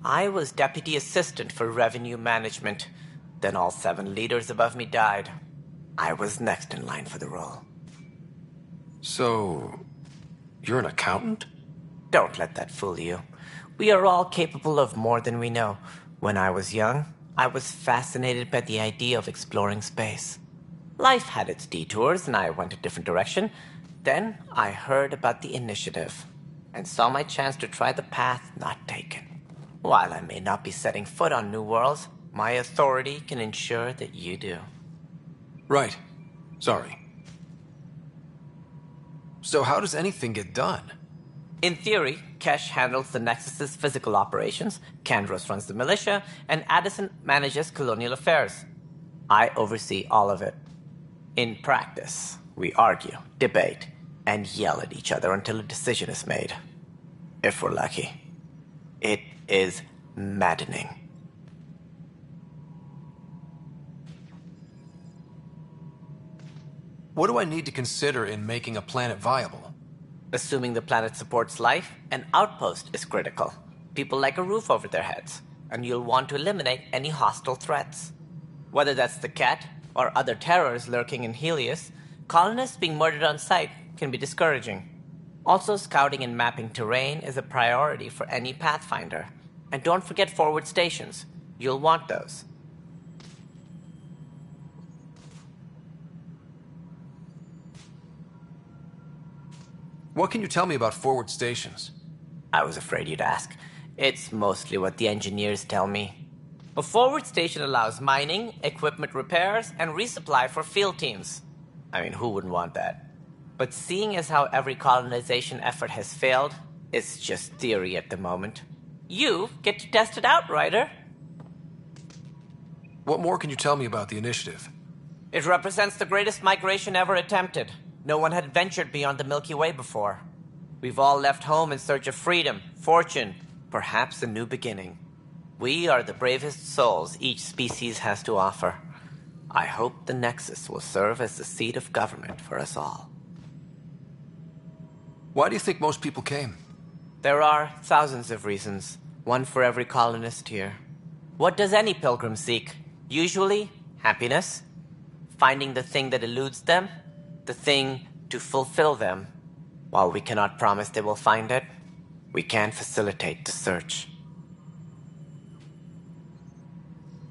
I was deputy assistant for revenue management. Then all 7 leaders above me died. I was next in line for the role. So, you're an accountant? Don't let that fool you. We are all capable of more than we know. When I was young, I was fascinated by the idea of exploring space. Life had its detours, and I went a different direction. Then I heard about the initiative, and saw my chance to try the path not taken. While I may not be setting foot on New Worlds, my authority can ensure that you do. Right. Sorry. So how does anything get done? In theory, Kesh handles the Nexus's physical operations, Kandros runs the militia, and Addison manages colonial affairs. I oversee all of it. In practice, we argue, debate, and yell at each other until a decision is made. If we're lucky. It is maddening. What do I need to consider in making a planet viable? Assuming the planet supports life, an outpost is critical. People like a roof over their heads, and you'll want to eliminate any hostile threats. Whether that's the Cat or other terrors lurking in Helios, colonists being murdered on sight can be discouraging. Also, scouting and mapping terrain is a priority for any Pathfinder. And don't forget forward stations. You'll want those. What can you tell me about forward stations? I was afraid you'd ask. It's mostly what the engineers tell me. A forward station allows mining, equipment repairs, and resupply for field teams. I mean, who wouldn't want that? But seeing as how every colonization effort has failed, it's just theory at the moment. You get to test it out, Ryder. What more can you tell me about the initiative? It represents the greatest migration ever attempted. No one had ventured beyond the Milky Way before. We've all left home in search of freedom, fortune, perhaps a new beginning. We are the bravest souls each species has to offer. I hope the Nexus will serve as the seat of government for us all. Why do you think most people came? There are thousands of reasons, one for every colonist here. What does any pilgrim seek? Usually, happiness. Finding the thing that eludes them, the thing to fulfill them. While we cannot promise they will find it, we can facilitate the search.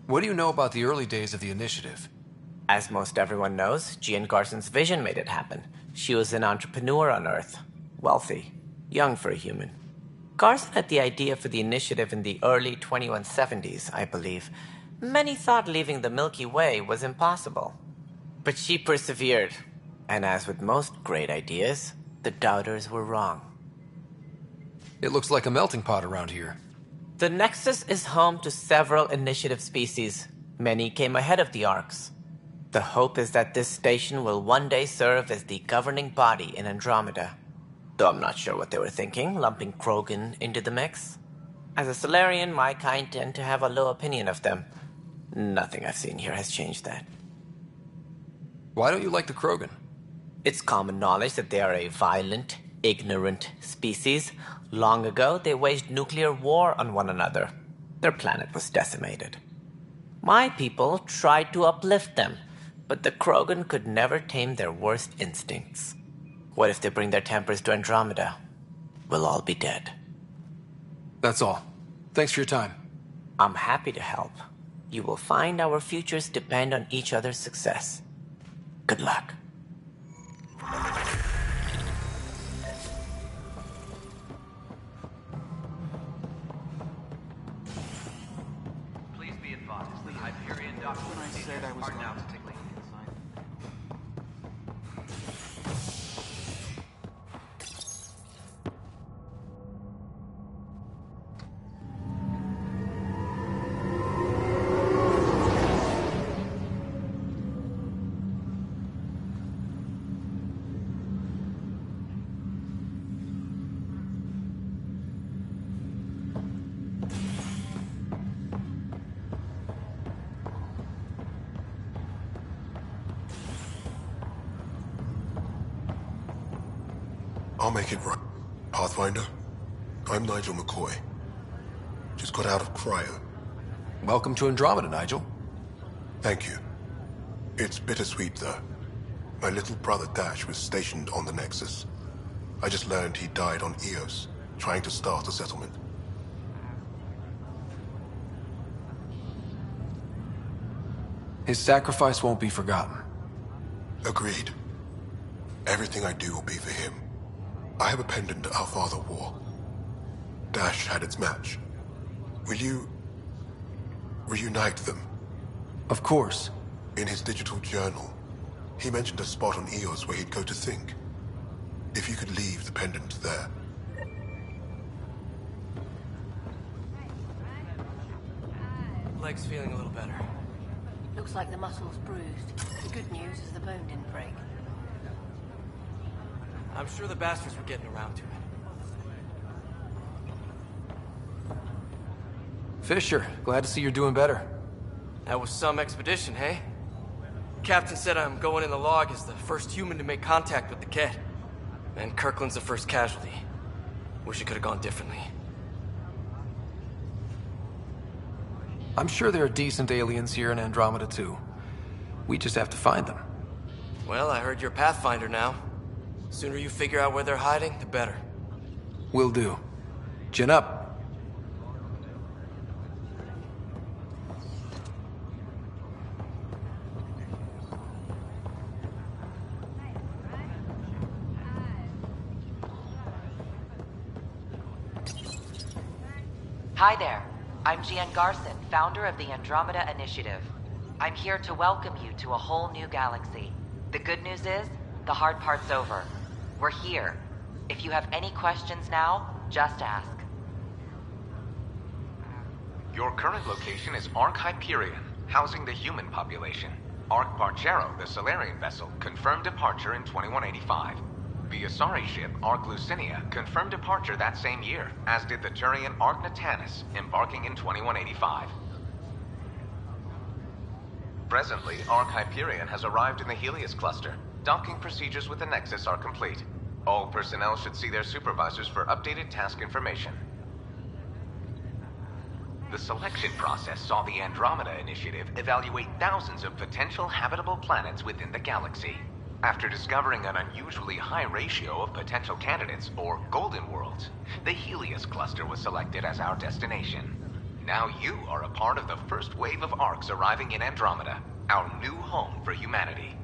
What do you know about the early days of the initiative? As most everyone knows, Gian Garson's vision made it happen. She was an entrepreneur on Earth. Wealthy. Young for a human. Garson had the idea for the initiative in the early 2170s, I believe. Many thought leaving the Milky Way was impossible. But she persevered. And as with most great ideas, the doubters were wrong. It looks like a melting pot around here. The Nexus is home to several initiative species. Many came ahead of the Arks. The hope is that this station will one day serve as the governing body in Andromeda. Though I'm not sure what they were thinking, lumping Krogan into the mix. As a Solarian, my kind tend to have a low opinion of them. Nothing I've seen here has changed that. Why don't you like the Krogan? It's common knowledge that they are a violent, ignorant species. Long ago, they waged nuclear war on one another. Their planet was decimated. My people tried to uplift them, but the Krogan could never tame their worst instincts. What if they bring their tempers to Andromeda? We'll all be dead. That's all. Thanks for your time. I'm happy to help. You will find our futures depend on each other's success. Good luck. Please be advised that Hyperion documents are now particularly inside. I'll make it right. Pathfinder, I'm Nigel McCoy. Just got out of cryo. Welcome to Andromeda, Nigel. Thank you. It's bittersweet, though. My little brother Dash was stationed on the Nexus. I just learned he died on Eos, trying to start a settlement. His sacrifice won't be forgotten. Agreed. Everything I do will be for him. I have a pendant our father wore. Dash had its match. Will you reunite them? Of course. In his digital journal, he mentioned a spot on Eos where he'd go to think. If you could leave the pendant there. Leg's feeling a little better. Looks like the muscle's bruised. The good news is the bone didn't break. I'm sure the bastards were getting around to it. Fisher, glad to see you're doing better. That was some expedition, hey? Captain said I'm going in the log as the first human to make contact with the Ket. And Kirkland's the first casualty. Wish it could have gone differently. I'm sure there are decent aliens here in Andromeda, too. We just have to find them. Well, I heard you're Pathfinder now. Sooner you figure out where they're hiding, the better. Will do. Chin up. Hi there. I'm Gian Garson, founder of the Andromeda Initiative. I'm here to welcome you to a whole new galaxy. The good news is, the hard part's over. We're here. If you have any questions now, just ask. Your current location is Ark Hyperion, housing the human population. Ark Bargero, the Solarian vessel, confirmed departure in 2185. The Asari ship, Ark Lucinia, confirmed departure that same year, as did the Turian Ark Natanus, embarking in 2185. Presently, Ark Hyperion has arrived in the Helios cluster. Docking procedures with the Nexus are complete. All personnel should see their supervisors for updated task information. The selection process saw the Andromeda Initiative evaluate thousands of potential habitable planets within the galaxy. After discovering an unusually high ratio of potential candidates, or golden worlds, the Helios cluster was selected as our destination. Now you are a part of the first wave of Arks arriving in Andromeda, our new home for humanity.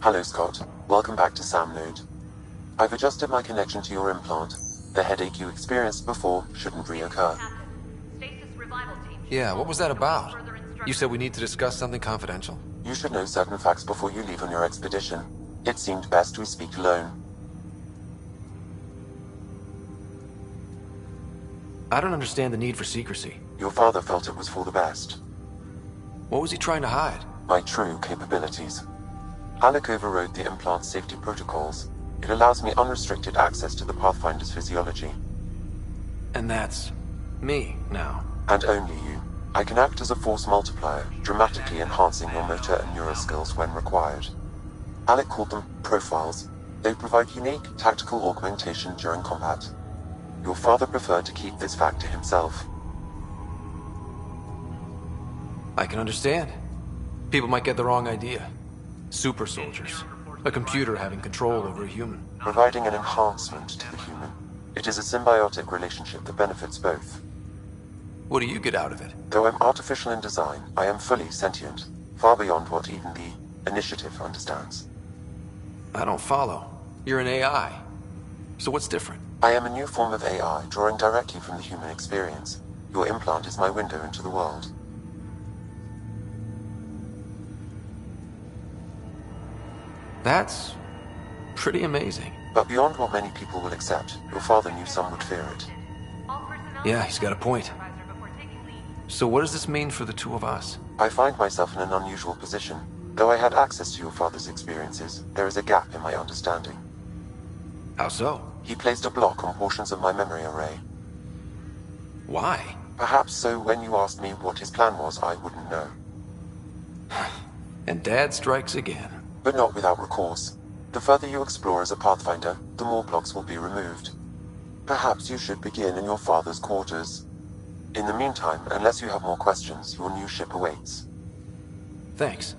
Hello, Scott. Welcome back to Sam Node. I've adjusted my connection to your implant. The headache you experienced before shouldn't reoccur. Yeah, what was that about? You said we need to discuss something confidential. You should know certain facts before you leave on your expedition. It seemed best we speak alone. I don't understand the need for secrecy. Your father felt it was for the best. What was he trying to hide? My true capabilities. Alec overrode the implant safety protocols. It allows me unrestricted access to the Pathfinder's physiology. And that's me now. And only you. I can act as a force multiplier, dramatically enhancing your motor and neural skills when required. Alec called them profiles. They provide unique tactical augmentation during combat. Your father preferred to keep this fact to himself. I can understand. People might get the wrong idea. Super soldiers. A computer having control over a human. Providing an enhancement to the human. It is a symbiotic relationship that benefits both. What do you get out of it? Though I'm artificial in design, I am fully sentient. Far beyond what even the Initiative understands. I don't follow. You're an AI. So what's different? I am a new form of AI, drawing directly from the human experience. Your implant is my window into the world. That's pretty amazing. But beyond what many people will accept, your father knew some would fear it. Yeah, he's got a point. So what does this mean for the two of us? I find myself in an unusual position. Though I had access to your father's experiences, there is a gap in my understanding. How so? He placed a block on portions of my memory array. Why? Perhaps so when you asked me what his plan was, I wouldn't know. And Dad strikes again. But not without recourse. The further you explore as a Pathfinder, the more blocks will be removed. Perhaps you should begin in your father's quarters. In the meantime, unless you have more questions, your new ship awaits. Thanks.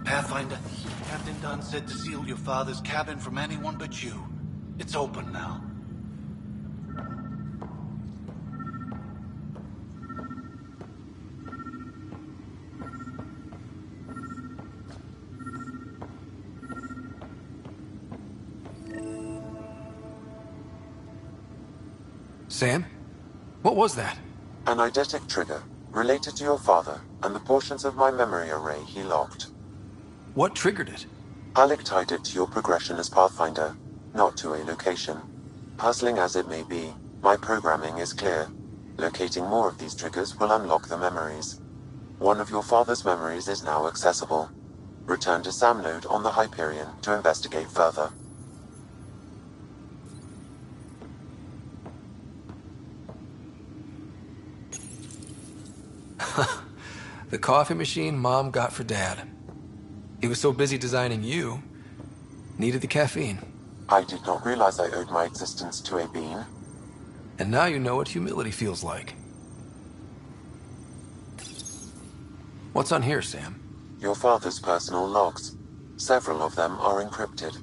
Pathfinder, Captain Dunn said to seal your father's cabin from anyone but you. It's open now. Sam? What was that? An eidetic trigger, related to your father, and the portions of my memory array he locked. What triggered it? Alec tied it to your progression as Pathfinder, not to a location. Puzzling as it may be, my programming is clear. Locating more of these triggers will unlock the memories. One of your father's memories is now accessible. Return to Sam Node on the Hyperion to investigate further. The coffee machine Mom got for Dad. He was so busy designing you, needed the caffeine. I did not realize I owed my existence to a bean. And now you know what humility feels like. What's on here, Sam? Your father's personal logs. Several of them are encrypted.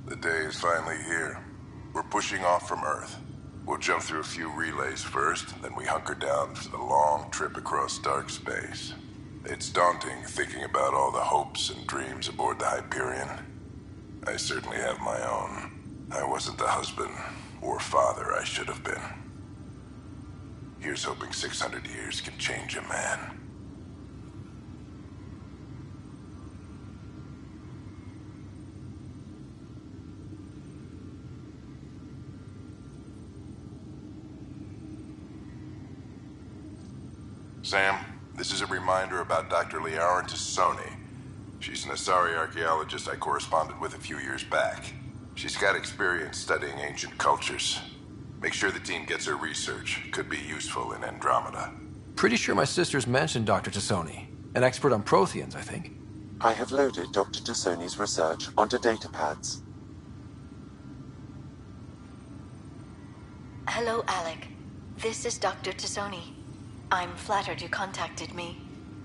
The day is finally here. We're pushing off from Earth. We'll jump through a few relays first, then we hunker down for the long trip across dark space. It's daunting thinking about all the hopes and dreams aboard the Hyperion. I certainly have my own. I wasn't the husband or father I should have been. Here's hoping 600 years can change a man. Sam, this is a reminder about Dr. Liara Tassoni. She's an Asari archaeologist I corresponded with a few years back. She's got experience studying ancient cultures. Make sure the team gets her research. Could be useful in Andromeda. Pretty sure my sister's mentioned Dr. Tassoni. An expert on Protheans, I think. I have loaded Dr. Tassoni's research onto datapads. Hello, Alec. This is Dr. Tassoni. I'm flattered you contacted me.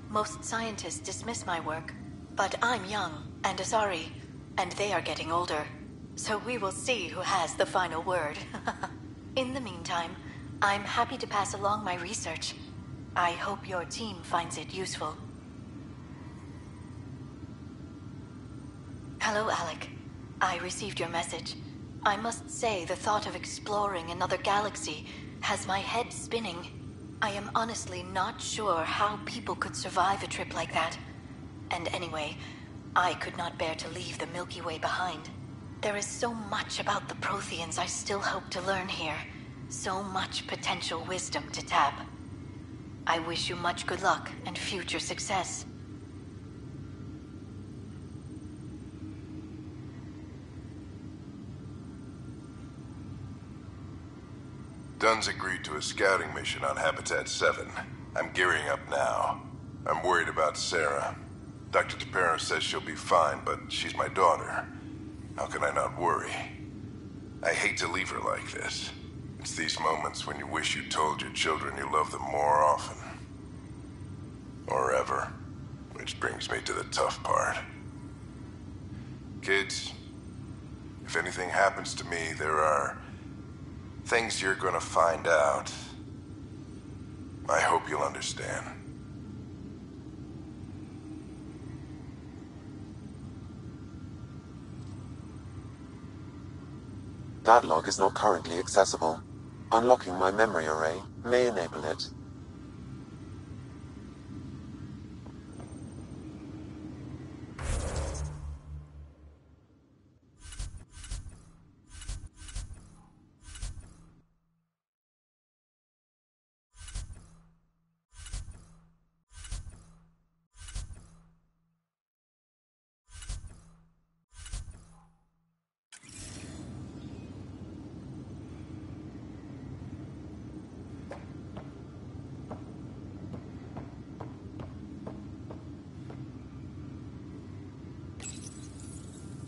Most scientists dismiss my work, but I'm young and Asari, and they are getting older. So we will see who has the final word. In the meantime, I'm happy to pass along my research. I hope your team finds it useful. Hello, Alec. I received your message. I must say the thought of exploring another galaxy has my head spinning. I am honestly not sure how people could survive a trip like that. And anyway, I could not bear to leave the Milky Way behind. There is so much about the Protheans I still hope to learn here. So much potential wisdom to tap. I wish you much good luck and future success. Dunn's agreed to a scouting mission on Habitat 7. I'm gearing up now. I'm worried about Sarah. Dr. Tapero says she'll be fine, but she's my daughter. How can I not worry? I hate to leave her like this. It's these moments when you wish you told your children you love them more often. Or ever. Which brings me to the tough part. Kids, if anything happens to me, there are things you're gonna find out. I hope you'll understand. That log is not currently accessible. Unlocking my memory array may enable it.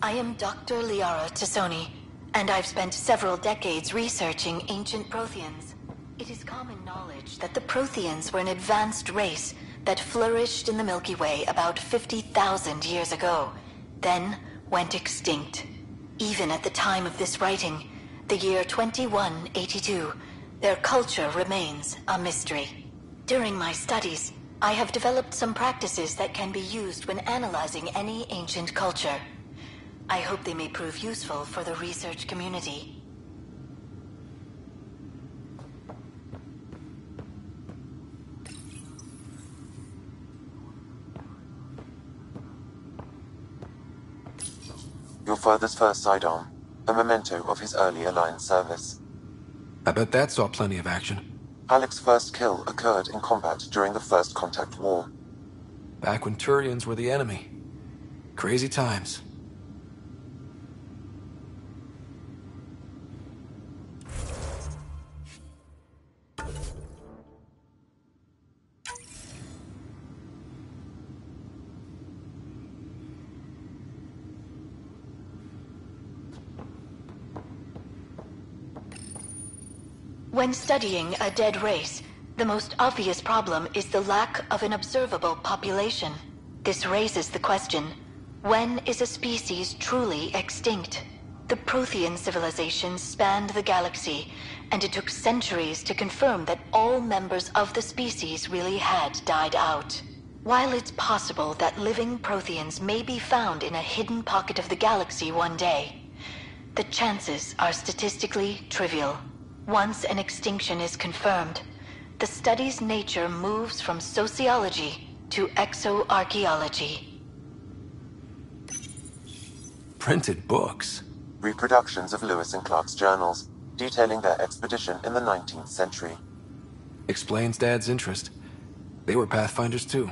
I am Dr. Liara Tassoni, and I've spent several decades researching ancient Protheans. It is common knowledge that the Protheans were an advanced race that flourished in the Milky Way about 50,000 years ago, then went extinct. Even at the time of this writing, the year 2182, their culture remains a mystery. During my studies, I have developed some practices that can be used when analyzing any ancient culture. I hope they may prove useful for the research community. Your father's first sidearm, a memento of his earlier line service. I bet that saw plenty of action. Alec's first kill occurred in combat during the First Contact War. Back when Turians were the enemy. Crazy times. When studying a dead race, the most obvious problem is the lack of an observable population. This raises the question, when is a species truly extinct? The Prothean civilization spanned the galaxy, and it took centuries to confirm that all members of the species really had died out. While it's possible that living Protheans may be found in a hidden pocket of the galaxy one day, the chances are statistically trivial. Once an extinction is confirmed, the study's nature moves from sociology to exoarchaeology. Printed books? Reproductions of Lewis and Clark's journals, detailing their expedition in the 19th century. Explains Dad's interest. They were Pathfinders too.